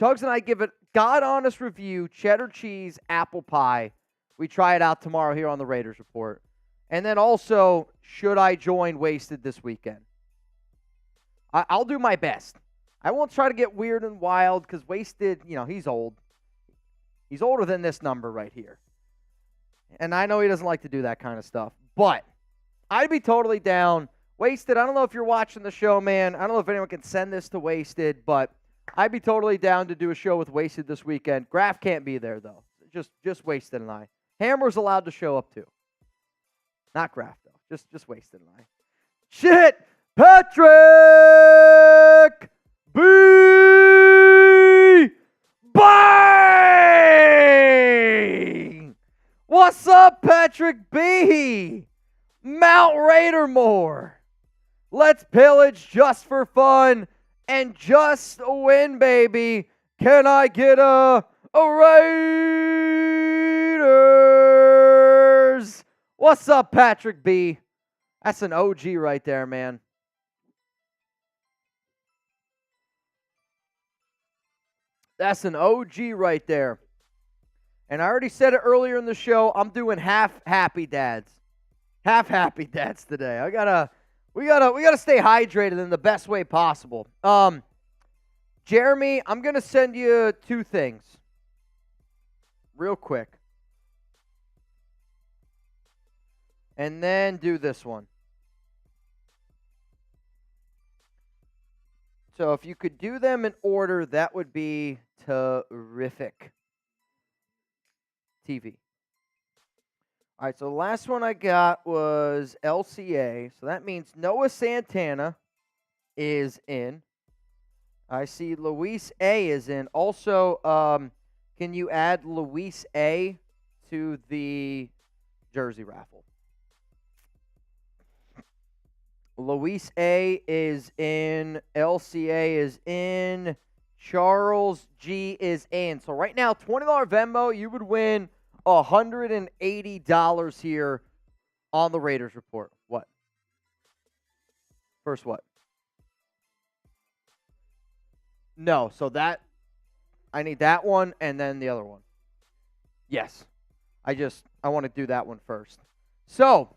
Speaker 1: Chugs and I give it God-honest review, cheddar cheese, apple pie. We try it out tomorrow here on the Raiders Report. And then also, should I join Wasted this weekend? I'll do my best. I won't try to get weird and wild because Wasted, he's old. He's older than this number right here. And I know he doesn't like to do that kind of stuff. But I'd be totally down. Wasted, I don't know if you're watching the show, man. I don't know if anyone can send this to Wasted, but I'd be totally down to do a show with Wasted this weekend. Graf can't be there, though. Just Wasted and I. Hammer's allowed to show up, too. Not Graf, though. Just Wasted and I. Shit! Patrick B! Bang! What's up, Patrick B? Mount Raidermore. Let's pillage just for fun and just a win, baby. Can I get a Raiders? What's up, Patrick B? That's an OG right there, man. That's an OG right there. And I already said it earlier in the show, I'm doing half happy dads. Half happy dads today. We gotta stay hydrated in the best way possible. Jeremy, I'm gonna send you two things. Real quick. And then do this one. So if you could do them in order, that would be terrific. TV. All right, so the last one I got was LCA. So that means Noah Santana is in. I see Luis A is in. Also, can you add Luis A to the jersey raffle? Luis A is in. LCA is in. Charles G is in. So right now, $20 Venmo, you would win $180 here on the Raiders Report. What? First what? No, so I need that one and then the other one. Yes. I want to do that one first. So,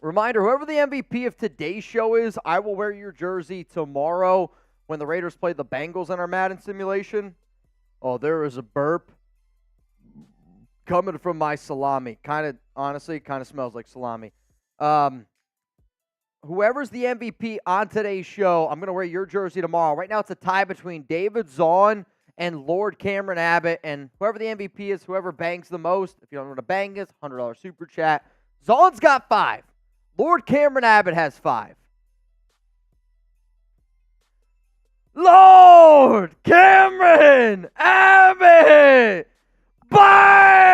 Speaker 1: reminder, whoever the MVP of today's show is, I will wear your jersey tomorrow when the Raiders play the Bengals in our Madden simulation. Oh, there is a burp coming from my salami. Honestly, kind of smells like salami. Whoever's the MVP on today's show, I'm going to wear your jersey tomorrow. Right now, it's a tie between David Zahn and Lord Cameron Abbott. And whoever the MVP is, whoever bangs the most, if you don't know what a bang is, $100 super chat. Zahn's got 5. Lord Cameron Abbott has 5. Lord Cameron Abbott! Bang!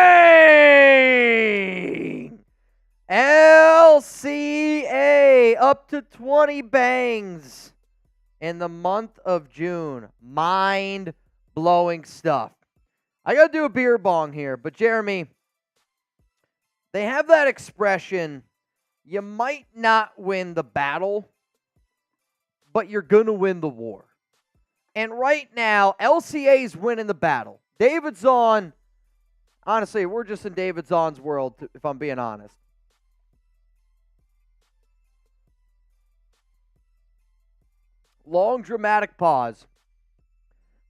Speaker 1: LCA up to 20 bangs in the month of June. Mind-blowing stuff. I got to do a beer bong here, but Jeremy, they have that expression, you might not win the battle, but you're going to win the war. And right now, LCA is winning the battle. David Zahn, honestly, we're just in David Zahn's world, if I'm being honest. Long, dramatic pause.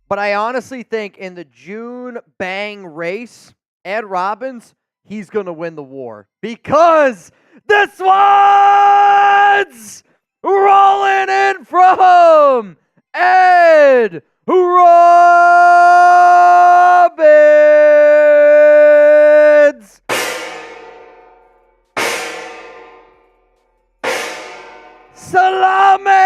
Speaker 1: But I honestly think in the June bang race, Ed Robbins, he's going to win the war. Because this one's rolling in from Ed Robbins. Salami!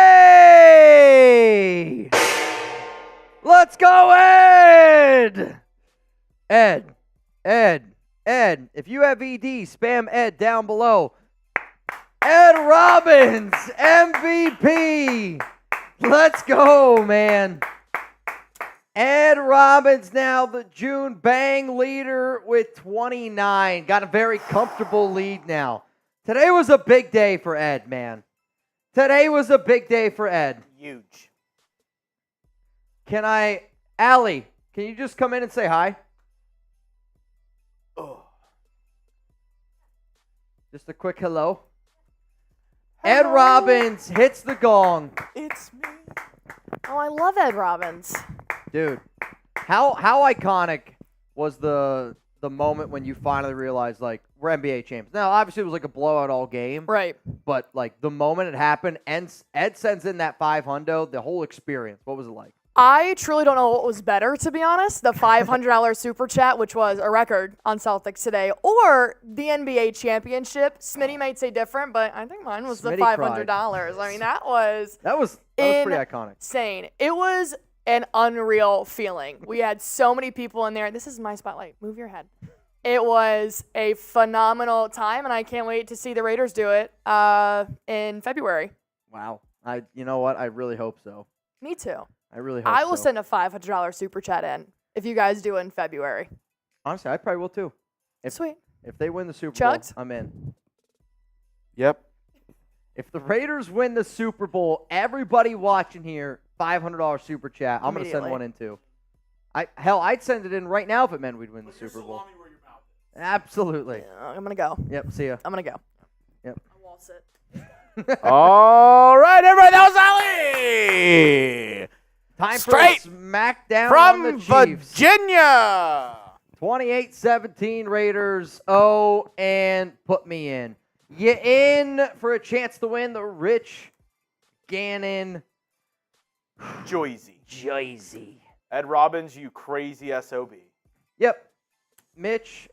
Speaker 1: Let's go, Ed! Ed. If you have ED, spam Ed down below. Ed Robbins, MVP. Let's go, man. Ed Robbins now the June bang leader with 29. Got a very comfortable lead now. Today was a big day for Ed, man. Today was a big day for Ed.
Speaker 2: Huge.
Speaker 1: Allie, can you just come in and say hi?
Speaker 2: Oh.
Speaker 1: Just a quick hello. Ed Robbins hits the gong.
Speaker 2: It's me.
Speaker 3: Oh, I love Ed Robbins.
Speaker 1: Dude, how iconic was the the moment when you finally realize, like, we're NBA champs. Now, obviously, it was like a blowout all game.
Speaker 3: Right.
Speaker 1: But, like, the moment it happened, Ed sends in that 500, the whole experience. What was it like?
Speaker 3: I truly don't know what was better, to be honest. The $500 super chat, which was a record on Celtics today, or the NBA championship. Smitty might say different, but I think mine was the $500. I mean, that was
Speaker 1: pretty iconic.
Speaker 3: Insane. It was an unreal feeling. We had so many people in there. This is my spotlight. Move your head. It was a phenomenal time, and I can't wait to see the Raiders do it in February.
Speaker 1: Wow. You know what? I really hope so.
Speaker 3: Me too.
Speaker 1: I really hope so.
Speaker 3: I will send a $500 super chat in if you guys do it in February.
Speaker 1: Honestly, I probably will too.
Speaker 3: Sweet.
Speaker 1: If they win the Super
Speaker 3: Chugs?
Speaker 1: Bowl, I'm in.
Speaker 2: Yep.
Speaker 1: If the Raiders win the Super Bowl, everybody watching here, $500 super chat. I'm going to send one in too. I'd send it in right now if it meant we'd win the Super Bowl. Absolutely.
Speaker 3: Yeah, I'm going to go.
Speaker 1: Yep, see ya.
Speaker 3: I'm going to go.
Speaker 1: Yep.
Speaker 3: I won't sit.
Speaker 2: All right, everybody, that was Ali.
Speaker 1: Time
Speaker 2: Straight
Speaker 1: for a smackdown
Speaker 2: from
Speaker 1: on the Chiefs.
Speaker 2: Virginia.
Speaker 1: 28-17 Raiders. Oh, and put me in. You in for a chance to win the Rich Gannon
Speaker 2: Jersey. Ed Robbins, you crazy SOB.
Speaker 1: Yep. Mitch.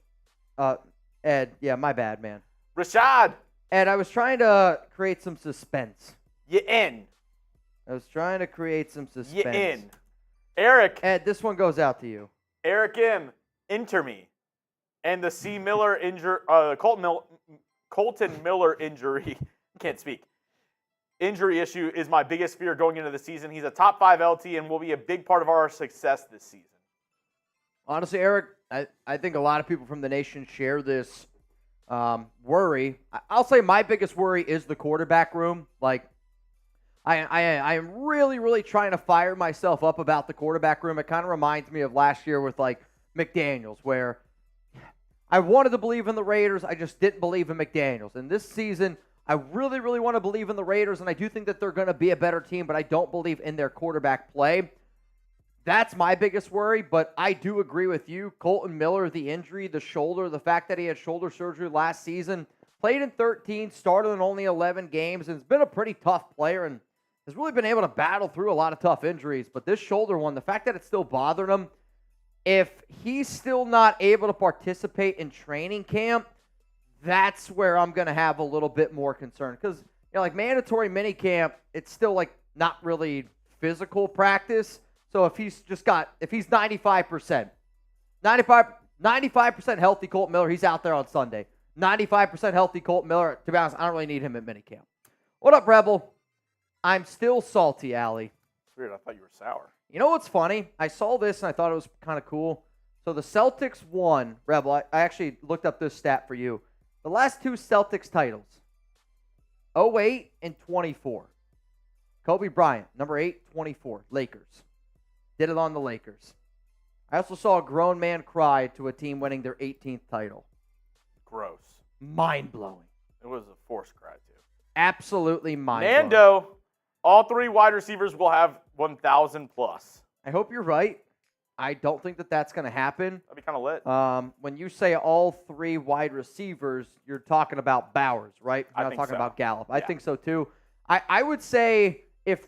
Speaker 1: Ed. Yeah, my bad, man.
Speaker 2: Rashad.
Speaker 1: Ed, I was trying to create some suspense.
Speaker 2: You in.
Speaker 1: I was trying to create some suspense.
Speaker 2: You in. Eric.
Speaker 1: Ed, this one goes out to you.
Speaker 2: Eric M. Enter me. And the C. Miller Colton Miller injury. Can't speak. Injury issue is my biggest fear going into the season. He's a top 5 LT and will be a big part of our success this season.
Speaker 1: Honestly, Eric, I think a lot of people from the nation share this worry. I'll say my biggest worry is the quarterback room. Like, I am really, really trying to fire myself up about the quarterback room. It kind of reminds me of last year with, like, McDaniels, where I wanted to believe in the Raiders. I just didn't believe in McDaniels. And this season, I really, really want to believe in the Raiders, and I do think that they're going to be a better team, but I don't believe in their quarterback play. That's my biggest worry, but I do agree with you. Colton Miller, the injury, the shoulder, the fact that he had shoulder surgery last season, played in 13, started in only 11 games, and has been a pretty tough player and has really been able to battle through a lot of tough injuries. But this shoulder one, the fact that it's still bothering him, if he's still not able to participate in training camp, that's where I'm going to have a little bit more concern. Because, you know, like mandatory minicamp, it's still like not really physical practice. So if he's 95% healthy Colton Miller, he's out there on Sunday. 95% healthy Colton Miller, to be honest, I don't really need him at minicamp. What up, Rebel? I'm still salty, Allie.
Speaker 2: Weird, I thought you were sour.
Speaker 1: You know what's funny? I saw this and I thought it was kind of cool. So the Celtics won. Rebel, I actually looked up this stat for you. The last two Celtics titles, 08 and 24. Kobe Bryant, number 8, 24, Lakers. Did it on the Lakers. I also saw a grown man cry to a team winning their 18th title.
Speaker 2: Gross.
Speaker 1: Mind-blowing.
Speaker 2: It was a forced cry, too.
Speaker 1: Absolutely mind-blowing.
Speaker 2: Nando, all 3 wide receivers will have 1,000 plus.
Speaker 1: I hope you're right. I don't think that that's going to happen.
Speaker 2: That'd be kind of lit.
Speaker 1: When you say all 3 wide receivers, you're talking about Bowers, right? You're not talking about Gallup. I think so, too. I would say if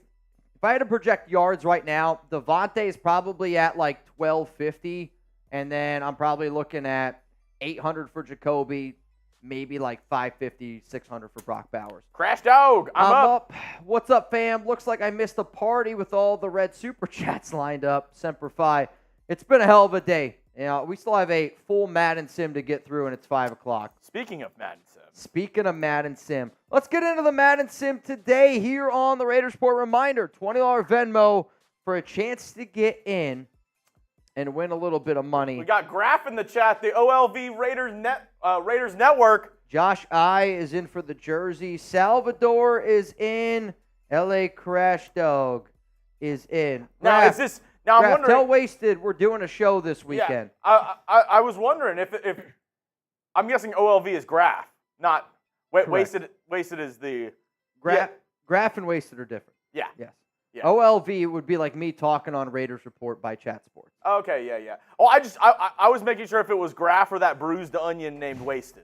Speaker 1: I had to project yards right now, Devontae is probably at like 1,250, and then I'm probably looking at 800 for Jacoby, maybe like 550, 600 for Brock Bowers.
Speaker 2: Crash Dog, I'm up.
Speaker 1: What's up, fam? Looks like I missed a party with all the red super chats lined up. Semper Fi. It's been a hell of a day. You know, we still have a full Madden sim to get through, and it's 5 o'clock.
Speaker 2: Speaking of Madden sim.
Speaker 1: Speaking of Madden sim, let's get into the Madden sim today here on the Raiders Report. Reminder, $20 Venmo for a chance to get in and win a little bit of money.
Speaker 2: We got Graph in the chat, the OLV Raiders Network.
Speaker 1: Josh I is in for the jersey. Salvador is in. LA Crash Dog is in.
Speaker 2: Now,
Speaker 1: Graph,
Speaker 2: is this... Now, I'm wondering...
Speaker 1: Tell Wasted we're doing a show this weekend.
Speaker 2: Yeah, I was wondering if... I'm guessing OLV is Graph, not... Wasted is the...
Speaker 1: Graph and Wasted are different.
Speaker 2: Yeah.
Speaker 1: Yes.
Speaker 2: Yeah.
Speaker 1: OLV would be like me talking on Raiders Report by Chat Sports.
Speaker 2: Okay, yeah. Oh, I was making sure if it was Graf or that bruised onion named Wasted.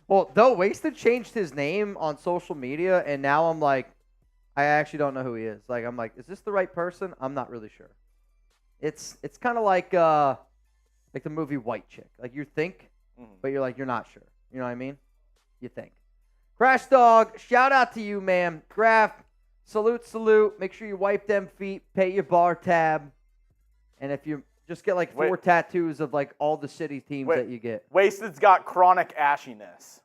Speaker 1: Well, though Wasted changed his name on social media, and now I'm like, I actually don't know who he is. Like, I'm like, is this the right person? I'm not really sure. It's kind of like the movie White Chick. Like, you think, but you're like, you're not sure. You know what I mean? You think. Crash Dog, shout out to you, man. Graf, salute. Make sure you wipe them feet, pay your bar tab, and if you just get like 4 tattoos of like all the city teams that you get.
Speaker 2: Wasted's got chronic ashiness.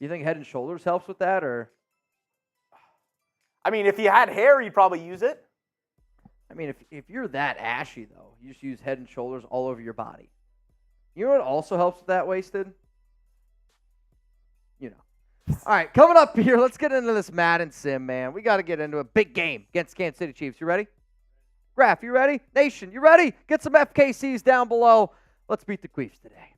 Speaker 1: You think Head and Shoulders helps with that, or?
Speaker 2: I mean, if you had hair, you'd probably use it.
Speaker 1: I mean, if you're that ashy, though, you just use Head and Shoulders all over your body. You know what also helps with that, Wasted? You know. All right, coming up here, let's get into this Madden sim, man. We got to get into a big game against Kansas City Chiefs. You ready? Graf, you ready? Nation, you ready? Get some FKCs down below. Let's beat the Queefs today.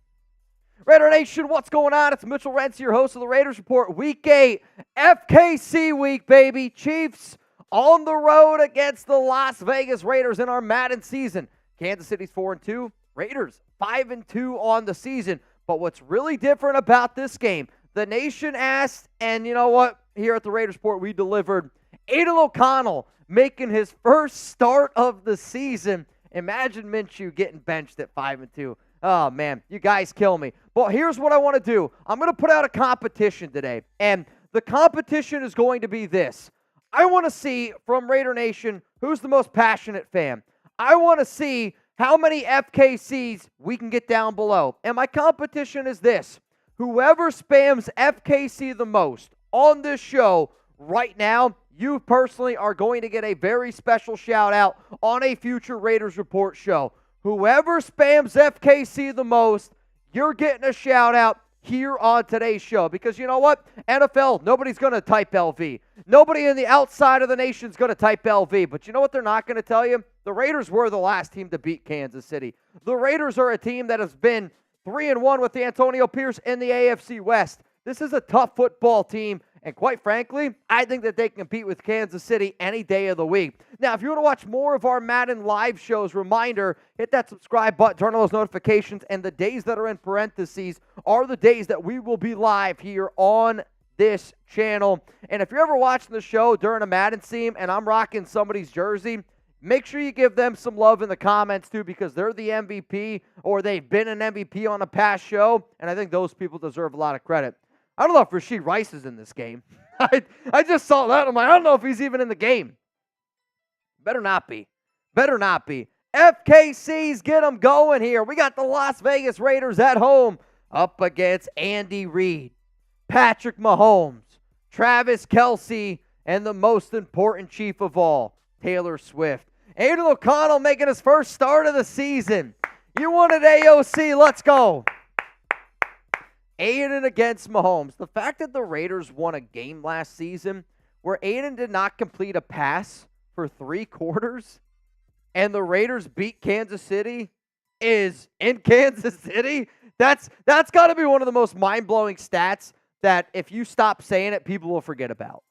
Speaker 1: Raider Nation, what's going on? It's Mitchell Renz, your host of the Raiders Report. Week 8, FKC week, baby. Chiefs on the road against the Las Vegas Raiders in our Madden season. Kansas City's 4-2. Raiders 5-2 on the season. But what's really different about this game, the nation asked, and you know what? Here at the Raiders Report, we delivered. Aiden O'Connell making his first start of the season. Imagine Minshew getting benched at 5-2. Oh, man, you guys kill me. But here's what I want to do. I'm going to put out a competition today, and the competition is going to be this. I want to see from Raider Nation who's the most passionate fan. I want to see how many FKCs we can get down below. And my competition is this. Whoever spams FKC the most on this show right now, you personally are going to get a very special shout out on a future Raiders Report show. Whoever spams FKC the most, you're getting a shout out here on today's show. Because you know what? NFL, nobody's going to type LV. Nobody in the outside of the nation is going to type LV. But you know what they're not going to tell you? The Raiders were the last team to beat Kansas City. The Raiders are a team that has been 3-1 with Antonio Pierce in the AFC West. This is a tough football team. And quite frankly, I think that they can compete with Kansas City any day of the week. Now, if you want to watch more of our Madden live shows, reminder, hit that subscribe button, turn on those notifications, and the days that are in parentheses are the days that we will be live here on this channel. And if you're ever watching the show during a Madden team and I'm rocking somebody's jersey, make sure you give them some love in the comments too, because they're the MVP or they've been an MVP on a past show, and I think those people deserve a lot of credit. I don't know if Rashid Rice is in this game. I just saw that. I'm like, I don't know if he's even in the game. Better not be. Better not be. FKCs, get them going here. We got the Las Vegas Raiders at home up against Andy Reid, Patrick Mahomes, Travis Kelce, and the most important chief of all, Taylor Swift. Aiden O'Connell making his first start of the season. You wanted AOC. Let's go. Aiden against Mahomes. The fact that the Raiders won a game last season where Aiden did not complete a pass for 3 quarters and the Raiders beat Kansas City is in Kansas City. That's got to be one of the most mind-blowing stats that if you stop saying it, people will forget about.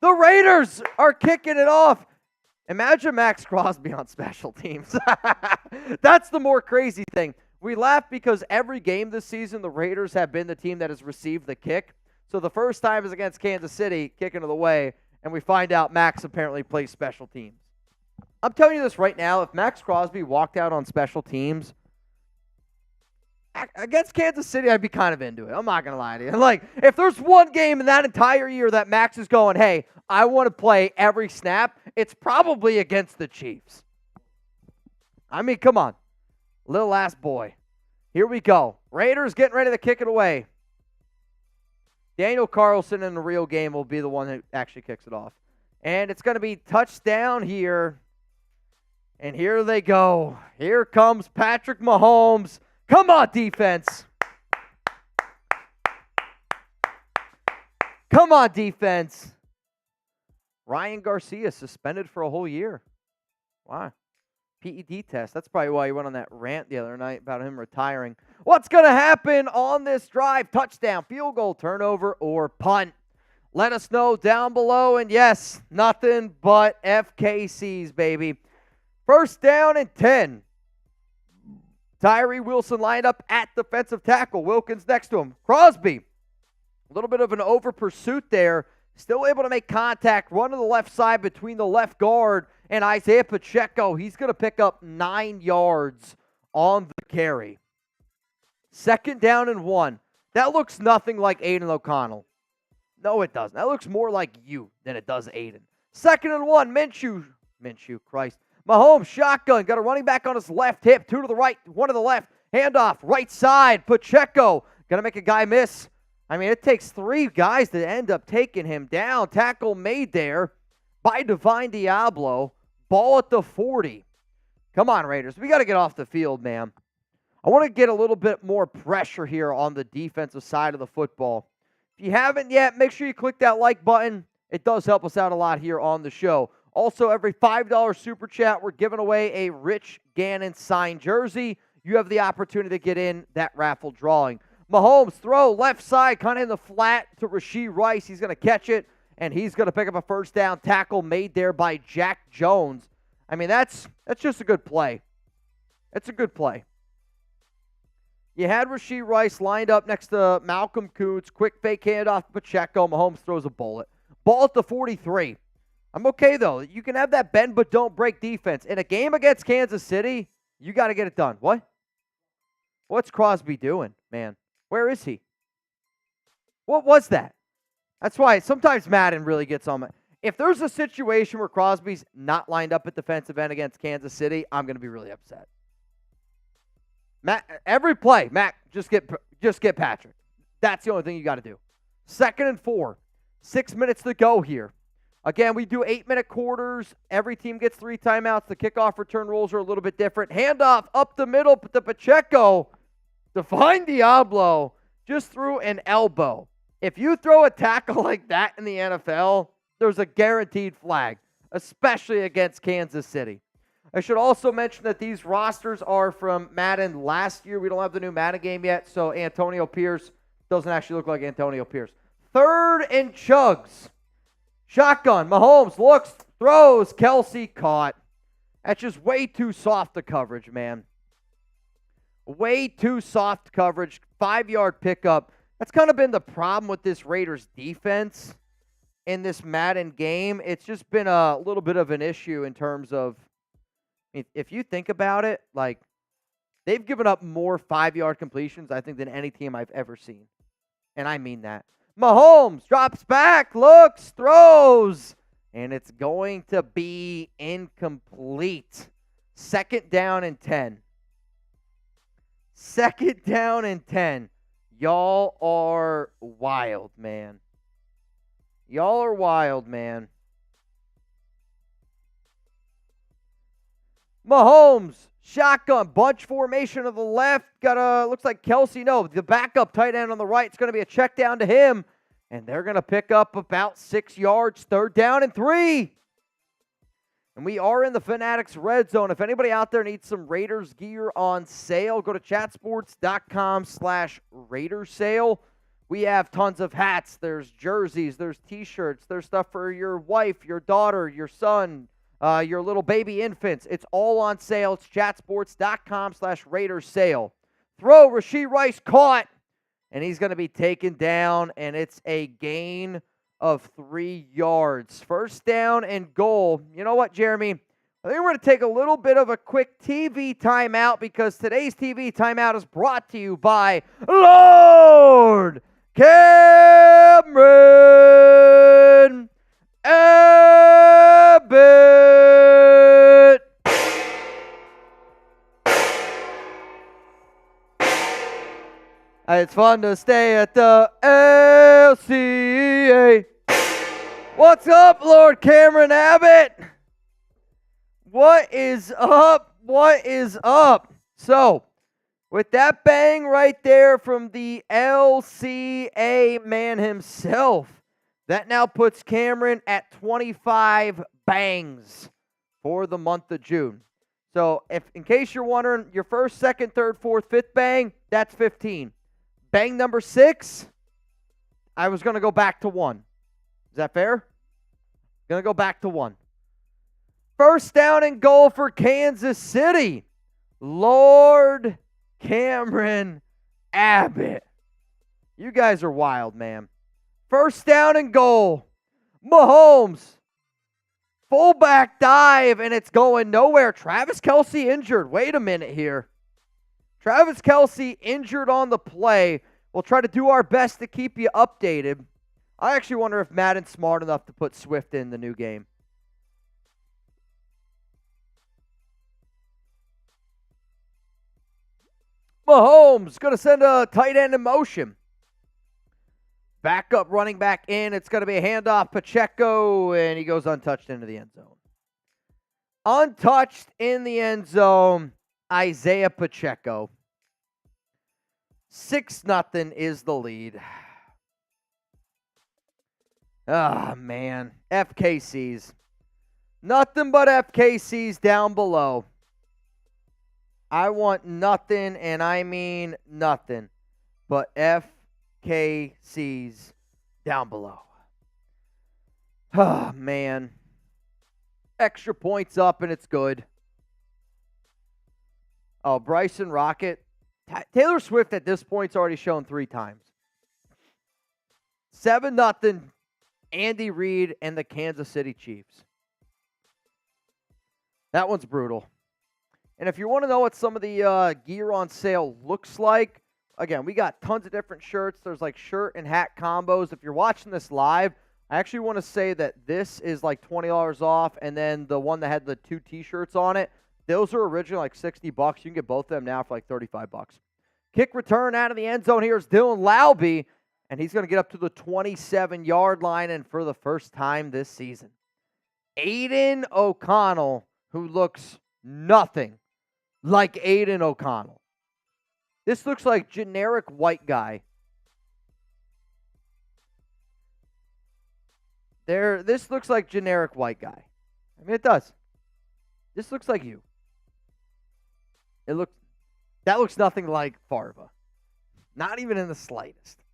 Speaker 1: The Raiders are kicking it off. Imagine Max Crosby on special teams. That's the more crazy thing. We laugh because every game this season, the Raiders have been the team that has received the kick. So the first time is against Kansas City, kicking it away, and we find out Max apparently plays special teams. I'm telling you this right now, if Max Crosby walked out on special teams against Kansas City, I'd be kind of into it. I'm not going to lie to you. Like, if there's one game in that entire year that Max is going, hey, I want to play every snap, it's probably against the Chiefs. I mean, come on. Little ass boy. Here we go. Raiders getting ready to kick it away. Daniel Carlson in the real game will be the one that actually kicks it off. And it's going to be touchdown here. And here they go. Here comes Patrick Mahomes. Come on, defense. Come on, defense. Ryan Garcia suspended for a whole year. Wow. PED test. That's probably why he went on that rant the other night about him retiring. What's going to happen on this drive? Touchdown, field goal, turnover, or punt? Let us know down below. And yes, nothing but FKCs, baby. First down and 10. Tyree Wilson lined up at defensive tackle. Wilkins next to him. Crosby, a little bit of an over pursuit there. Still able to make contact. Run to the left side between the left guard and Isaiah Pacheco. He's going to pick up 9 yards on the carry. Second down and 1. That looks nothing like Aiden O'Connell. No, it doesn't. That looks more like you than it does Aiden. Second and 1. Minshew, Christ. Mahomes, shotgun. Got a running back on his left hip. 2 to the right, 1 to the left. Handoff, right side. Pacheco. Going to make a guy miss. I mean, it takes 3 guys to end up taking him down. Tackle made there by Divine Diablo. Ball at the 40. Come on, Raiders. We got to get off the field, man. I want to get a little bit more pressure here on the defensive side of the football. If you haven't yet, make sure you click that like button. It does help us out a lot here on the show. Also, every $5 super chat, we're giving away a Rich Gannon signed jersey. You have the opportunity to get in that raffle drawing. Mahomes throw left side, kind of in the flat to Rashee Rice. He's going to catch it, and he's going to pick up a first down. Tackle made there by Jack Jones. I mean, that's just a good play. It's a good play. You had Rashee Rice lined up next to Malcolm Kuntz. Quick fake handoff to Pacheco. Mahomes throws a bullet. Ball at the 43. I'm okay, though. You can have that bend but don't break defense. In a game against Kansas City, you got to get it done. What? What's Crosby doing, man? Where is he? What was that? That's why sometimes Madden really gets on my... If there's a situation where Crosby's not lined up at defensive end against Kansas City, I'm going to be really upset. Matt, every play, Matt, just get Patrick. That's the only thing you got to do. Second and 4. 6 minutes to go here. Again, we do 8-minute quarters. Every team gets 3 timeouts. The kickoff return rules are a little bit different. Handoff up the middle to Pacheco. Divine Diablo just threw an elbow. If you throw a tackle like that in the NFL, there's a guaranteed flag, especially against Kansas City. I should also mention that these rosters are from Madden last year. We don't have the new Madden game yet, so Antonio Pierce doesn't actually look like Antonio Pierce. Third and chugs. Shotgun. Mahomes looks, throws. Kelsey caught. That's just way too soft the coverage, man. Way too soft coverage. 5-yard pickup. That's kind of been the problem with this Raiders defense in this Madden game. It's just been a little bit of an issue in terms of, if you think about it, like, they've given up more 5-yard completions, I think, than any team I've ever seen. And I mean that. Mahomes drops back, looks, throws, and it's going to be incomplete. Second down and 10. Second down and 10. Y'all are wild, man. Y'all are wild, man. Mahomes, shotgun, bunch formation to the left. Got a, looks like Kelsey. No, the backup tight end on the right. It's going to be a check down to him. And they're going to pick up about 6 yards. Third down and 3. And we are in the Fanatics red zone. If anybody out there needs some Raiders gear on sale, go to chatsports.com/Raiders sale. We have tons of hats. There's jerseys. There's T-shirts. There's stuff for your wife, your daughter, your son, your little baby infants. It's all on sale. It's chatsports.com/Raiders sale. Throw, Rashee Rice caught, and he's going to be taken down, and it's a gain of 3 yards. First down and goal. You know what, Jeremy? I think we're going to take a little bit of a quick TV timeout because today's TV timeout is brought to you by Lord Cameron Abbott. It's fun to stay at the LCA. What's up, Lord Cameron Abbott? What is up? What is up? So, with that bang right there from the LCA man himself, that now puts Cameron at 25 bangs for the month of June. So, if in case you're wondering, your first, second, third, fourth, fifth bang, that's 15. Bang number 6, I was going to go back to 1. Is that fair? Going to go back to 1. First down and goal for Kansas City. Lord Cameron Abbott. You guys are wild, man. First down and goal. Mahomes. Fullback dive, and it's going nowhere. Travis Kelce injured. Wait a minute here. Travis Kelce injured on the play. We'll try to do our best to keep you updated. I actually wonder if Madden's smart enough to put Swift in the new game. Mahomes going to send a tight end in motion. Backup running back in. It's going to be a handoff. Pacheco, and he goes untouched into the end zone. Untouched in the end zone, Isaiah Pacheco. 6-0 is the lead. Ah, man. FKCs. Nothing but FKCs down below. I want nothing, and I mean nothing, but FKCs down below. Oh, man. Extra points up, and it's good. Oh, Bryson Rocket. Taylor Swift at this point's already shown 3 times. 7-0, Andy Reid and the Kansas City Chiefs. That one's brutal. And if you want to know what some of the gear on sale looks like, again, we got tons of different shirts. There's like shirt and hat combos. If you're watching this live, I actually want to say that this is like $20 off, and then the one that had the 2 T-shirts on it, those are originally like $60. You can get both of them now for like $35. Kick return out of the end zone. Here's Dylan Laube, and he's going to get up to the 27-yard line, and for the first time this season, Aiden O'Connell, who looks nothing like Aiden O'Connell. This looks like generic white guy. This looks like generic white guy. I mean, it does. This looks like you. That looks nothing like Farva. Not even in the slightest.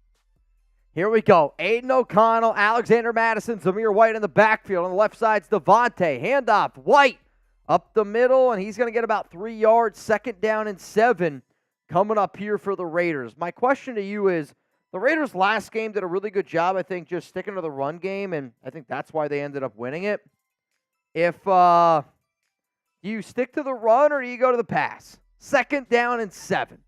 Speaker 1: Here we go. Aiden O'Connell, Alexander Madison, Zamir White in the backfield. On the left side's Devontae. Handoff. White up the middle, and he's going to get about 3 yards. 2nd down and 7 coming up here for the Raiders. My question to you is, the Raiders last game did a really good job, I think, just sticking to the run game, and I think that's why they ended up winning it. If do you stick to the run or do you go to the pass? 2nd down and 7.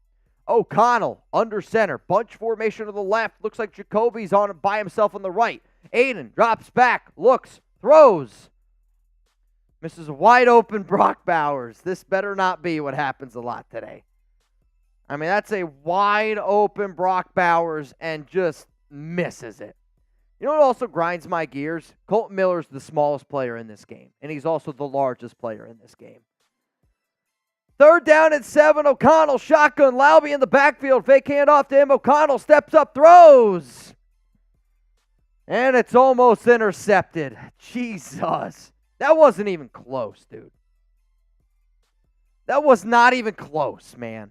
Speaker 1: O'Connell under center. Bunch formation to the left. Looks like Jacoby's on it by himself on the right. Aiden drops back, looks, throws. Misses a wide open Brock Bowers. This better not be what happens a lot today. I mean, that's a wide open Brock Bowers and just misses it. You know what also grinds my gears? Colton Miller's the smallest player in this game, and he's also the largest player in this game. 3rd down and 7. O'Connell, shotgun. Laube in the backfield. Fake handoff to him. O'Connell steps up, throws. And it's almost intercepted. Jesus. That wasn't even close, dude. That was not even close, man.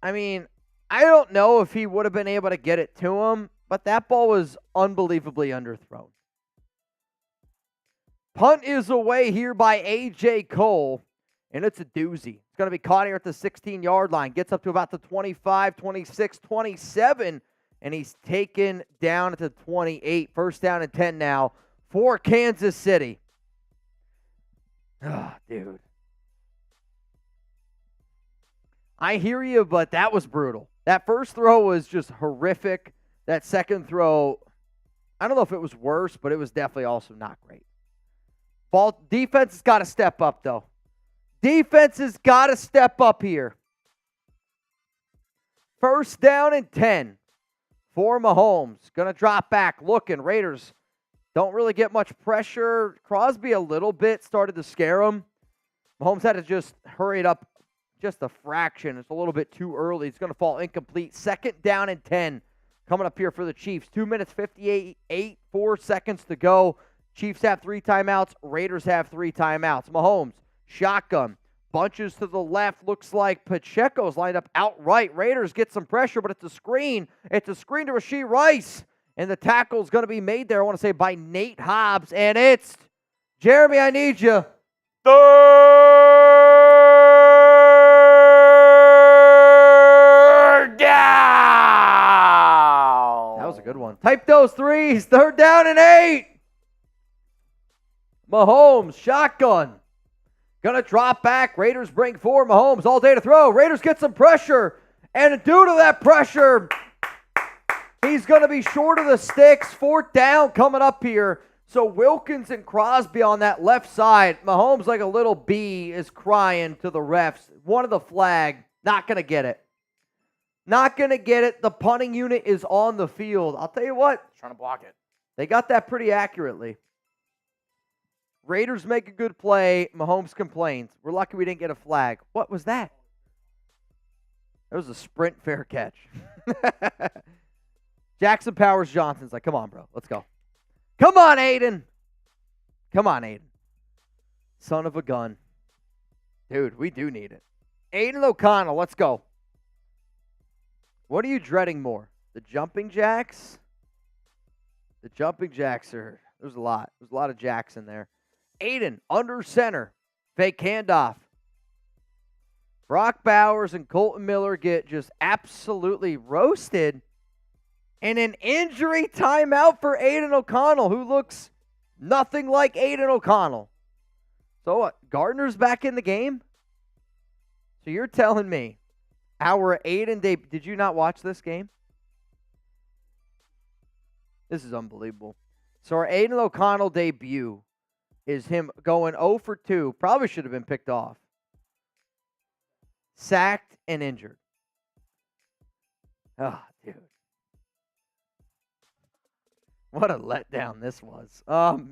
Speaker 1: I mean, I don't know if he would have been able to get it to him, but that ball was unbelievably underthrown. Punt is away here by A.J. Cole, and it's a doozy. It's going to be caught here at the 16-yard line. Gets up to about the 25, 26, 27, and he's taken down at the 28. 1st down and 10 now for Kansas City. Oh, dude. I hear you, but that was brutal. That first throw was just horrific. That second throw, I don't know if it was worse, but it was definitely also not great. Defense has got to step up, though. Defense has got to step up here. 1st down and 10 for Mahomes. Going to drop back, looking. Raiders don't really get much pressure. Crosby a little bit started to scare him. Mahomes had to just hurry it up just a fraction. It's a little bit too early. It's going to fall incomplete. 2nd down and 10 coming up here for the Chiefs. 2 minutes, 58, 4 seconds to go. Chiefs have 3 timeouts. Raiders have 3 timeouts. Mahomes, shotgun, Bunches to the left. Looks like Pacheco's lined up outright. Raiders get some pressure, but it's a screen. It's a screen to Rashee Rice. And the tackle's going to be made there, I want to say, by Nate Hobbs. And it's, Jeremy, I need you.
Speaker 2: Third down.
Speaker 1: That was a good one. Type those threes. 3rd down and 8. Mahomes, shotgun. Gonna drop back. Raiders bring 4. Mahomes all day to throw. Raiders get some pressure. And due to that pressure, he's gonna be short of the sticks. 4th down coming up here. So Wilkins and Crosby on that left side. Mahomes, like a little bee, is crying to the refs. One of the flag. Not gonna get it. Not gonna get it. The punting unit is on the field. I'll tell you what.
Speaker 2: Trying to block it.
Speaker 1: They got that pretty accurately. Raiders make a good play. Mahomes complains. We're lucky we didn't get a flag. What was that? That was a sprint fair catch. Jackson Powers Johnson's like, come on, bro. Let's go. Come on, Aiden. Come on, Aiden. Son of a gun. Dude, we do need it. Aiden O'Connell, let's go. What are you dreading more? The jumping jacks? The jumping jacks are, there's a lot. There's a lot of jacks in there. Aiden, under center. Fake handoff. Brock Bowers and Colton Miller get just absolutely roasted. And an injury timeout for Aiden O'Connell, who looks nothing like Aiden O'Connell. So what? Gardner's back in the game? So you're telling me our Aiden debut. Did you not watch this game? This is unbelievable. So our Aiden O'Connell debut is him going 0 for 2. Probably should have been picked off. Sacked and injured. Oh, dude. What a letdown this was.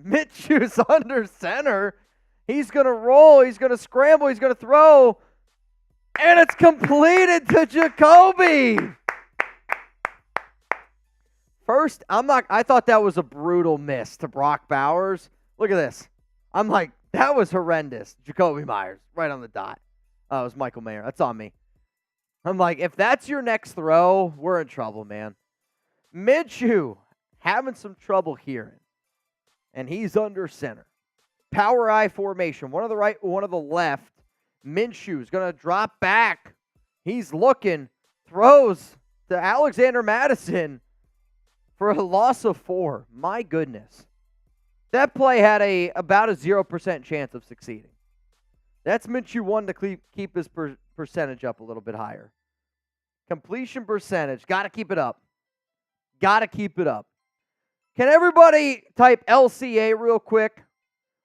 Speaker 1: Mitchell's under center. He's going to roll. He's going to scramble. He's going to throw. And it's completed to Jacoby. First, I thought that was a brutal miss to Brock Bowers. Look at this. I'm like, that was horrendous. Jacoby Myers, right on the dot. Oh, it was Michael Mayer. That's on me. I'm like, if that's your next throw, we're in trouble, man. Minshew having some trouble hearing. And he's under center. Power I formation. One of the right, one of the left. Minshew's going to drop back. He's looking. Throws to Alexander Madison for a loss of 4. My goodness. That play had about a 0% chance of succeeding. That's Minshew 1 to keep his percentage up a little bit higher. Completion percentage. Got to keep it up. Got to keep it up. Can everybody type LCA real quick?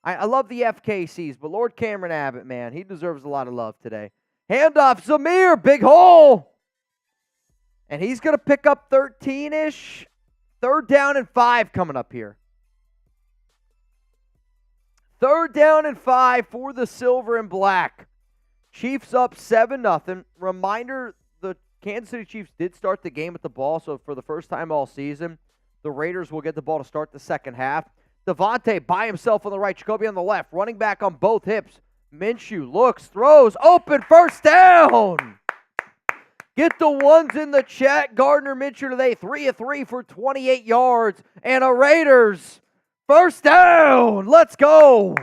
Speaker 1: I love the FKCs, but Lord Cameron Abbott, man, he deserves a lot of love today. Handoff, Zamir, big hole. And he's going to pick up 13-ish. 3rd down and 5 coming up here. 3rd down and 5 for the silver and black. Chiefs up 7-0. Reminder, the Kansas City Chiefs did start the game with the ball, so for the first time all season, the Raiders will get the ball to start the second half. Devontae by himself on the right, Jacoby on the left, running back on both hips. Minshew looks, throws, open, 1st down. Get the ones in the chat. Gardner Minshew today, 3 of 3 for 28 yards. And a Raiders 1st down. Let's go.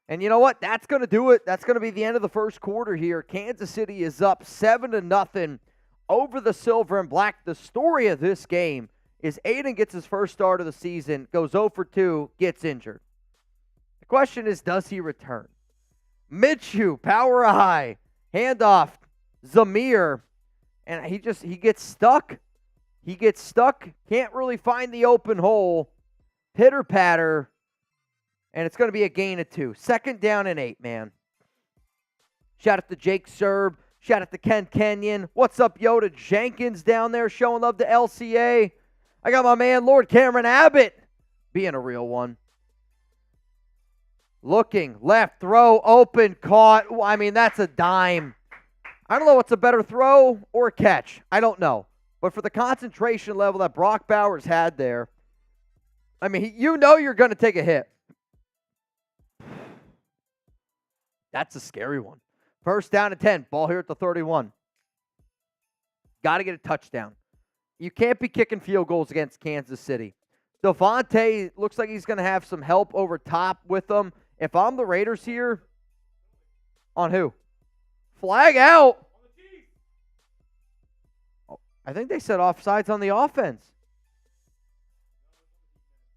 Speaker 1: And you know what? That's going to do it. That's going to be the end of the first quarter here. Kansas City is up 7-0 over the silver and black. The story of this game is Aiden gets his first start of the season, goes 0 for 2, gets injured. The question is, does he return? Minshew, power high, handoff, Zamir, and he gets stuck. He gets stuck, can't really find the open hole. Pitter patter, and it's going to be a gain of 2. 2nd down and 8, man. Shout out to Jake Serb. Shout out to Ken Kenyon. What's up, Yoda Jenkins down there showing love to LCA. I got my man, Lord Cameron Abbott, being a real one. Looking, left, throw, open, caught. I mean, that's a dime. I don't know what's a better throw or catch. I don't know. But for the concentration level that Brock Bowers had there, I mean, you know you're going to take a hit. That's a scary one. First down and 10. Ball here at the 31. Got to get a touchdown. You can't be kicking field goals against Kansas City. Devontae looks like he's going to have some help over top with them. If I'm the Raiders here, on who? Flag out. Oh, I think they said offsides on the offense.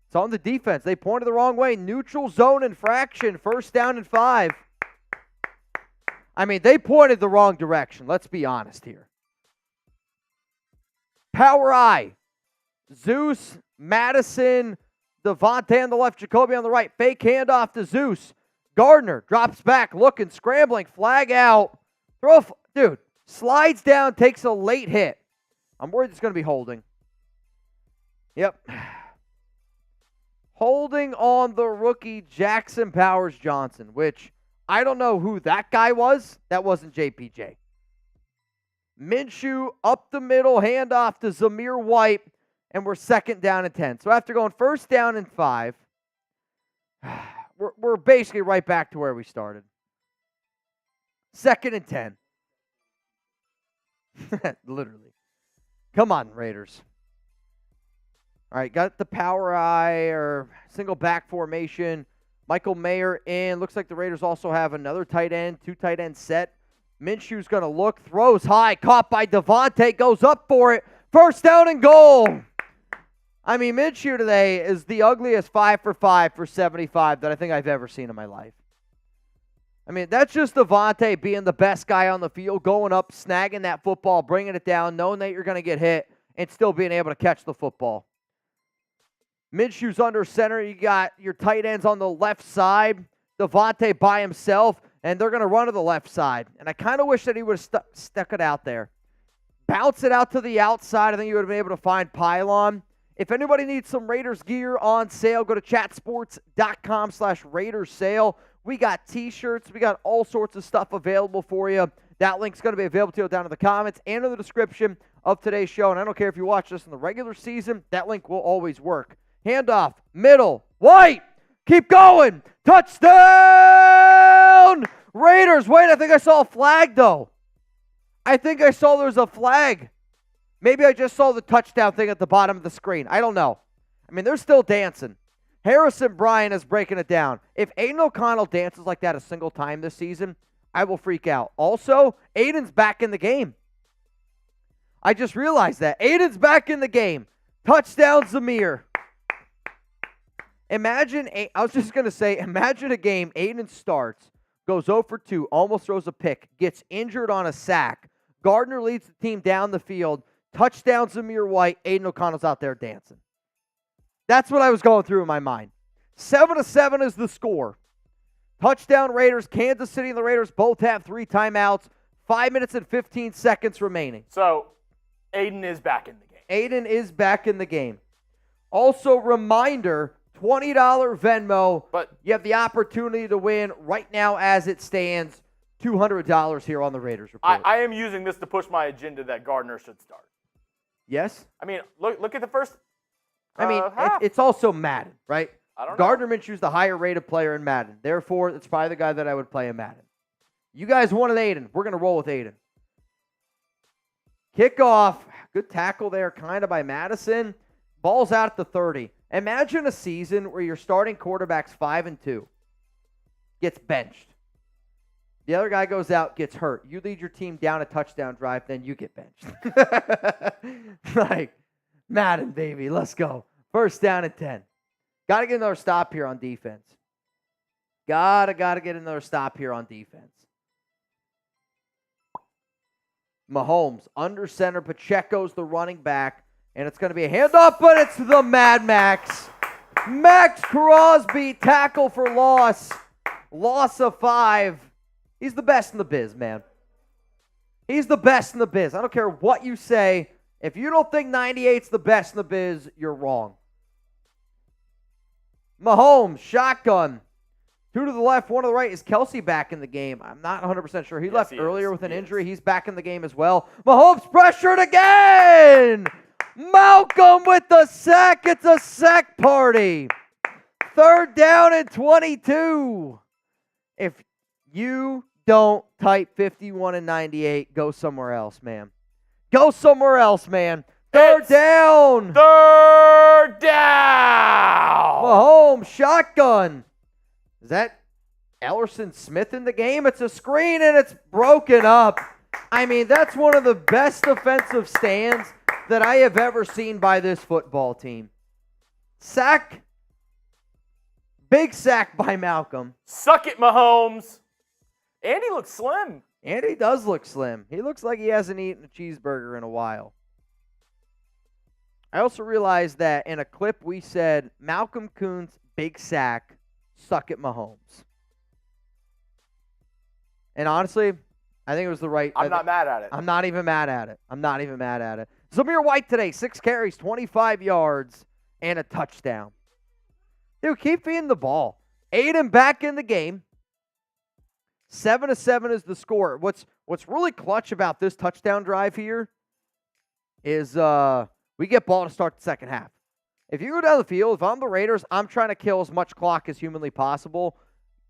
Speaker 1: It's on the defense. They pointed the wrong way. Neutral zone infraction. First down and 5. I mean, they pointed the wrong direction. Let's be honest here. Power I. Zeus, Madison, Devontae on the left, Jacoby on the right. Fake handoff to Zeus. Gardner drops back, looking, scrambling, flag out. Dude, slides down, takes a late hit. I'm worried it's going to be holding. Yep. Holding on the rookie Jackson Powers Johnson, which I don't know who that guy was. That wasn't JPJ. Minshew up the middle, handoff to Zamir White, and we're second down and 10. So after going first down and 5, we're basically right back to where we started. Second and 10. Literally. Come on, Raiders. All right, got the power I or single back formation. Michael Mayer in. Looks like the Raiders also have another tight end, 2 tight end set. Minshew's going to look, throws high, caught by Devontae, goes up for it. First down and goal. I mean, Minshew today is the ugliest 5 for 5 for 75 that I think I've ever seen in my life. I mean, that's just Devontae being the best guy on the field, going up, snagging that football, bringing it down, knowing that you're going to get hit, and still being able to catch the football. Minshew's under center. You got your tight ends on the left side. Devontae by himself, and they're going to run to the left side. And I kind of wish that he would have stuck it out there. Bounce it out to the outside. I think you would have been able to find Pylon. If anybody needs some Raiders gear on sale, go to chatsports.com/Raiders sale. We got T-shirts. We got all sorts of stuff available for you. That link's going to be available to you down in the comments and in the description of today's show. And I don't care if you watch this in the regular season, that link will always work. Handoff, middle, White, keep going, touchdown! Raiders, wait, I think I saw a flag, though. I think I saw there was a flag. Maybe I just saw the touchdown thing at the bottom of the screen. I don't know. I mean, they're still dancing. Harrison Bryant is breaking it down. If Aiden O'Connell dances like that a single time this season, I will freak out. Also, Aiden's back in the game. I just realized that. Aiden's back in the game. Touchdown, Zamir. Imagine a game, Aiden starts, goes 0 for 2, almost throws a pick, gets injured on a sack. Gardner leads the team down the field. Touchdown, Zamir White. Aiden O'Connell's out there dancing. That's what I was going through in my mind. 7-7 is the score. Touchdown Raiders. Kansas City and the Raiders both have 3 timeouts. 5 minutes and 15 seconds remaining.
Speaker 2: So, Aiden is back in the game.
Speaker 1: Aiden is back in the game. Also, reminder, $20 Venmo. But you have the opportunity to win right now as it stands, $200 here on the Raiders Report.
Speaker 2: I am using this to push my agenda that Gardner should start.
Speaker 1: Yes?
Speaker 2: I mean, look at the first
Speaker 1: it's also Madden, right?
Speaker 2: I don't know.
Speaker 1: Gardner Minshew's the higher rated player in Madden. Therefore, it's probably the guy that I would play in Madden. You guys wanted Aiden. We're going to roll with Aiden. Kickoff. Good tackle there kind of by Madison. Ball's out at the 30. Imagine a season where your starting quarterback's 5-2. Gets benched. The other guy goes out, gets hurt. You lead your team down a touchdown drive, then you get benched. Like, Madden, baby. Let's go. First down and 10. Got to get another stop here on defense. Got to get another stop here on defense. Mahomes under center. Pacheco's the running back. And it's going to be a handoff, but it's the Mad Max. Max Crosby, tackle for loss. Loss of 5. He's the best in the biz, man. He's the best in the biz. I don't care what you say. If you don't think 98's the best in the biz, you're wrong. Mahomes, shotgun. 2 to the left, 1 to the right. Is Kelsey back in the game? I'm not 100% sure. He left earlier with an injury. He's back in the game as well. Mahomes pressured again. Malcolm with the sack. It's a sack party. 3rd down and 22. If You don't type 51 and 98. Go somewhere else, man. Go somewhere else, man. Third down.
Speaker 2: Third down.
Speaker 1: Mahomes, shotgun. Is that Ellerson Smith in the game? It's a screen, and it's broken up. I mean, that's one of the best defensive stands that I have ever seen by this football team. Sack. Big sack by Malcolm.
Speaker 2: Suck it, Mahomes. Andy looks slim.
Speaker 1: Andy does look slim. He looks like he hasn't eaten a cheeseburger in a while. I also realized that in a clip we said, Malcolm Kuhn's big sack, suck it, Mahomes. And honestly, I think it was the right.
Speaker 2: I'm not mad at it.
Speaker 1: I'm not even mad at it. Zamir White today, 6 carries, 25 yards, and a touchdown. Dude, keep feeding the ball. Aiden back in the game. 7-7 is the score. What's really clutch about this touchdown drive here is we get ball to start the second half. If you go down the field, if I'm the Raiders, I'm trying to kill as much clock as humanly possible.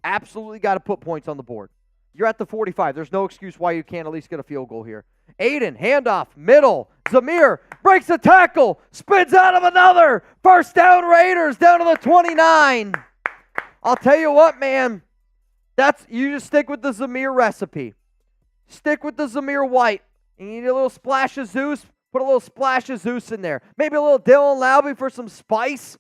Speaker 1: Absolutely got to put points on the board. You're at the 45. There's no excuse why you can't at least get a field goal here. Aiden, handoff, middle. Zamir breaks the tackle, spins out of another. First down, Raiders, down to the 29. I'll tell you what, man. You just stick with the Zamir recipe. Stick with the Zamir White. You need a little splash of Zeus. Put a little splash of Zeus in there. Maybe a little Dylan Lowby for some spice.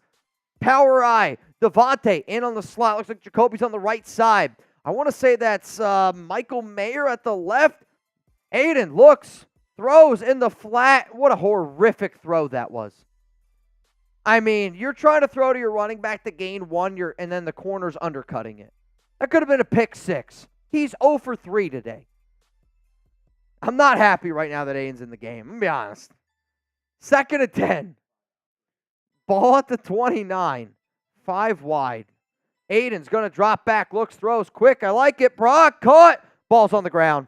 Speaker 1: Power eye. Devontae in on the slot. Looks like Jacoby's on the right side. I want to say that's Michael Mayer at the left. Aiden looks, throws in the flat. What a horrific throw that was. I mean, you're trying to throw to your running back to gain 1, and then the corner's undercutting it. That could have been a pick 6. He's 0 for 3 today. I'm not happy right now that Aiden's in the game. I'm going to be honest. 2nd and 10. Ball at the 29. 5 wide. Aiden's going to drop back, looks, throws quick. I like it. Brock caught. Ball's on the ground.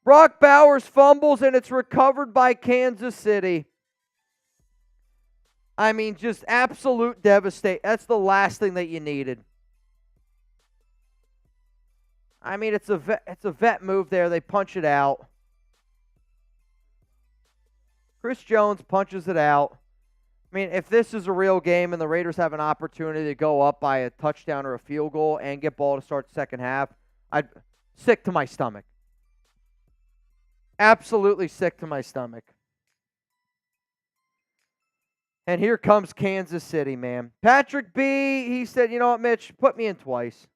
Speaker 1: Brock Bowers fumbles, and it's recovered by Kansas City. I mean, just absolute devastation. That's the last thing that you needed. I mean, it's a vet move there. They punch it out. Chris Jones punches it out. I mean, if this is a real game and the Raiders have an opportunity to go up by a touchdown or a field goal and get ball to start the second half, I'd sick to my stomach. Absolutely sick to my stomach. And here comes Kansas City, man. Patrick B., he said, you know what, Mitch, put me in twice.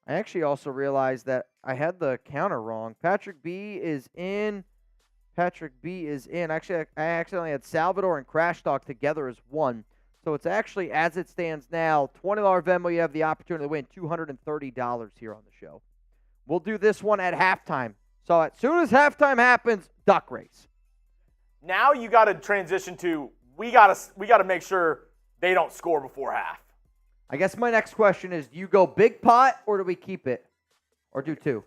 Speaker 1: I actually also realized that I had the counter wrong. Patrick B is in. Actually, I accidentally had Salvador and Crash Talk together as one. So it's actually, as it stands now, $20 Venmo. You have the opportunity to win $230 here on the show. We'll do this one at halftime. So as soon as halftime happens, duck race.
Speaker 2: Now you got to transition to we got to make sure they don't score before half.
Speaker 1: I guess my next question is, do you go big pot or do we keep it? Or do 2?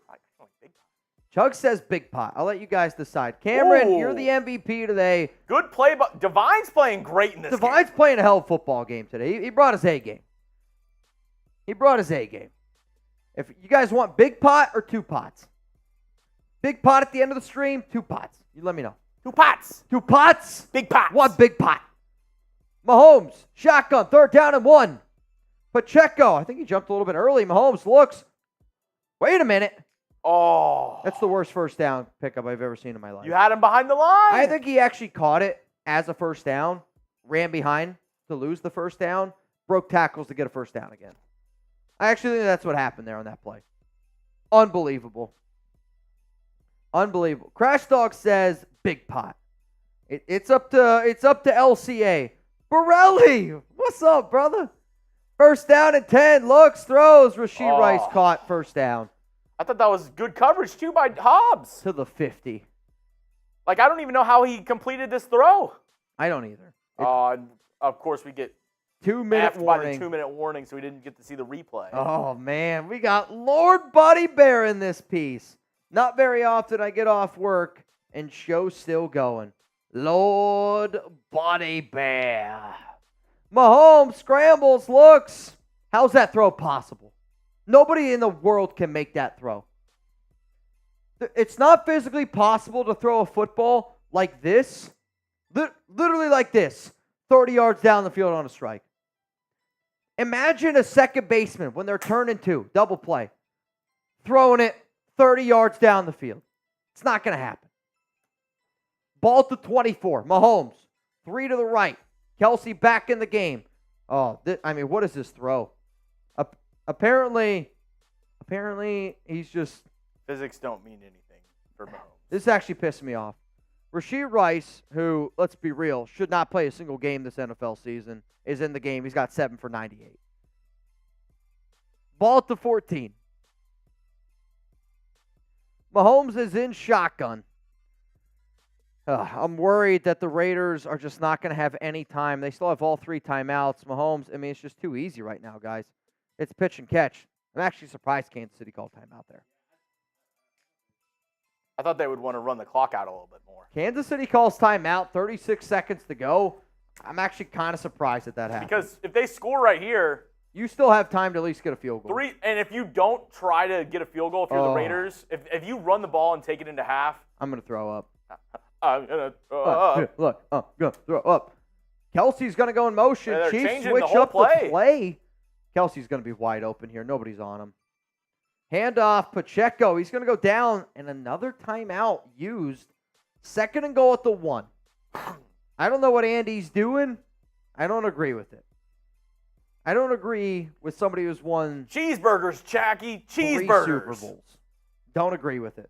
Speaker 1: Chug says big pot. I'll let you guys decide. Cameron, you're the MVP today.
Speaker 2: Good play, but Divine's playing great in this game.
Speaker 1: Divine's playing a hell of a football game today. He brought his A game. If you guys want big pot or 2 pots? Big pot at the end of the stream, 2 pots. You let me know.
Speaker 2: 2 pots.
Speaker 1: 2 pots?
Speaker 2: Big pots.
Speaker 1: 1 big pot. Mahomes, shotgun, 3rd down and 1. Pacheco, I think he jumped a little bit early. Mahomes looks. Wait a minute.
Speaker 2: Oh.
Speaker 1: That's the worst first down pickup I've ever seen in my life.
Speaker 2: You had him behind the line.
Speaker 1: I think he actually caught it as a first down, ran behind to lose the first down, broke tackles to get a first down again. I actually think that's what happened there on that play. Unbelievable. Crash Dog says big pot. It's up to LCA. Borelli, what's up, brother? First down and 10. Looks, throws. Rasheed Rice caught first down.
Speaker 2: I thought that was good coverage, too, by Hobbs.
Speaker 1: To the 50.
Speaker 2: I don't even know how he completed this throw.
Speaker 1: I don't either.
Speaker 2: Of course, we get
Speaker 1: 2-minute warning.
Speaker 2: By the 2-minute warning, so we didn't get to see the replay.
Speaker 1: Oh, man. We got Lord Buddy Bear in this piece. Not very often I get off work and show's still going. Lord Buddy Bear. Mahomes scrambles, looks. How's that throw possible? Nobody in the world can make that throw. It's not physically possible to throw a football like this, literally like this, 30 yards down the field on a strike. Imagine a second baseman when they're turning two, double play, throwing it 30 yards down the field. It's not going to happen. Ball to 24. Mahomes, 3 to the right. Kelsey back in the game. Oh, what is this throw? Apparently, he's just...
Speaker 2: Physics don't mean anything for Mahomes.
Speaker 1: This actually pissed me off. Rashee Rice, who, let's be real, should not play a single game this NFL season, is in the game. He's got 7 for 98. Ball to 14. Mahomes is in shotgun. I'm worried that the Raiders are just not going to have any time. They still have all 3 timeouts. Mahomes, it's just too easy right now, guys. It's pitch and catch. I'm actually surprised Kansas City called timeout there.
Speaker 2: I thought they would want to run the clock out a little bit more.
Speaker 1: Kansas City calls timeout, 36 seconds to go. I'm actually kind of surprised that happened.
Speaker 2: Because if they score right here,
Speaker 1: you still have time to at least get a field goal.
Speaker 2: And if you don't try to get a field goal, if you're the Raiders, if you run the ball and take it into half,
Speaker 1: I'm going to throw up.
Speaker 2: I'm going to throw up.
Speaker 1: Look, I'm going to throw up. Kelsey's going to go in motion.
Speaker 2: Yeah,
Speaker 1: Chiefs switch up the play. Kelsey's going to be wide open here. Nobody's on him. Handoff, Pacheco. He's going to go down, and another timeout used. 2nd and goal at the 1. I don't know what Andy's doing. I don't agree with it. I don't agree with somebody who's won
Speaker 2: cheeseburgers, Jackie. Cheeseburgers.
Speaker 1: 3 Super Bowls. Don't agree with it.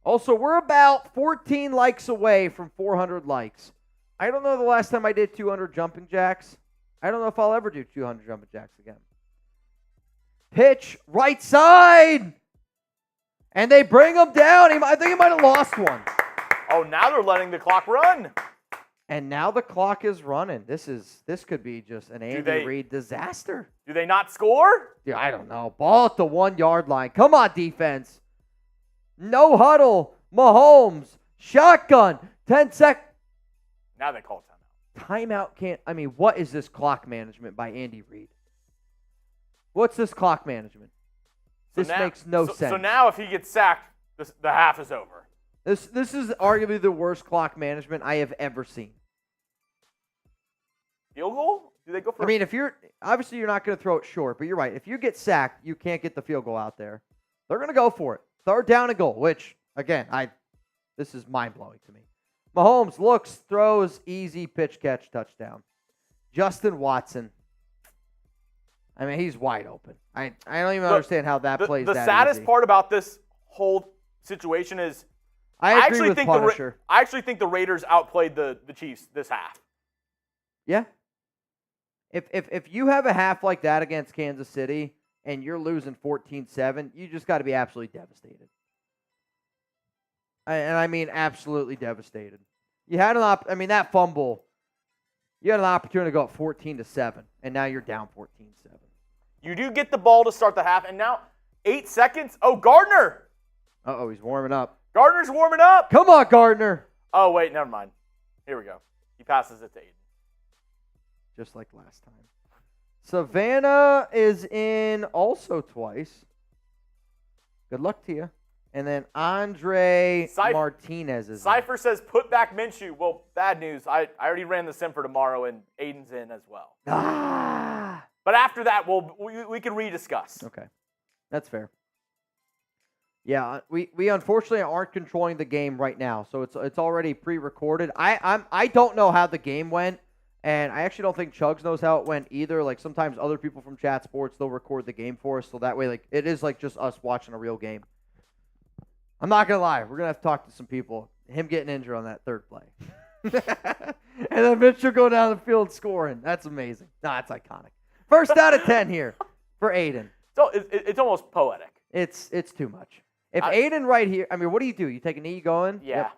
Speaker 1: Also, we're about 14 likes away from 400 likes. I don't know the last time I did 200 jumping jacks. I don't know if I'll ever do 200 jumping jacks again. Pitch, right side. And they bring him down. I think he might have lost one.
Speaker 2: Oh, now they're letting the clock run.
Speaker 1: And now the clock is running. This could be just an Andy Reid disaster.
Speaker 2: Do they not score?
Speaker 1: Yeah, I don't know. Ball at the 1-yard line. Come on, defense. No huddle. Mahomes. Shotgun. 10 seconds.
Speaker 2: Now they call timeout.
Speaker 1: Timeout can't. What is this clock management by Andy Reid? What's this clock management? This makes no sense.
Speaker 2: So now if he gets sacked, the half is over.
Speaker 1: This is arguably the worst clock management I have ever seen.
Speaker 2: Field goal? Do they go for?
Speaker 1: if you're obviously you're not going to throw it short, but you're right. If you get sacked, you can't get the field goal out there. They're going to go for it. 3rd down and goal, which again, this is mind-blowing to me. Mahomes looks, throws, easy pitch catch, touchdown. Justin Watson. He's wide open. I don't even understand how that plays.
Speaker 2: The saddest part about this whole situation is I actually think the Raiders outplayed the Chiefs this half.
Speaker 1: Yeah. If you have a half like that against Kansas City and you're losing 14-7, you just got to be absolutely devastated. Absolutely devastated. You had that fumble. You had an opportunity to go up 14-7, and now you're down 14-7.
Speaker 2: You do get the ball to start the half, and now 8 seconds. Oh, Gardner.
Speaker 1: Uh-oh, he's warming up.
Speaker 2: Gardner's warming up.
Speaker 1: Come on, Gardner.
Speaker 2: Oh, wait, never mind. Here we go. He passes it to Aiden.
Speaker 1: Just like last time. Savannah is in also twice. Good luck to you. And then Andre Martinez is
Speaker 2: Cypher says, put back Minshew. Well, bad news. I already ran the sim for tomorrow, and Aiden's in as well. But after that, we can rediscuss.
Speaker 1: Okay. That's fair. Yeah, we unfortunately aren't controlling the game right now, so it's already pre-recorded. I don't know how the game went, and I actually don't think Chugs knows how it went either. Like sometimes other people from Chat Sports, they'll record the game for us, so that way it is just us watching a real game. I'm not gonna lie, we're gonna have to talk to some people. Him getting injured on that 3rd play, and then Mitchell go down the field scoring. That's amazing. That's iconic. 1st out of 10 here for Aiden.
Speaker 2: So it's almost poetic.
Speaker 1: It's too much. If Aiden right here, what do? You take a knee going?
Speaker 2: Yeah.
Speaker 1: Yep.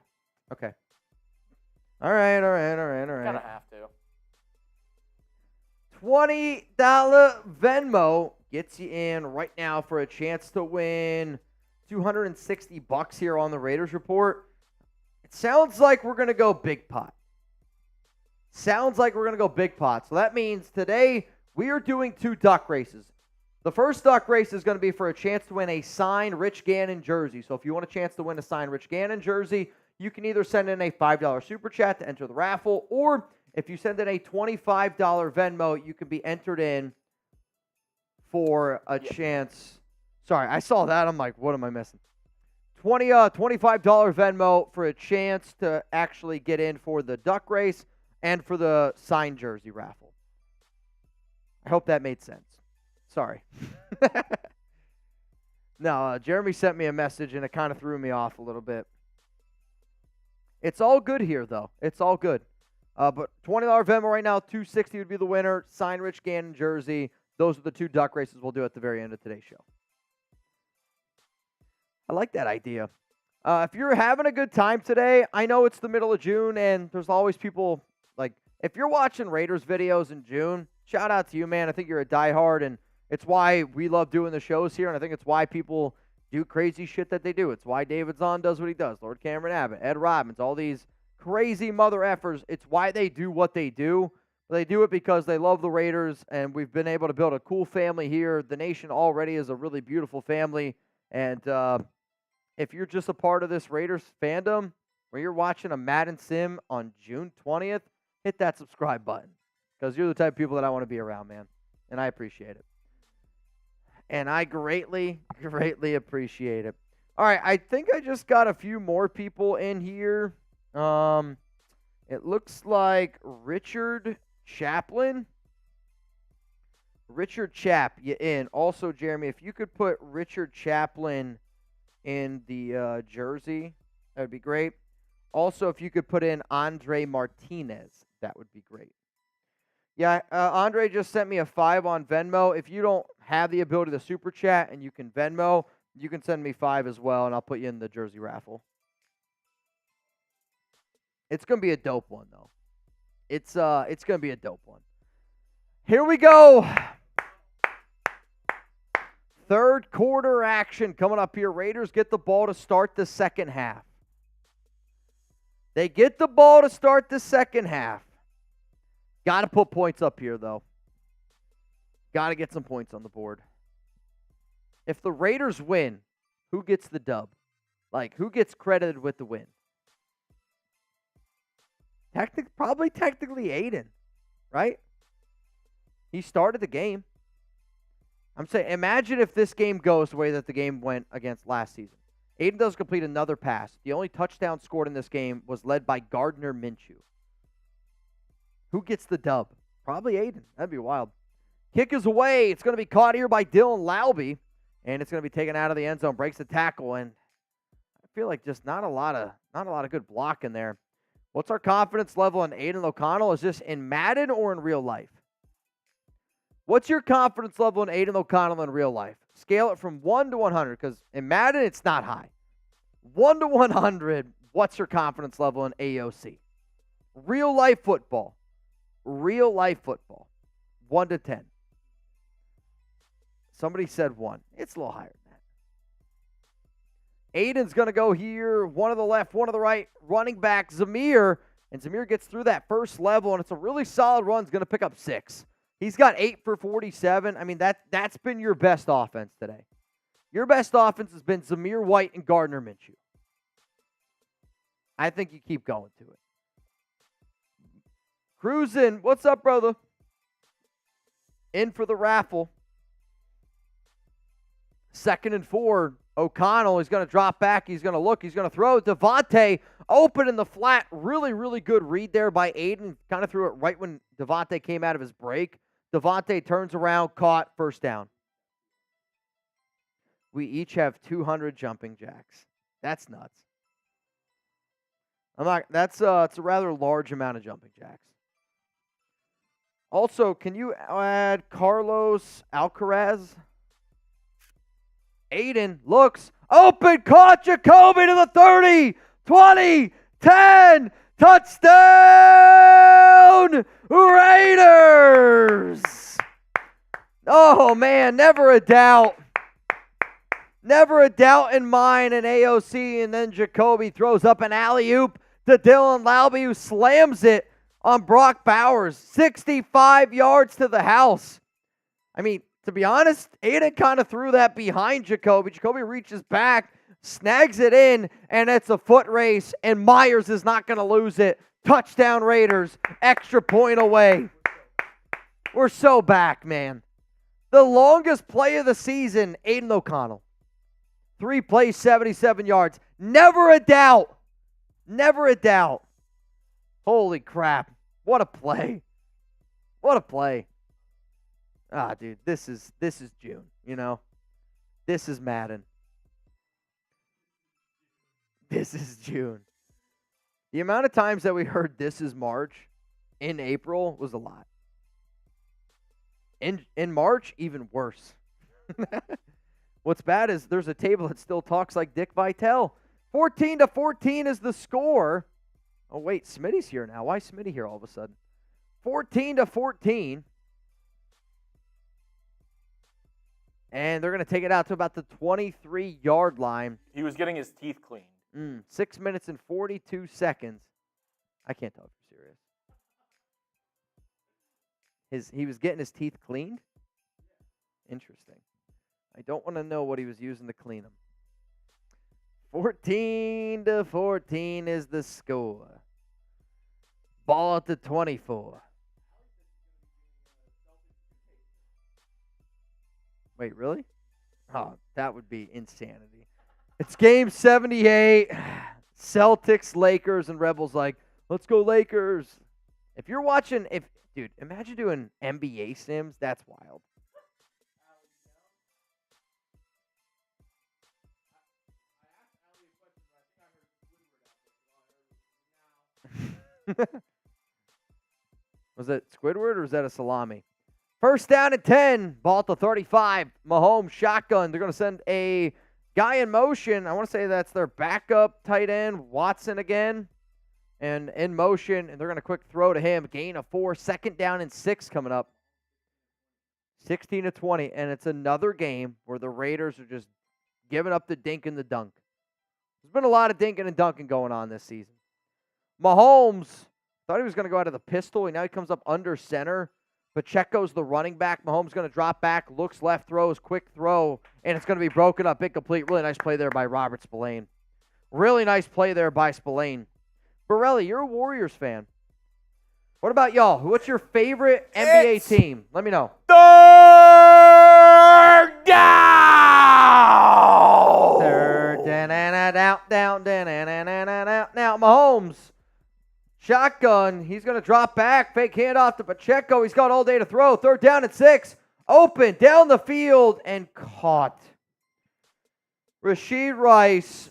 Speaker 1: Okay. All right.
Speaker 2: Kind of have to.
Speaker 1: $20 Venmo gets you in right now for a chance to win $260 here on the Raiders Report. It sounds like we're going to go big pot. So that means today we are doing 2 duck races. The first duck race is going to be for a chance to win a signed Rich Gannon jersey. So if you want a chance to win a signed Rich Gannon jersey, you can either send in a $5 super chat to enter the raffle, or if you send in a $25 Venmo, you can be entered in for a chance. Sorry, I saw that. I'm like, what am I missing? $25 Venmo for a chance to actually get in for the duck race and for the signed jersey raffle. I hope that made sense. Sorry. No, Jeremy sent me a message, and it kind of threw me off a little bit. It's all good here, though. It's all good. But $20 Venmo right now, $260 would be the winner. Signed Rich Gannon jersey. Those are the two duck races we'll do at the very end of today's show. I like that idea. If you're having a good time today, I know it's the middle of June, and there's always people, like, if you're watching Raiders videos in June, shout out to you, man. I think you're a diehard, and it's why we love doing the shows here, and I think it's why people do crazy shit that they do. It's why David Zahn does what he does. Lord Cameron Abbott, Ed Robbins, all these crazy mother effers. It's why they do what they do. They do it because they love the Raiders, and we've been able to build a cool family here. The nation already is a really beautiful family, and if you're just a part of this Raiders fandom where you're watching a Madden sim on June 20th, hit that subscribe button because you're the type of people that I want to be around, man, and I appreciate it. And I greatly, greatly appreciate it. All right, I think I just got a few more people in here. It looks like Richard Chaplin. Richard Chap, you in. Also, Jeremy, if you could put Richard Chaplin in the jersey, that would be great. Also, if you could put in Andre Martinez, that would be great. Yeah, Andre just sent me a $5 on Venmo. If you don't have the ability to super chat and you can Venmo, you can send me $5 as well, and I'll put you in the jersey raffle. It's going to be a dope one, though. It's going to be a dope one. Here we go. Third quarter action coming up here. Raiders get the ball to start the second half. They get the ball to start the second half. Got to put points up here, though. Got to get some points on the board. If the Raiders win, who gets the dub? Like, who gets credited with the win? Probably technically Aiden, right? He started the game. I'm saying, imagine if this game goes the way that the game went against last season. Aiden does complete another pass. The only touchdown scored in this game was led by Gardner Minshew. Who gets the dub? Probably Aiden. That'd be wild. Kick is away. It's going to be caught here by Dylan Laube, and it's going to be taken out of the end zone. Breaks the tackle, and I feel like just not a lot of good blocking there. What's our confidence level in Aiden O'Connell? Is this in Madden or in real life? What's your confidence level in Aiden O'Connell in real life? Scale it from 1 to 100, because in Madden, it's not high. 1 to 100, what's your confidence level in AOC? Real life football. Real life football. 1 to 10. Somebody said 1. It's a little higher than that. Aiden's going to go here. One to the left, one to the right. Running back, Zamir. And Zamir gets through that first level, and it's a really solid run. He's going to pick up 6. He's got 8 for 47. I mean, that's been your best offense today. Your best offense has been Zamir White and Gardner Minshew. I think you keep going to it. Cruising. What's up, brother? In for the raffle. 2nd and 4. O'Connell is going to drop back. He's going to look. He's going to throw. Devontae open in the flat. Really, really good read there by Aiden. Kind of threw it right when Devontae came out of his break. Devontae turns around, caught, first down. We each have 200 jumping jacks. That's nuts. It's a rather large amount of jumping jacks. Also, can you add Carlos Alcaraz? Aiden looks open, caught Jacoby to the 30, 20, 10, touchdown, Raiders! Oh, man, never a doubt. Never a doubt in mine in AOC, and then Jacoby throws up an alley-oop to Dylan Laube, who slams it on Brock Bowers. 65 yards to the house. I mean, To be honest, Aiden kind of threw that behind Jacoby. Jacoby reaches back, snags it in, and it's a foot race, and Myers is not going to lose it. Touchdown Raiders, extra point away. We're so back, man. The longest play of the season, Aiden O'Connell. 3 plays, 77 yards. Never a doubt. Never a doubt. Holy crap. What a play. What a play. Ah, dude, this is June, you know? This is Madden. This is June. The amount of times that we heard this is March in April was a lot. In March, even worse. What's bad is there's a table that still talks like Dick Vitale. 14-14 is the score. Oh, wait, Smitty's here now. Why is Smitty here all of a sudden? 14-14. And they're going to take it out to about the 23-yard line.
Speaker 2: He was getting his teeth cleaned.
Speaker 1: 6 minutes and 42 seconds. I can't tell if you're serious. He was getting his teeth cleaned? Interesting. I don't want to know what he was using to clean them. 14-14 is the score. Ball at the 24. Wait, really? Oh, that would be insanity. It's game 78. Celtics, Lakers, and Rebels like, let's go Lakers. If you're watching, dude, imagine doing NBA sims. That's wild. Was that Squidward or was that a salami? First down and 10. Ball at the 35. Mahomes shotgun. They're going to send a guy in motion. I want to say that's their backup tight end, Watson again. And in motion, and they're going to quick throw to him. Gain of 4. Second down and 6 coming up. 16-20. And it's another game where the Raiders are just giving up the dink and the dunk. There's been a lot of dinking and dunking going on this season. Mahomes thought he was going to go out of the pistol. And now he comes up under center. Pacheco's the running back. Mahomes going to drop back, looks left, throws, quick throw, and it's going to be broken up, incomplete. Really nice play there by Robert Spillane. Really nice play there by Spillane. Borelli, you're a Warriors fan. What about y'all? What's your favorite NBA team? Let me know.
Speaker 2: Third down!
Speaker 1: Down. Now, Mahomes. Shotgun. He's going to drop back. Fake handoff to Pacheco. He's got all day to throw. Third down and 6. Open down the field and caught. Rashid Rice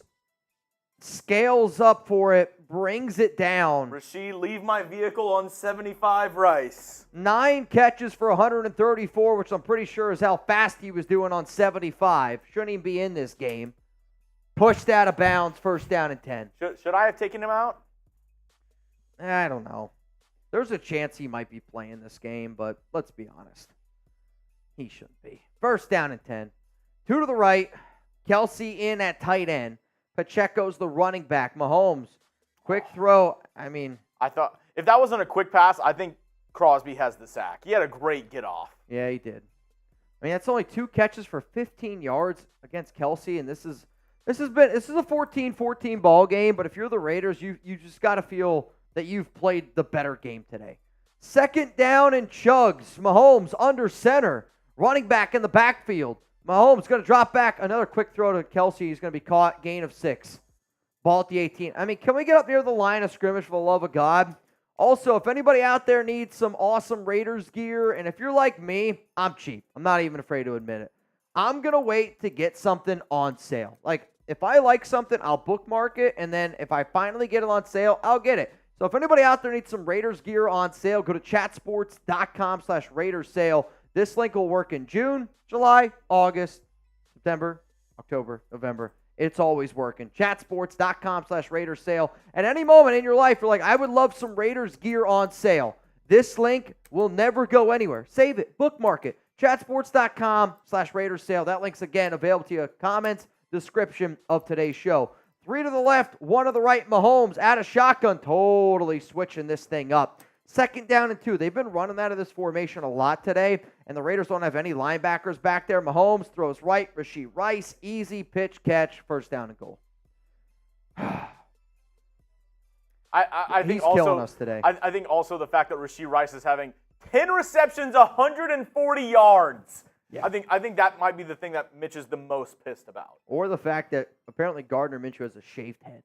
Speaker 1: scales up for it, brings it down.
Speaker 2: Rashid, leave my vehicle on 75 Rice.
Speaker 1: 9 catches for 134, which I'm pretty sure is how fast he was doing on 75. Shouldn't even be in this game. Pushed out of bounds. First down and 10.
Speaker 2: Should I have taken him out?
Speaker 1: I don't know. There's a chance he might be playing this game, but let's be honest. He shouldn't be. First down and 10. 2 to the right. Kelsey in at tight end. Pacheco's the running back. Mahomes, quick throw. I
Speaker 2: thought if that wasn't a quick pass, I think Crosby has the sack. He had a great get off.
Speaker 1: Yeah, he did. That's only 2 catches for 15 yards against Kelsey, and this is a 14-14 ball game, but if you're the Raiders, you just got to feel that you've played the better game today. Second down and chugs. Mahomes under center. Running back in the backfield. Mahomes going to drop back. Another quick throw to Kelsey. He's going to be caught. Gain of 6. Ball at the 18. Can we get up near the line of scrimmage for the love of God? Also, if anybody out there needs some awesome Raiders gear, and if you're like me, I'm cheap. I'm not even afraid to admit it. I'm going to wait to get something on sale. Like, if I like something, I'll bookmark it, and then if I finally get it on sale, I'll get it. So if anybody out there needs some Raiders gear on sale, go to chatsports.com/Raiders sale. This link will work in June, July, August, September, October, November. It's always working. Chatsports.com/Raiders sale. At any moment in your life, you're like, I would love some Raiders gear on sale. This link will never go anywhere. Save it. Bookmark it. Chatsports.com/Raiders sale. That link's, again, available to you. Comments, description of today's show. 3 to the left, 1 to the right. Mahomes out of shotgun. Totally switching this thing up. Second down and 2. They've been running out of this formation a lot today. and the Raiders don't have any linebackers back there. Mahomes throws right, Rashee Rice, easy pitch catch, first down and goal.
Speaker 2: I think
Speaker 1: He's
Speaker 2: also,
Speaker 1: killing us today.
Speaker 2: I think also the fact that Rashee Rice is having 10 receptions, 140 yards.
Speaker 1: Yeah.
Speaker 2: I think that might be the thing that Mitch is the most pissed about.
Speaker 1: Or the fact that apparently Gardner Minshew has a shaved head.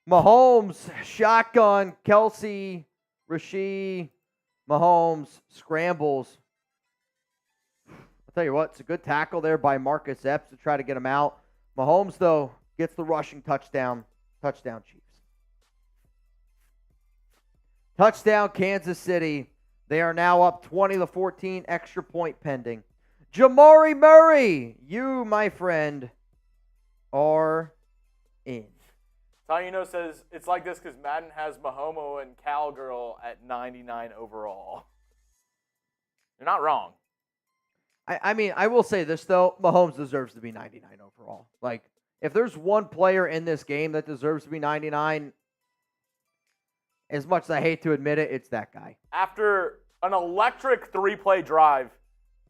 Speaker 1: Mahomes, shotgun, Kelsey, Rashee, Mahomes, scrambles. I'll tell you what, it's a good tackle there by Marcus Epps to try to get him out. Mahomes, though, gets the rushing touchdown. Touchdown, Chiefs. Touchdown, Kansas City. They are now up 20-14, extra point pending. Jamari Murray, you, my friend, are in.
Speaker 2: Taino says it's like this because Madden has Mahomo and Cowgirl at 99 overall. You're not wrong.
Speaker 1: I mean, I will say this, though. Mahomes deserves to be 99 overall. Like, if there's one player in this game that deserves to be 99, as much as I hate to admit it, it's that guy.
Speaker 2: After an electric 3-play drive,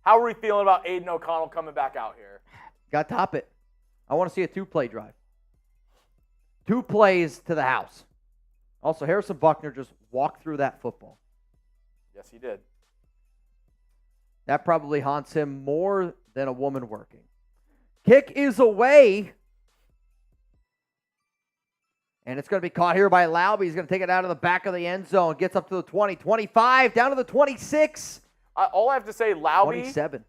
Speaker 2: how are we feeling about Aiden O'Connell coming back out here?
Speaker 1: Got to top it. I want to see a 2-play drive. 2 plays to the house. Also, Harrison Buckner just walked through that football.
Speaker 2: Yes, he did.
Speaker 1: That probably haunts him more than a woman working. Kick is away. And it's going to be caught here by Laube. He's going to take it out of the back of the end zone. Gets up to the 20, 25, down to the 26.
Speaker 2: All I have to say, Laube,
Speaker 1: 27.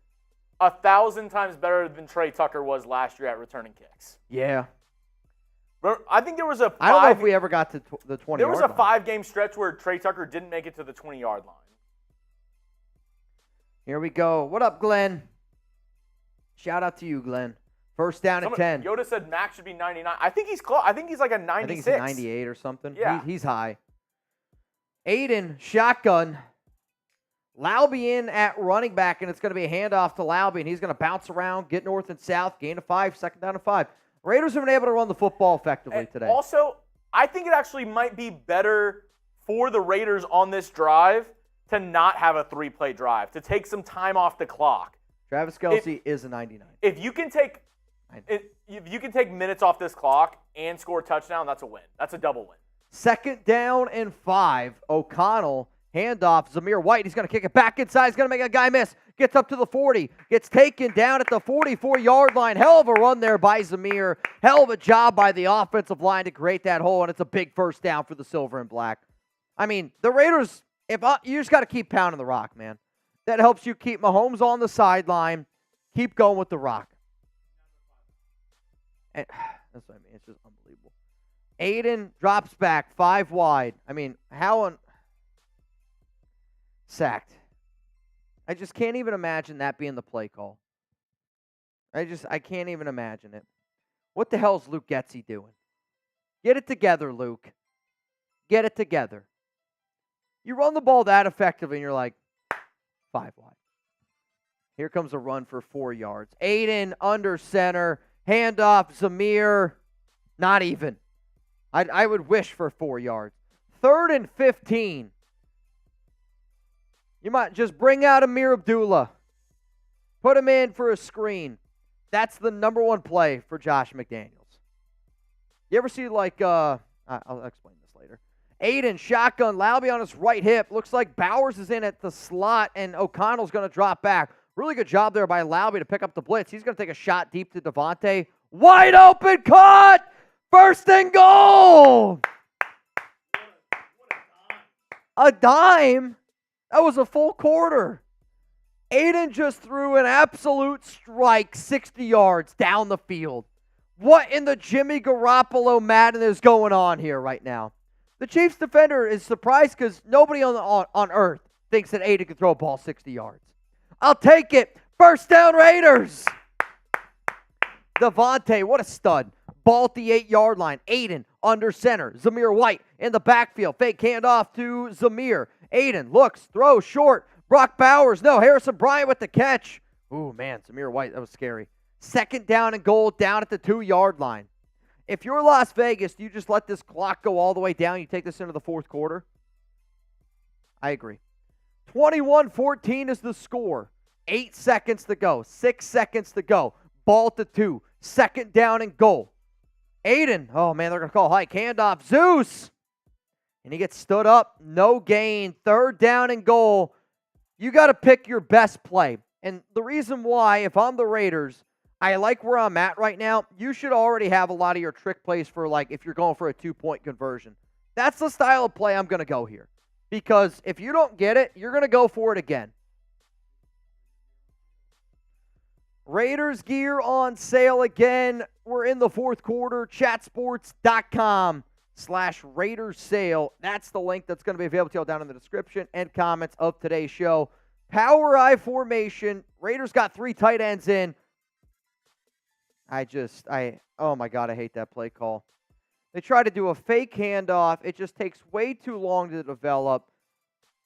Speaker 2: 1,000 times better than Trey Tucker was last year at returning kicks.
Speaker 1: Yeah.
Speaker 2: I think there was a
Speaker 1: I don't know if we ever got to the 20-yard line.
Speaker 2: There was a 5-game stretch where Trey Tucker didn't make it to the 20-yard line.
Speaker 1: Here we go. What up, Glenn? Shout out to you, Glenn. First down and 10.
Speaker 2: Yoda said Max should be 99. I think he's close. I think he's like a 96.
Speaker 1: I think he's a 98 or something.
Speaker 2: Yeah.
Speaker 1: He's high. Aiden, shotgun. Laube in at running back, and it's going to be a handoff to Laube, and he's going to bounce around, get north and south, gain of 5, second down and 5. Raiders have been able to run the football effectively today.
Speaker 2: Also, I think it actually might be better for the Raiders on this drive to not have a 3-play drive, to take some time off the clock.
Speaker 1: Travis Kelce is a 99.
Speaker 2: If you can take minutes off this clock and score a touchdown, that's a win. That's a double win.
Speaker 1: Second down and 5. O'Connell, handoff, Zamir White. He's going to kick it back inside. He's going to make a guy miss. Gets up to the 40. Gets taken down at the 44-yard line. Hell of a run there by Zamir. Hell of a job by the offensive line to create that hole, and it's a big first down for the Silver and Black. I mean, the Raiders, you just got to keep pounding the rock, man. That helps you keep Mahomes on the sideline. Keep going with the rock. And, that's what I mean. It's just unbelievable. Aiden drops back 5 wide. I mean, sacked. I just can't even imagine that being the play call. I can't even imagine it. What the hell is Luke Getsy doing? Get it together, Luke. Get it together. You run the ball that effectively, and you're like, 5 wide. Here comes a run for 4 yards. Aiden under center. Handoff, Zamir. Not even. I would wish for 4 yards. 3rd and 15. You might just bring out Amir Abdullah. Put him in for a screen. That's the number 1 play for Josh McDaniels. You ever see I'll explain this later. Aiden, shotgun, Laube on his right hip. Looks like Bowers is in at the slot, and O'Connell's going to drop back. Really good job there by Laube to pick up the blitz. He's going to take a shot deep to Devontae. Wide open, caught! First and goal! A dime? That was a full quarter. Aiden just threw an absolute strike 60 yards down the field. What in the Jimmy Garoppolo Madden is going on here right now? The Chiefs defender is surprised because nobody on earth thinks that Aiden can throw a ball 60 yards. I'll take it. First down, Raiders. Devontae, what a stud. Ball at the 8-yard line. Aiden under center. Zamir White in the backfield. Fake handoff to Zamir. Aiden looks, throws short. Brock Bowers, no. Harrison Bryant with the catch. Ooh, man, Zamir White, that was scary. Second down and goal down at the 2-yard line. If you're Las Vegas, do you just let this clock go all the way down? You take this into the 4th quarter? I agree. 21-14 is the score. 8 seconds to go. 6 seconds to go. Ball to 2. Second down and goal. Aiden. Oh, man, they're going to call hike. Handoff. Zeus. And he gets stood up. No gain. Third down and goal. You got to pick your best play. And the reason why, if I'm the Raiders, I like where I'm at right now. You should already have a lot of your trick plays for, like, if you're going for a 2-point conversion. That's the style of play I'm going to go here. Because if you don't get it, you're going to go for it again. Raiders gear on sale again. We're in the fourth quarter. Chatsports.com/Raiders sale. That's the link that's going to be available to you down in the description and comments of today's show. Power I formation. Raiders got 3 tight ends in. Oh my God, I hate that play call. They try to do a fake handoff. It just takes way too long to develop.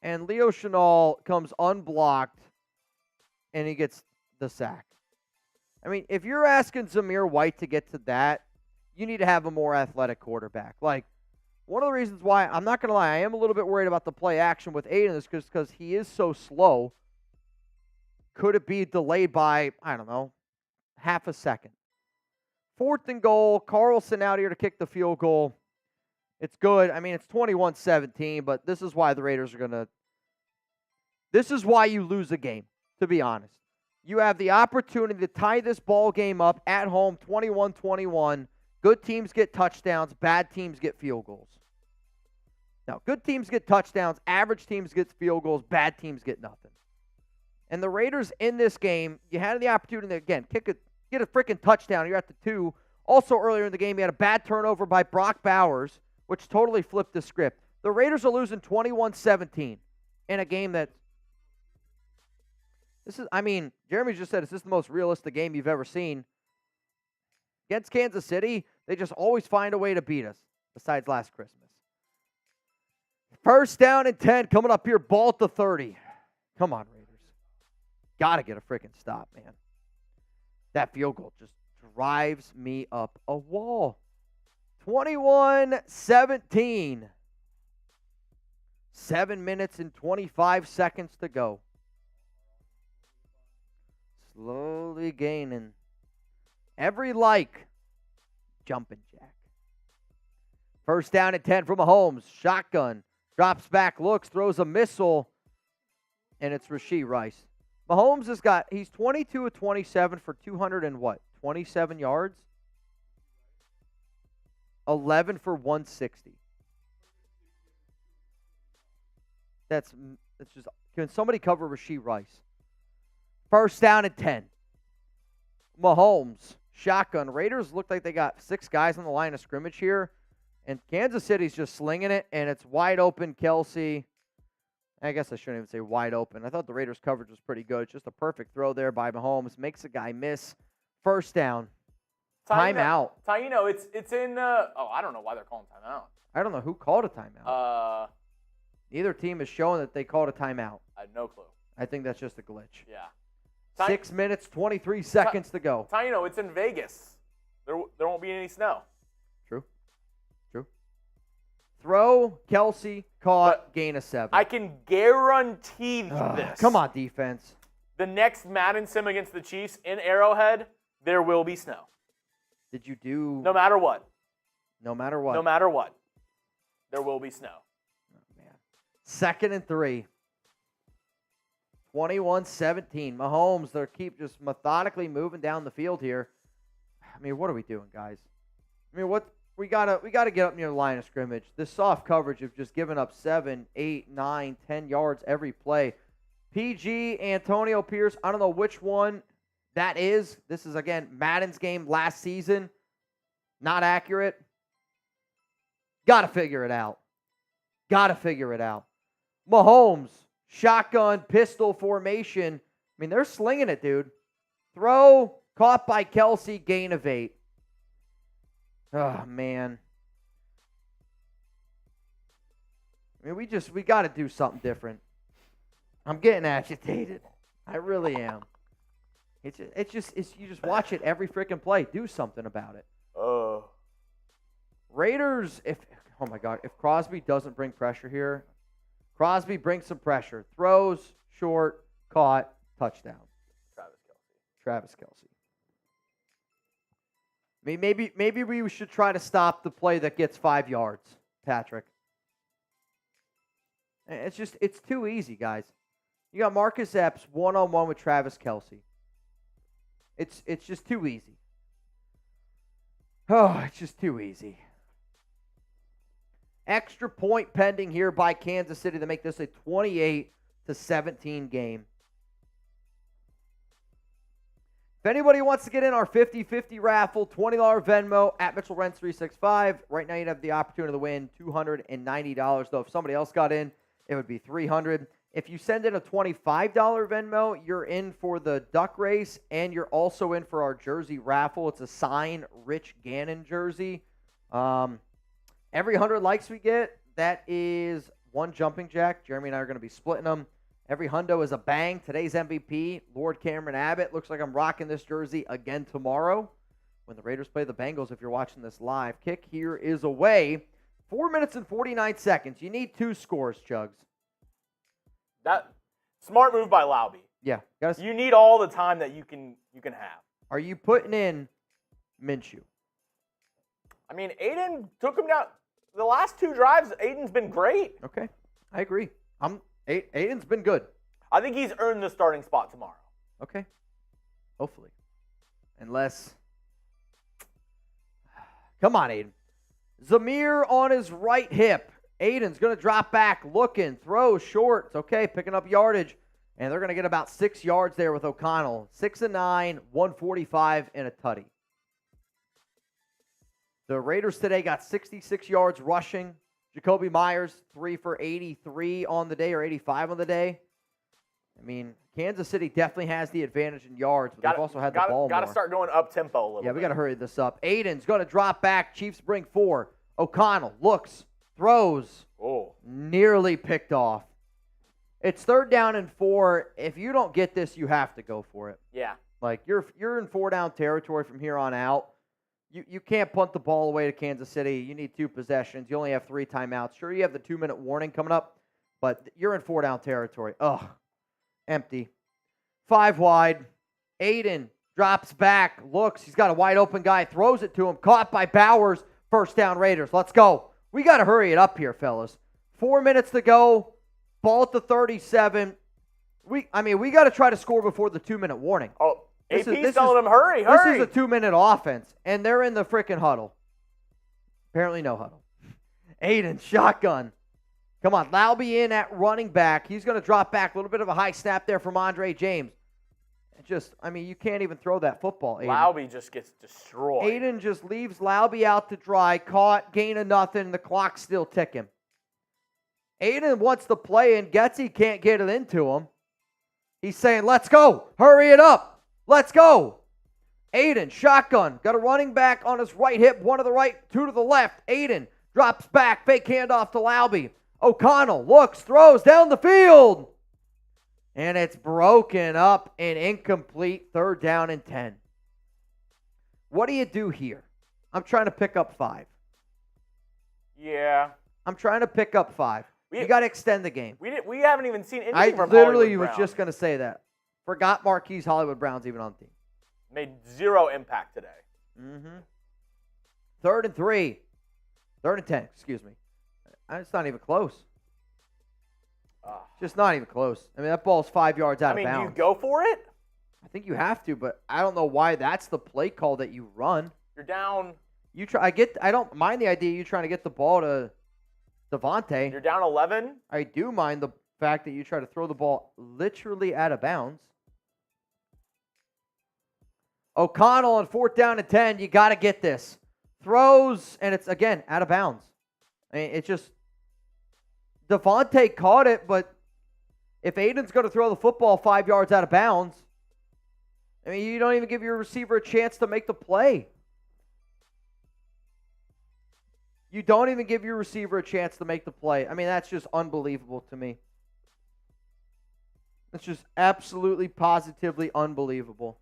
Speaker 1: And Leo Chenal comes unblocked, and he gets the sack. I mean, if you're asking Zamir White to get to that, you need to have a more athletic quarterback. Like, one of the reasons why, I'm not going to lie, I am a little bit worried about the play action with Aiden is because he is so slow. Could it be delayed by, I don't know, half a second? 4th and goal. Carlson out here to kick the field goal. It's good. I mean, it's 21-17, but this is why the Raiders are going to – this is why you lose a game, to be honest. You have the opportunity to tie this ball game up at home, 21-21. Good teams get touchdowns. Bad teams get field goals. No, good teams get touchdowns. Average teams get field goals. Bad teams get nothing. And the Raiders in this game, you had the opportunity to, again, get a freaking touchdown. You're at the 2. Also, earlier in the game, you had a bad turnover by Brock Bowers, which totally flipped the script. The Raiders are losing 21-17 in a game that Jeremy just said, is this the most realistic game you've ever seen? Against Kansas City, they just always find a way to beat us, besides last Christmas. First down and 10 coming up here, ball to 30. Come on, Raiders. Got to get a freaking stop, man. That field goal just drives me up a wall. 21-17. 7 minutes and 25 seconds to go. Slowly gaining. Every jumping jack. First down and 10 from Mahomes. Shotgun. Drops back, looks, throws a missile, and it's Rashee Rice. Mahomes he's 22 of 27 for 27 yards? 11 for 160. That's just, can somebody cover Rashee Rice? First down and 10. Mahomes, shotgun. Raiders look like they got 6 guys on the line of scrimmage here. And Kansas City's just slinging it, and it's wide open, Kelsey. I guess I shouldn't even say wide open. I thought the Raiders' coverage was pretty good. It's just a perfect throw there by Mahomes. Makes a guy miss. First down. Timeout.
Speaker 2: Taino, it's in, I don't know why they're calling timeout.
Speaker 1: I don't know who called a timeout. Neither team is showing that they called a timeout.
Speaker 2: I have no clue.
Speaker 1: I think that's just a glitch.
Speaker 2: Yeah.
Speaker 1: 6 minutes, 23 seconds to go.
Speaker 2: Taino, it's in Vegas. There won't be any snow.
Speaker 1: True. Throw, Kelsey, caught, gain of 7.
Speaker 2: I can guarantee this.
Speaker 1: Come on, defense.
Speaker 2: The next Madden sim against the Chiefs in Arrowhead, there will be snow.
Speaker 1: Did you do...
Speaker 2: No matter what.
Speaker 1: No matter what.
Speaker 2: No matter what. There will be snow.
Speaker 1: Oh, man. 2nd and 3. 21-17. Mahomes, they keep just methodically moving down the field here. I mean, what are we doing, guys? I mean, we gotta get up near the line of scrimmage. This soft coverage of just giving up 7, 8, 9, 10 yards every play. PG, Antonio Pierce, I don't know which one that is. This is, again, Madden's game last season. Not accurate. Gotta figure it out. Mahomes, shotgun, pistol formation. I mean, they're slinging it, dude. Throw, caught by Kelsey, gain of 8. Oh, man. I mean, we got to do something different. I'm getting agitated. I really am. You just watch it every freaking play. Do something about it. Raiders, if Crosby doesn't bring pressure here, Crosby brings some pressure. Throws, short, caught, touchdown. Travis Kelce. I mean, maybe we should try to stop the play that gets 5 yards, Patrick. It's too easy, guys. You got Marcus Epps one-on-one with Travis Kelce. It's just too easy. Oh, it's just too easy. Extra point pending here by Kansas City to make this a 28-17 game. If anybody wants to get in our 50-50 raffle, $20 Venmo at Mitchell Renz 365. Right now you'd have the opportunity to win $290, though. If somebody else got in, it would be $300. If you send in a $25 Venmo, you're in for the duck race, and you're also in for our jersey raffle. It's a signed Rich Gannon jersey. Every 100 likes we get, that is one jumping jack. Jeremy and I are going to be splitting them. Every hundo is a bang. Today's MVP, Lord Cameron Abbott. Looks like I'm rocking this jersey again tomorrow when the Raiders play the Bengals if you're watching this live. Kick here is away. 4 minutes and 49 seconds. You need 2 scores, Chugs.
Speaker 2: That smart move by Laube.
Speaker 1: Yeah.
Speaker 2: You need all the time that you can have.
Speaker 1: Are you putting in Minshew?
Speaker 2: I mean, Aiden took him down. The last 2 drives, Aiden's been great.
Speaker 1: Okay. I agree. Aiden's been good.
Speaker 2: I think he's earned the starting spot tomorrow.
Speaker 1: Okay. Hopefully. Unless. Come on, Aiden. Zamir on his right hip. Aiden's going to drop back, looking, throw short. It's okay, picking up yardage. And they're going to get about 6 yards there with O'Connell. 6-9, 145, and a tutty. The Raiders today got 66 yards rushing. Jacoby Myers, 3 for 83 on the day, or 85 on the day. I mean, Kansas City definitely has the advantage in yards, but they've also had the ball more.
Speaker 2: Got to start going up-tempo a little bit.
Speaker 1: Yeah, we got to hurry this up. Aiden's going to drop back. Chiefs bring 4. O'Connell looks, throws, nearly picked off. It's 3rd down and 4. If you don't get this, you have to go for it.
Speaker 2: Yeah.
Speaker 1: Like, you're in 4-down territory from here on out. You can't punt the ball away to Kansas City. You need 2 possessions. You only have 3 timeouts. Sure, you have the 2-minute warning coming up, but you're in 4-down territory. Ugh. Empty. 5 wide. Aiden drops back, looks. He's got a wide open guy, throws it to him. Caught by Bowers. 1st down Raiders. Let's go. We got to hurry it up here, fellas. 4 minutes to go. Ball at the 37. We got to try to score before the 2-minute warning.
Speaker 2: Oh, AP's telling them, hurry.
Speaker 1: This is a 2-minute offense, and they're in the freaking huddle. Apparently no huddle. Aiden, shotgun. Come on, Laube in at running back. He's going to drop back. A little bit of a high snap there from Andre James. You can't even throw that football, Aiden.
Speaker 2: Laube just gets destroyed.
Speaker 1: Aiden just leaves Laube out to dry. Caught, gain of nothing. The clock's still ticking. Aiden wants to play, and Getsy can't get it into him. He's saying, let's go. Hurry it up. Let's go. Aiden, shotgun. Got a running back on his right hip. 1 to the right, 2 to the left. Aiden drops back. Fake handoff to Laube. O'Connell looks, throws down the field. And it's broken up and incomplete. 3rd down and 10. What do you do here? I'm trying to pick up 5.
Speaker 2: Yeah.
Speaker 1: I'm trying to pick up 5. You got to extend the game.
Speaker 2: We haven't even seen anything from
Speaker 1: I literally
Speaker 2: Hollywood
Speaker 1: was
Speaker 2: Brown.
Speaker 1: just going to say that. Forgot Marquise Hollywood Brown's even on the team.
Speaker 2: Made 0 impact today.
Speaker 1: 3rd and 3. 3rd and 10, excuse me. It's not even close. Just not even close. I mean, that ball's 5 yards out of bounds.
Speaker 2: Do you go for it?
Speaker 1: I think you have to, but I don't know why that's the play call that you run.
Speaker 2: You're down.
Speaker 1: I don't mind the idea of you trying to get the ball to Devontae.
Speaker 2: You're down 11.
Speaker 1: I do mind the fact that you try to throw the ball literally out of bounds. O'Connell on 4th down and 10. You got to get this. Throws, and it's, again, out of bounds. I mean, it's just, Devontae caught it, but if Aiden's going to throw the football 5 yards out of bounds, I mean, you don't even give your receiver a chance to make the play. You don't even give your receiver a chance to make the play. I mean, that's just unbelievable to me. It's just absolutely, positively unbelievable.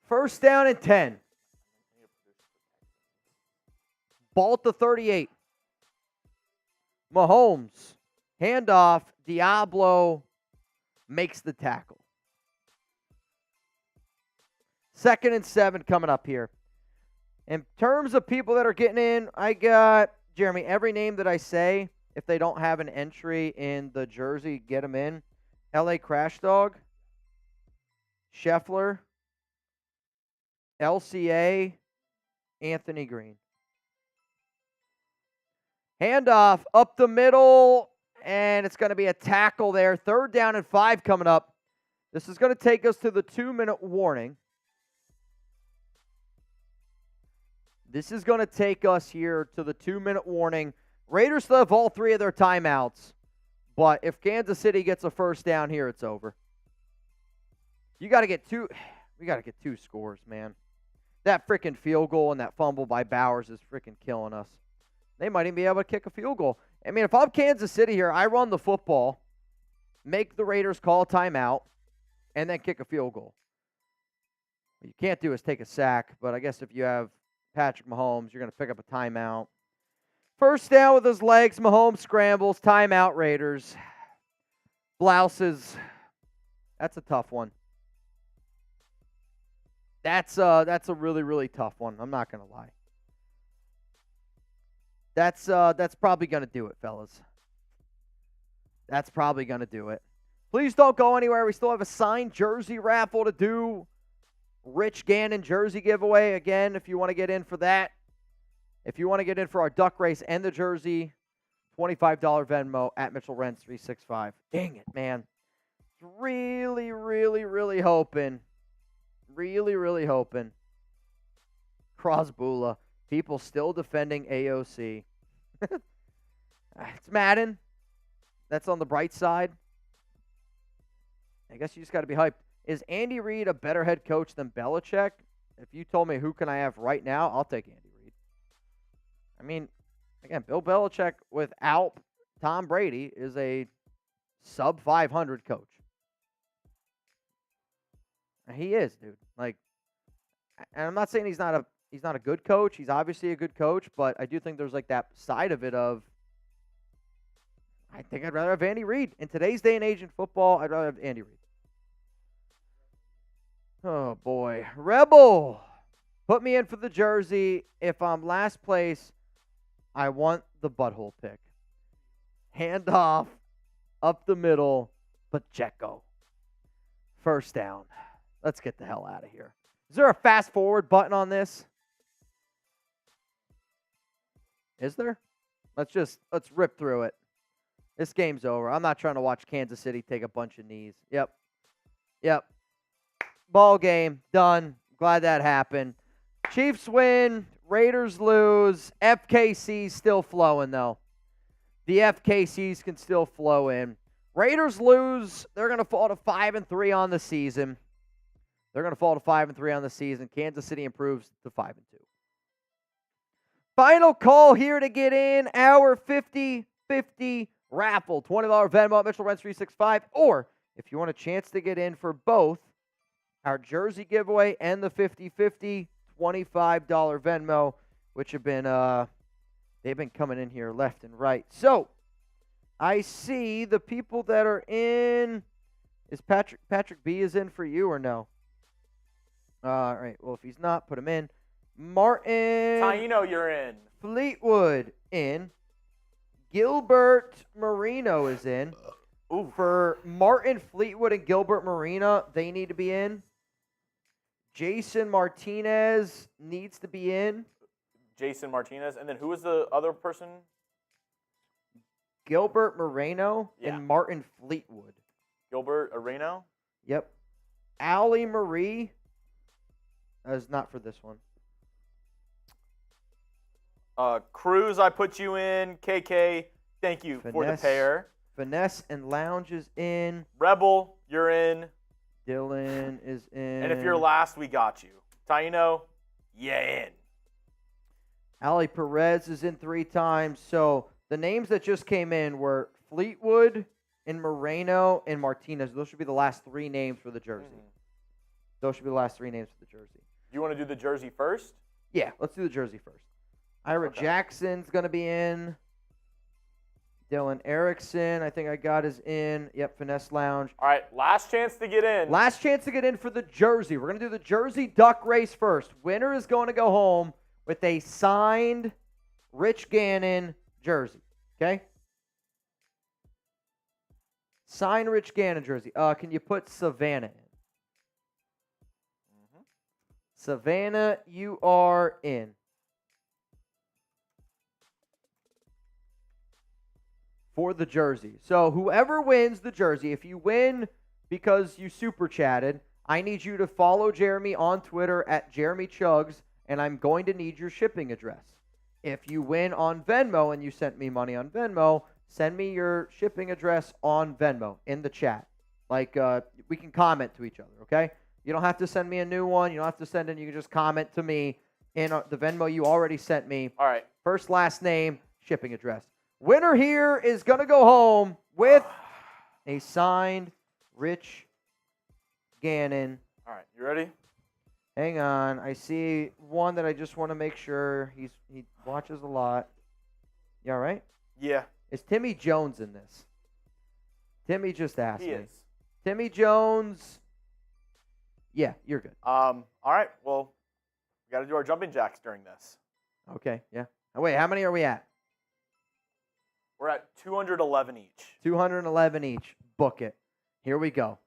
Speaker 1: 1st down and 10. Ball at the 38. Mahomes, handoff, Diablo makes the tackle. 2nd and 7 coming up here. In terms of people that are getting in, I got, Jeremy, every name that I say, if they don't have an entry in the jersey, get them in. LA Crash Dog, Scheffler, LCA, Anthony Green. Handoff up the middle, and it's going to be a tackle there. 3rd down and 5 coming up. This is going to take us to the 2-minute warning. This is going to take us here to the 2-minute warning. Raiders still have all 3 of their timeouts, but if Kansas City gets a 1st down here, it's over. You got to get 2. We got to get 2 scores, man. That freaking field goal and that fumble by Bowers is freaking killing us. They might even be able to kick a field goal. I mean, if I'm Kansas City here, I run the football, make the Raiders call a timeout, and then kick a field goal. What you can't do is take a sack, but I guess if you have Patrick Mahomes, you're going to pick up a timeout. 1st down with his legs. Mahomes scrambles. Timeout, Raiders. Blouses. That's a tough one. That's a really, really tough one. I'm not going to lie. That's probably going to do it, fellas. That's probably going to do it. Please don't go anywhere. We still have a signed jersey raffle to do. Rich Gannon jersey giveaway. Again, if you want to get in for that. If you want to get in for our duck race and the jersey, $25 Venmo at Mitchell Renz 365. Dang it, man. Really, really, really hoping. Really, really hoping. Crosbula. People still defending AOC. It's Madden. That's on the bright side. I guess you just got to be hyped. Is Andy Reid a better head coach than Belichick? If you told me who can I have right now, I'll take Andy Reid. I mean, again, Bill Belichick without Tom Brady is a sub 500 coach. He is, dude. Like, and I'm not saying he's not a good coach. He's obviously a good coach, but I do think there's like that side of it of I think I'd rather have Andy Reid. In today's day and age in football, I'd rather have Andy Reid. Oh, boy. Rebel, put me in for the jersey. If I'm last place, I want the butthole pick. Hand off, up the middle, Pacheco. 1st down. Let's get the hell out of here. Is there a fast forward button on this? Is there? Let's rip through it. This game's over. I'm not trying to watch Kansas City take a bunch of knees. Yep. Ball game. Done. Glad that happened. Chiefs win. Raiders lose. FKC's still flowing, though. The FKCs can still flow in. Raiders lose. They're going to fall to 5-3 on the season. Kansas City improves to 5-2. Final call here to get in our 50-50 raffle. $20 Venmo at Mitchell Renz 365. Or if you want a chance to get in for both our jersey giveaway and the 50-50, $25 Venmo, which have been they've been coming in here left and right. So I see the people that are in. Is Patrick B is in for you or no? All right. Well, if he's not, put him in. Martin.
Speaker 2: How you know you're in?
Speaker 1: Fleetwood in. Gilbert Marino is in.
Speaker 2: Ooh.
Speaker 1: For Martin Fleetwood and Gilbert Marino, they need to be in. Jason Martinez needs to be in.
Speaker 2: Jason Martinez. And then who was the other person?
Speaker 1: Gilbert Moreno and Martin Fleetwood.
Speaker 2: Gilbert Areno?
Speaker 1: Yep. Allie Marie. That is not for this one.
Speaker 2: Cruz, I put you in. KK, thank you for the pair.
Speaker 1: Finesse and Lounge is in.
Speaker 2: Rebel, you're in.
Speaker 1: Dylan is in.
Speaker 2: And if you're last, we got you. Taino, yeah in.
Speaker 1: Ali Perez is in 3 times. So the names that just came in were Fleetwood and Moreno and Martinez. Those should be the last 3 names for the jersey. Those should be the last 3 names for the jersey.
Speaker 2: Do you want to do the jersey first?
Speaker 1: Yeah, let's do the jersey first. Ira Jackson's going to be in. Dylan Erickson, I think I got his in. Yep, Finesse Lounge.
Speaker 2: All right, last chance to get in.
Speaker 1: Last chance to get in for the jersey. We're going to do the jersey duck race first. Winner is going to go home with a signed Rich Gannon jersey. Okay? Signed Rich Gannon jersey. Can you put Savannah in? Savannah, you are in. For the jersey. So whoever wins the jersey, if you win because you super chatted, I need you to follow Jeremy on Twitter at Jeremy Chugs, and I'm going to need your shipping address. If you win on Venmo and you sent me money on Venmo, send me your shipping address on Venmo in the chat. Like, we can comment to each other, okay? You don't have to send me a new one. You don't have to send it. You can just comment to me in the Venmo you already sent me.
Speaker 2: All right.
Speaker 1: First, last name, shipping address. Winner here is going to go home with a signed Rich Gannon.
Speaker 2: All right, you ready?
Speaker 1: Hang on. I see one that I just want to make sure he watches a lot. You all right?
Speaker 2: Yeah.
Speaker 1: Is Timmy Jones in this? Timmy just asked me.
Speaker 2: He is.
Speaker 1: Timmy Jones. Yeah, you're good.
Speaker 2: All right, well, we got to do our jumping jacks during this.
Speaker 1: Okay, yeah. Oh, wait, how many are we at?
Speaker 2: We're at 211 each.
Speaker 1: 211 each. Book it. Here we go.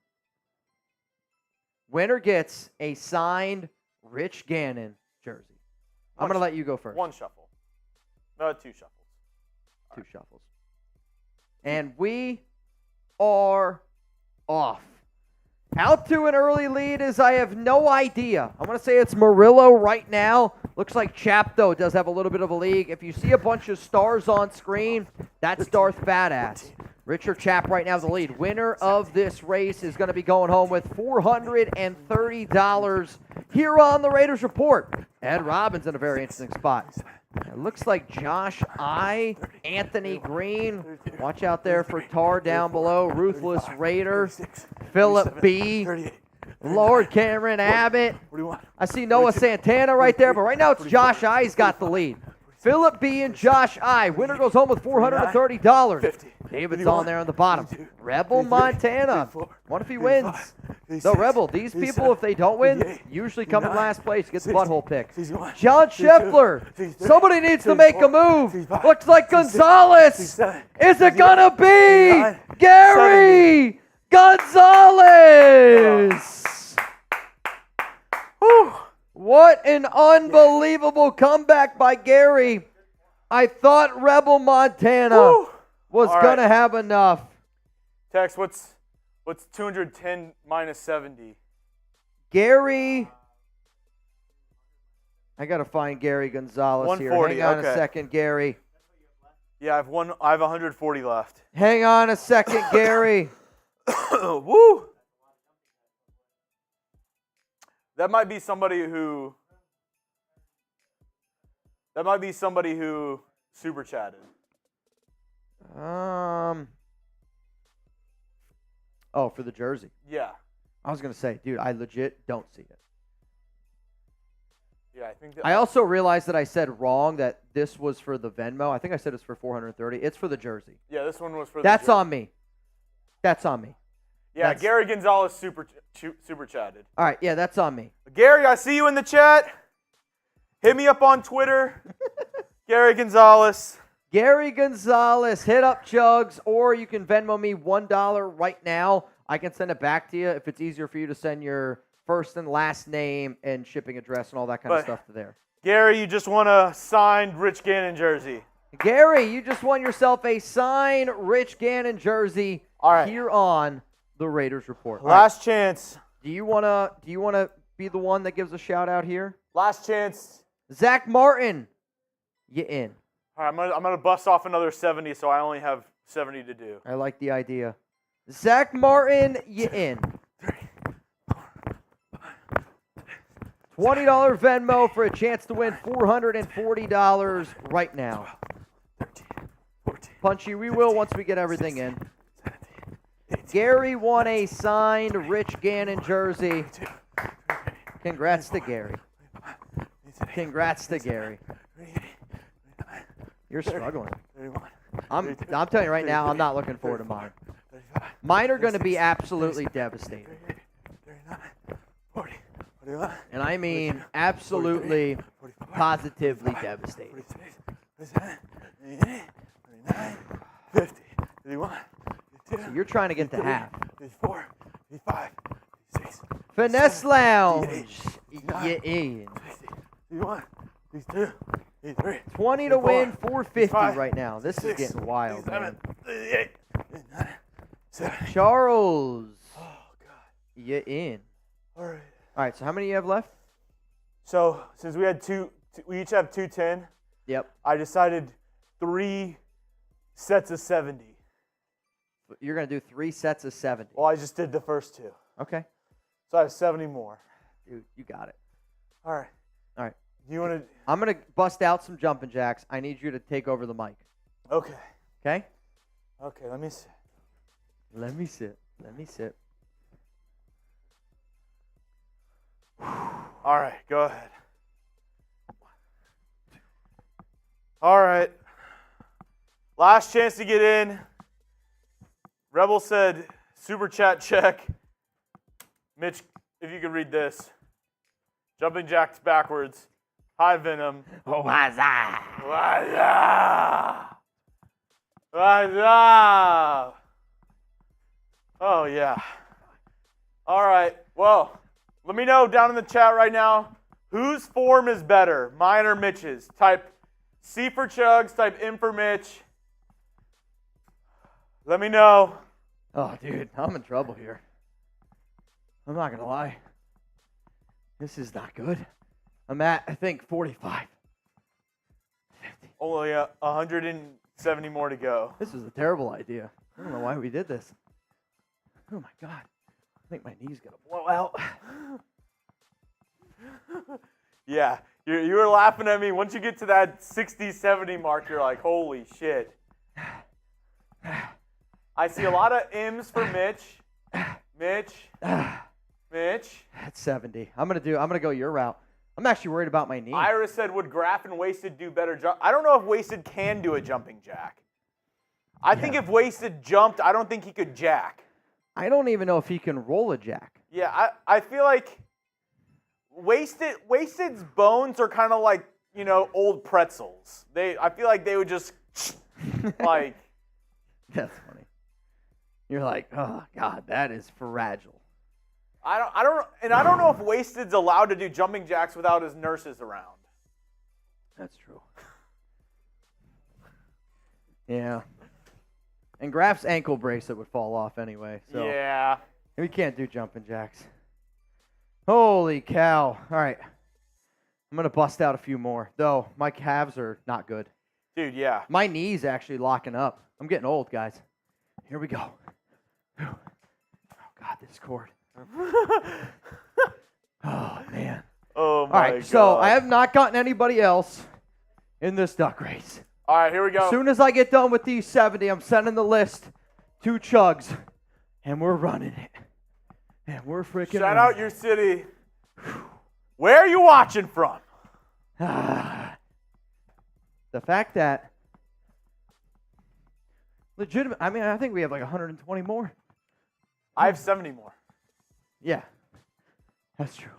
Speaker 1: Winner gets a signed Rich Gannon jersey. I'm going to let you go first.
Speaker 2: One shuffle. No, two shuffles.
Speaker 1: Two shuffles. And we are off. Out to an early lead is I have no idea. I'm going to say it's Murillo right now. Looks like Chapto does have a little bit of a league. If you see a bunch of stars on screen, that's Darth Fatass. Richard Chap right now is the lead. Winner of this race is going to be going home with $430 here on the Raiders Report. Ed Robbins in a very interesting spot. It looks like Josh I, Anthony Green. Watch out there for Tar down below. Ruthless Raider. Philip B. Lord Cameron Abbott. I see Noah Santana right there, but right now it's Josh I. He's got the lead. Philip B. and Josh I. Winner goes home with $430. David's on there on the bottom. Rebel Montana. What if he wins? The Rebel, these people, if they don't win, usually come in last place. Get the butthole pick. John Scheffler. Somebody needs to make a move. Looks like Gonzalez. Is it going to be Gary Gonzalez? Whew. What an unbelievable comeback by Gary. I thought Rebel Montana was going to have enough.
Speaker 2: Tex, what's 210 minus 70?
Speaker 1: Gary, I got to find Gary Gonzalez here.
Speaker 2: 140,
Speaker 1: Hang on a second, Gary.
Speaker 2: Yeah, I have 140 left.
Speaker 1: Hang on a second, Gary.
Speaker 2: Woo! That might be somebody who super chatted.
Speaker 1: Oh, for the jersey.
Speaker 2: Yeah.
Speaker 1: I was going to say, dude, I legit don't see it.
Speaker 2: Yeah, I think
Speaker 1: I also realized that I said wrong that this was for the Venmo. I think I said it's for 430. It's for the jersey.
Speaker 2: Yeah, this one was for
Speaker 1: That's
Speaker 2: the jersey.
Speaker 1: on me. That's on me.
Speaker 2: Yeah, Gary Gonzalez super chatted.
Speaker 1: All right, yeah, that's on me.
Speaker 2: Gary, I see you in the chat. Hit me up on Twitter. Gary Gonzalez.
Speaker 1: Gary Gonzalez, hit up Chugs, or you can Venmo me $1 right now. I can send it back to you if it's easier for you to send your first and last name and shipping address and all that kind of stuff to there.
Speaker 2: Gary, you just won a signed Rich Gannon jersey.
Speaker 1: Gary, you just won yourself a signed Rich Gannon jersey here on the Raiders Report.
Speaker 2: Last chance.
Speaker 1: Do you wanna be the one that gives a shout out here?
Speaker 2: Last chance.
Speaker 1: Zach Martin, you in.
Speaker 2: All right, I'm gonna bust off another 70, so I only have 70 to do.
Speaker 1: I like the idea. Zach Martin, you in. $20 Venmo for a chance to win $440 right now.
Speaker 2: 14,
Speaker 1: Punchy, we will once we get everything in.
Speaker 2: 17,
Speaker 1: Gary won a signed Rich Gannon jersey. Congrats to Gary. Congrats to Gary. You're struggling.
Speaker 2: 31,
Speaker 1: I'm telling you right now, I'm not looking forward to mine. Mine are going to be absolutely devastating.
Speaker 2: 39, 40, 41.
Speaker 1: And I mean absolutely, positively devastating.
Speaker 2: 47, 48, 49, 50, 51, 52.
Speaker 1: So you're trying to get to half.
Speaker 2: 54, 55, 56.
Speaker 1: Finesse Lounge. Yeah, in.
Speaker 2: 51, 52, 83.
Speaker 1: 20 to win, 450 right now. This is getting wild, man.
Speaker 2: 38, 39, 70.
Speaker 1: Charles.
Speaker 2: Oh, God.
Speaker 1: You in.
Speaker 2: All right.
Speaker 1: All right, so how many do you have left?
Speaker 2: So, since we had we each have 210,
Speaker 1: Yep.
Speaker 2: I decided 3 sets of 70.
Speaker 1: You're going to do 3 sets of 70.
Speaker 2: Well, I just did the first 2.
Speaker 1: Okay.
Speaker 2: So I have 70 more.
Speaker 1: Dude, you got it.
Speaker 2: All right.
Speaker 1: All right.
Speaker 2: You want to?
Speaker 1: I'm going to bust out some jumping jacks. I need you to take over the mic.
Speaker 2: Okay.
Speaker 1: Okay?
Speaker 2: Okay, let me see.
Speaker 1: Let me sit. Let me sit.
Speaker 2: All right, go ahead. All right. Last chance to get in. Rebel said, super chat check. Mitch, if you could read this. Jumping jacks backwards. Hi, Venom.
Speaker 1: Oh, what's that?
Speaker 2: What's up? What's up? Oh, yeah. All right. Well, let me know down in the chat right now whose form is better, mine or Mitch's. Type C for Chugs, type M for Mitch. Let me know.
Speaker 1: Oh, dude, I'm in trouble here. I'm not going to lie. This is not good. I'm at, I think, 45. 50.
Speaker 2: Only 170 more to go.
Speaker 1: This was a terrible idea. I don't know why we did this. Oh, my God. I think my knee's going to blow out.
Speaker 2: Yeah, you were laughing at me. Once you get to that 60, 70 mark, you're like, holy shit. I see a lot of M's for Mitch. Mitch.
Speaker 1: That's 70. I'm gonna go your route. I'm actually worried about my knee.
Speaker 2: Iris said, would Graf and Wasted do better jump? I don't know if Wasted can do a jumping jack. I think if Wasted jumped, I don't think he could jack.
Speaker 1: I don't even know if he can roll a jack.
Speaker 2: Yeah, I feel like Wasted's bones are kind of like, old pretzels. I feel like they would just like.
Speaker 1: That's funny. You're like, oh God, that is fragile.
Speaker 2: I don't know if Wasted's allowed to do jumping jacks without his nurses around.
Speaker 1: That's true. Yeah. And Graf's ankle bracelet would fall off anyway. So
Speaker 2: yeah.
Speaker 1: We can't do jumping jacks. Holy cow. All right. I'm going to bust out a few more. Though, my calves are not good.
Speaker 2: Dude, yeah.
Speaker 1: My knee's actually locking up. I'm getting old, guys. Here we go. Oh, God, this cord. Oh, man.
Speaker 2: Oh, my
Speaker 1: All right,
Speaker 2: God.
Speaker 1: so I have not gotten anybody else in this duck race.
Speaker 2: All right, here we go.
Speaker 1: As soon as I get done with these 70, I'm sending the list to Chugs, and we're running it. And we're freaking
Speaker 2: Shout out your city. Where are you watching from?
Speaker 1: The fact that legitimate, I think we have like 120 more.
Speaker 2: I have 70 more.
Speaker 1: Yeah, that's true.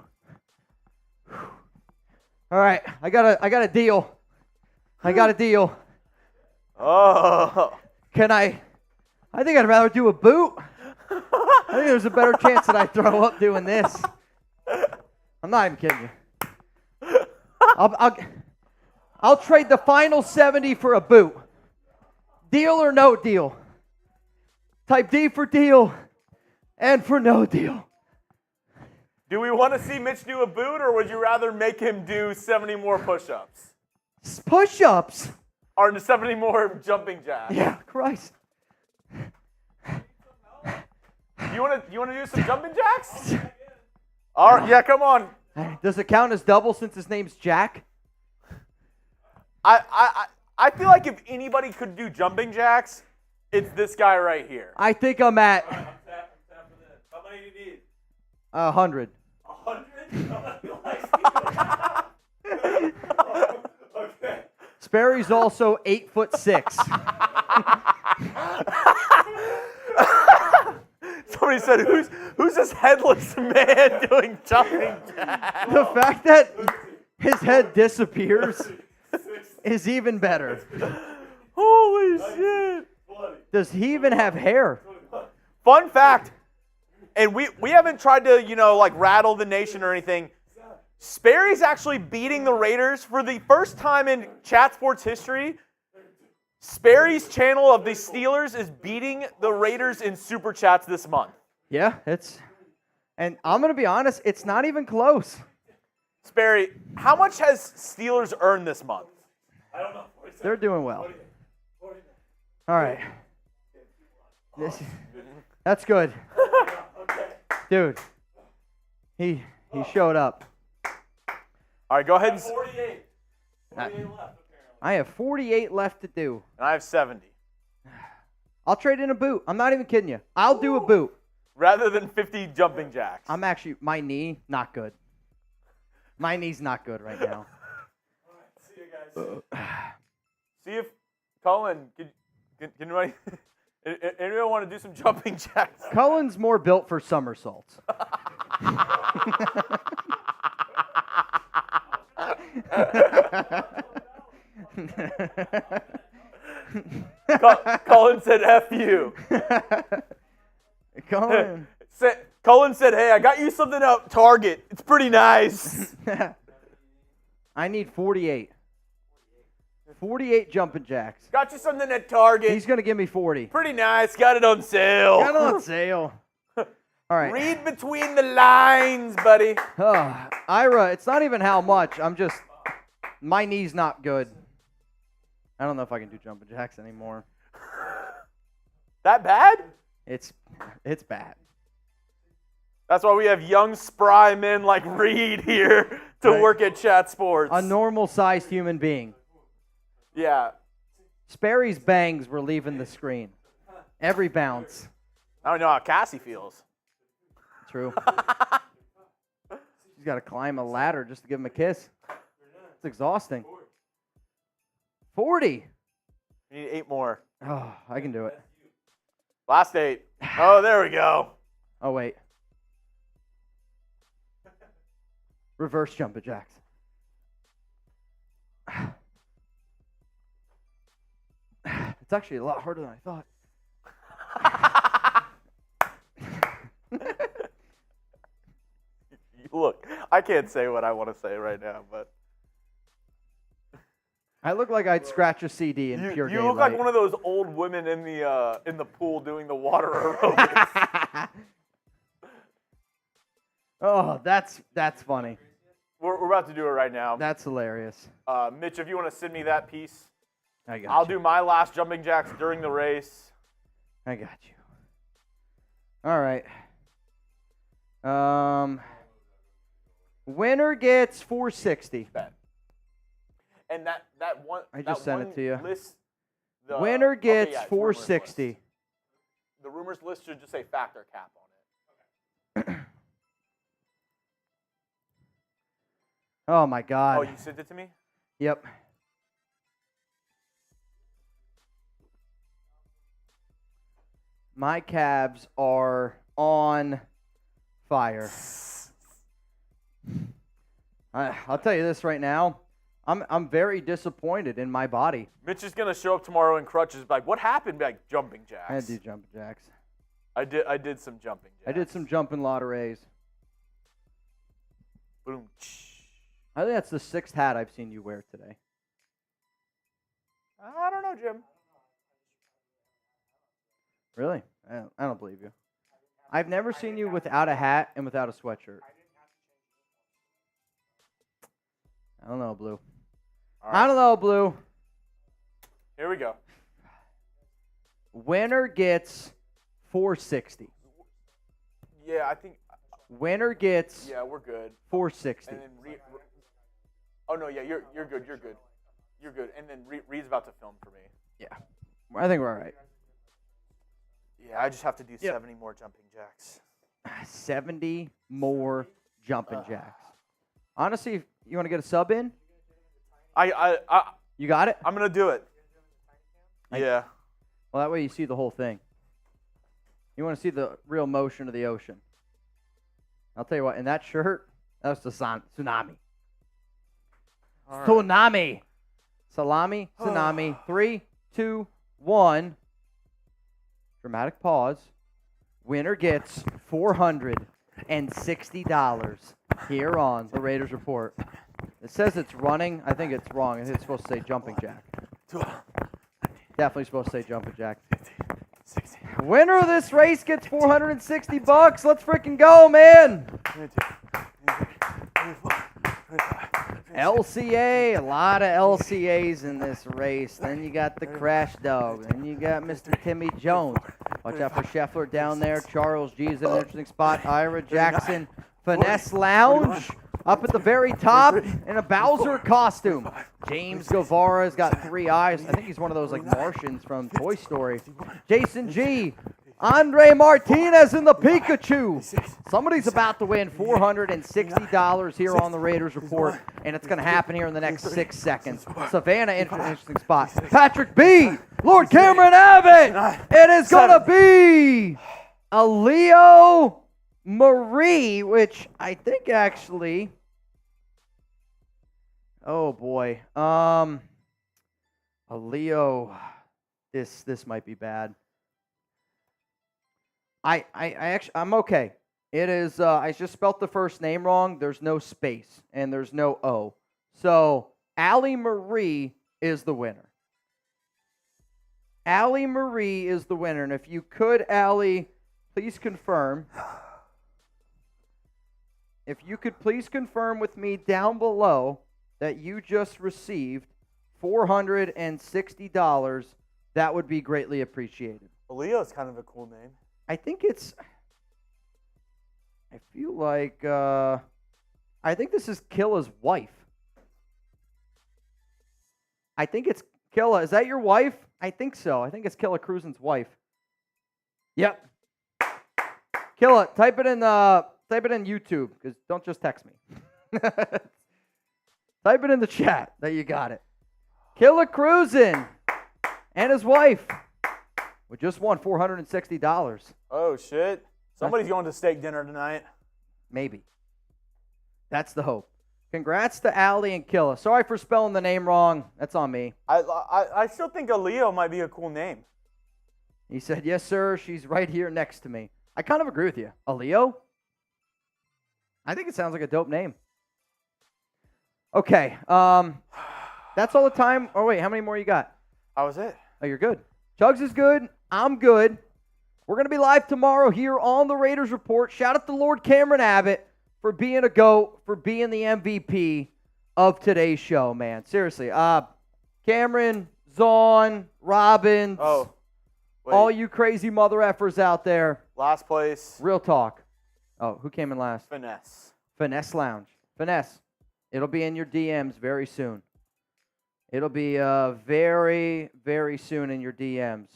Speaker 1: All right, I got a deal. I got a deal.
Speaker 2: Oh.
Speaker 1: I think I'd rather do a boot. I think there's a better chance that I throw up doing this. I'm not even kidding you. I'll trade the final 70 for a boot. Deal or no deal? Type D for deal and for no deal.
Speaker 2: Do we want to see Mitch do a boot, or would you rather make him do 70 more push-ups?
Speaker 1: Push-ups?
Speaker 2: Or 70 more jumping jacks?
Speaker 1: Yeah, Christ.
Speaker 2: You want to do some jumping jacks? All right, yeah, come on.
Speaker 1: Does it count as double since his name's Jack?
Speaker 2: I feel like if anybody could do jumping jacks, it's this guy right here.
Speaker 1: I think I'm at
Speaker 2: I'm tapped for this. How many do you need?
Speaker 1: 100.
Speaker 2: 100? Okay.
Speaker 1: Sperry's also 8'6".
Speaker 2: Somebody said, who's this headless man doing jumping jacks?
Speaker 1: The fact that his head disappears is even better.
Speaker 2: Holy shit.
Speaker 1: Does he even have hair?
Speaker 2: Fun fact, and we haven't tried to, like rattle the nation or anything. Sperry's actually beating the Raiders for the first time in Chat Sports history. Sperry's channel of the Steelers is beating the Raiders in Super Chats this month.
Speaker 1: Yeah, and I'm going to be honest, it's not even close.
Speaker 2: Sperry, how much has Steelers earned this month?
Speaker 4: I don't know.
Speaker 1: They're doing well. All right. That's good. Dude, he showed up.
Speaker 2: All right, go ahead and
Speaker 4: 48. 48 left, apparently.
Speaker 1: I have 48 left to do.
Speaker 2: And I have 70.
Speaker 1: I'll trade in a boot. I'm not even kidding you. I'll do a boot.
Speaker 2: Rather than 50 jumping jacks.
Speaker 1: I'm actually, my knee, not good. My knee's not good right now.
Speaker 4: All right, see you guys.
Speaker 2: See if Cullen can anyone want to do some jumping jacks?
Speaker 1: Cullen's more built for somersaults.
Speaker 2: Cullen said F you.
Speaker 1: Cullen.
Speaker 2: Cullen said, hey, I got you something at Target. It's pretty nice.
Speaker 1: I need 48. 48 jumping jacks.
Speaker 2: Got you something at Target.
Speaker 1: He's going to give me 40.
Speaker 2: Pretty nice. Got it on sale.
Speaker 1: Got it on sale. All right.
Speaker 2: Read between the lines, buddy.
Speaker 1: Ira, it's not even how much. My knee's not good. I don't know if I can do jumping jacks anymore.
Speaker 2: That bad?
Speaker 1: It's bad.
Speaker 2: That's why we have young, spry men like Reed here to work at Chat Sports.
Speaker 1: A normal-sized human being.
Speaker 2: Yeah.
Speaker 1: Sperry's bangs were leaving the screen. Every bounce.
Speaker 2: I don't know how Cassie feels.
Speaker 1: True. She's got to climb a ladder just to give him a kiss. It's exhausting. 40.
Speaker 2: We need 8 more.
Speaker 1: Oh, I can do it.
Speaker 2: Last 8. Oh, there we go.
Speaker 1: Oh, wait. Reverse jumping jacks. It's actually a lot harder than I thought.
Speaker 2: Look, I can't say what I want to say right now, but
Speaker 1: I look like I'd scratch a CD in pure
Speaker 2: you
Speaker 1: daylight.
Speaker 2: look like one of those old women in the pool doing the water aerobics.
Speaker 1: Oh, that's funny.
Speaker 2: We're about to do it right now.
Speaker 1: That's hilarious.
Speaker 2: Mitch, if you want to send me that piece,
Speaker 1: I got
Speaker 2: I'll
Speaker 1: you.
Speaker 2: do my last jumping jacks during the race.
Speaker 1: I got you. All right. Winner gets 460.
Speaker 2: Bad. And that one.
Speaker 1: I just sent it to you.
Speaker 2: List,
Speaker 1: Winner gets
Speaker 2: it's rumors
Speaker 1: 460.
Speaker 2: list. The rumors list should just say factor cap on it.
Speaker 1: Oh my God.
Speaker 2: Oh, you sent it to me?
Speaker 1: Yep. My Cavs are on fire. I'll tell you this right now. I'm very disappointed in my body.
Speaker 2: Mitch is gonna show up tomorrow in crutches. Like, what happened? Like jumping jacks.
Speaker 1: I had to do jumping jacks.
Speaker 2: I did some jumping jacks.
Speaker 1: I did some jumping lotteries.
Speaker 2: Boom.
Speaker 1: I think that's the 6th hat I've seen you wear today.
Speaker 2: I don't know, Jim.
Speaker 1: Really? I don't believe you. I've never seen you without a hat and without a sweatshirt. I don't know, Blue.
Speaker 2: All right.
Speaker 1: I don't know, Blue.
Speaker 2: Here we go.
Speaker 1: Winner gets 460.
Speaker 2: Yeah, I think.
Speaker 1: Winner gets
Speaker 2: Yeah, we're good.
Speaker 1: 460.
Speaker 2: And then oh no, yeah, you're good. You're good. You're good. And then Reed's about to film for me.
Speaker 1: Yeah. I think we're all right.
Speaker 2: Yeah, I just have to do 70 more jumping jacks.
Speaker 1: 70 more jumping jacks. Honestly, you want to get a sub in?
Speaker 2: I
Speaker 1: You got it?
Speaker 2: I'm gonna do it. Yeah.
Speaker 1: Well, that way you see the whole thing. You want to see the real motion of the ocean. I'll tell you what, in that shirt, that was the tsunami.
Speaker 2: All right.
Speaker 1: Tsunami. Salami, tsunami. 3, 2, 1. Dramatic pause. Winner gets $460 here on the Raiders Report. It says it's running. I think it's wrong. I think it's supposed to say jumping jack. Definitely supposed to say jumping jack. Winner of this race gets $460. Let's freaking go, man. LCA, a lot of LCAs in this race. Then you got the Crash Dog. Then you got Mr. Timmy Jones. Watch out for Scheffler down there. Charles G is in an interesting spot. Ira Jackson, Finesse Lounge up at the very top in a Bowser costume. James Guevara's got 3 eyes. I think he's one of those like Martians from Toy Story. Jason G. Andre Martinez in the Pikachu. Somebody's about to win $460 here on the Raiders Report, and it's going to happen here in the next 6 seconds. Savannah, interesting spot. Patrick B. Lord Cameron Abbott. It is going to be a Leo Marie, which I think actually, oh boy, a Leo, this might be bad. I'm okay. It is, I just spelt the first name wrong. There's no space and there's no O. So, Allie Marie is the winner. Allie Marie is the winner. And if you could, Allie, please confirm. If you could please confirm with me down below that you just received $460, that would be greatly appreciated.
Speaker 2: Leo's kind of a cool name.
Speaker 1: I think it's, I feel like, I think this is Killa's wife. I think it's Killa. Is that your wife? I think so. I think it's Killa Cruisen's wife. Yep. Killa, type it in YouTube, because don't just text me. Type it in the chat that you got it. Killa Cruisen and his wife. We just won $460.
Speaker 2: Oh, shit. Somebody's going to steak dinner tonight.
Speaker 1: Maybe. That's the hope. Congrats to Allie and Killa. Sorry for spelling the name wrong. That's on me.
Speaker 2: I still think a Leo might be a cool name.
Speaker 1: He said, yes, sir. She's right here next to me. I kind of agree with you. A Leo? I think it sounds like a dope name. Okay. That's all the time. Oh, wait. How many more you got?
Speaker 2: That was it.
Speaker 1: Oh, you're good. Chugs is good. I'm good. We're going to be live tomorrow here on the Raiders Report. Shout out to Lord Cameron Abbott for being a GOAT, for being the MVP of today's show, man. Seriously. Cameron, Zon, Robbins, all you crazy mother effers out there.
Speaker 2: Last place.
Speaker 1: Real talk. Oh, who came in last?
Speaker 2: Finesse.
Speaker 1: Finesse Lounge. Finesse. It'll be in your DMs very soon. It'll be very, very soon in your DMs.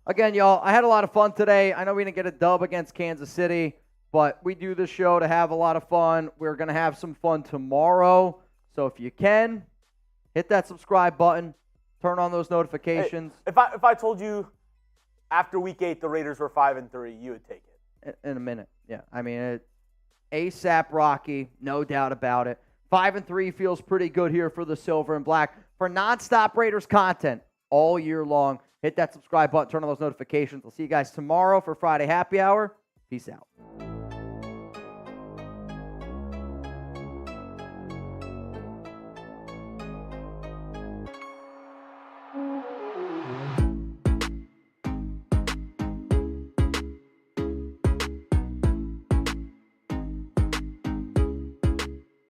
Speaker 1: Again, y'all, I had a lot of fun today. I know we didn't get a dub against Kansas City, but we do this show to have a lot of fun. We're going to have some fun tomorrow. So if you can, hit that subscribe button. Turn on those notifications.
Speaker 2: Hey, if I told you after week 8 the Raiders were 5-3, you would take it.
Speaker 1: In a minute. Yeah. I mean, ASAP Rocky, no doubt about it. 5-3 feels pretty good here for the Silver and Black. For nonstop Raiders content all year long, hit that subscribe button, turn on those notifications. We'll see you guys tomorrow for Friday Happy Hour. Peace out.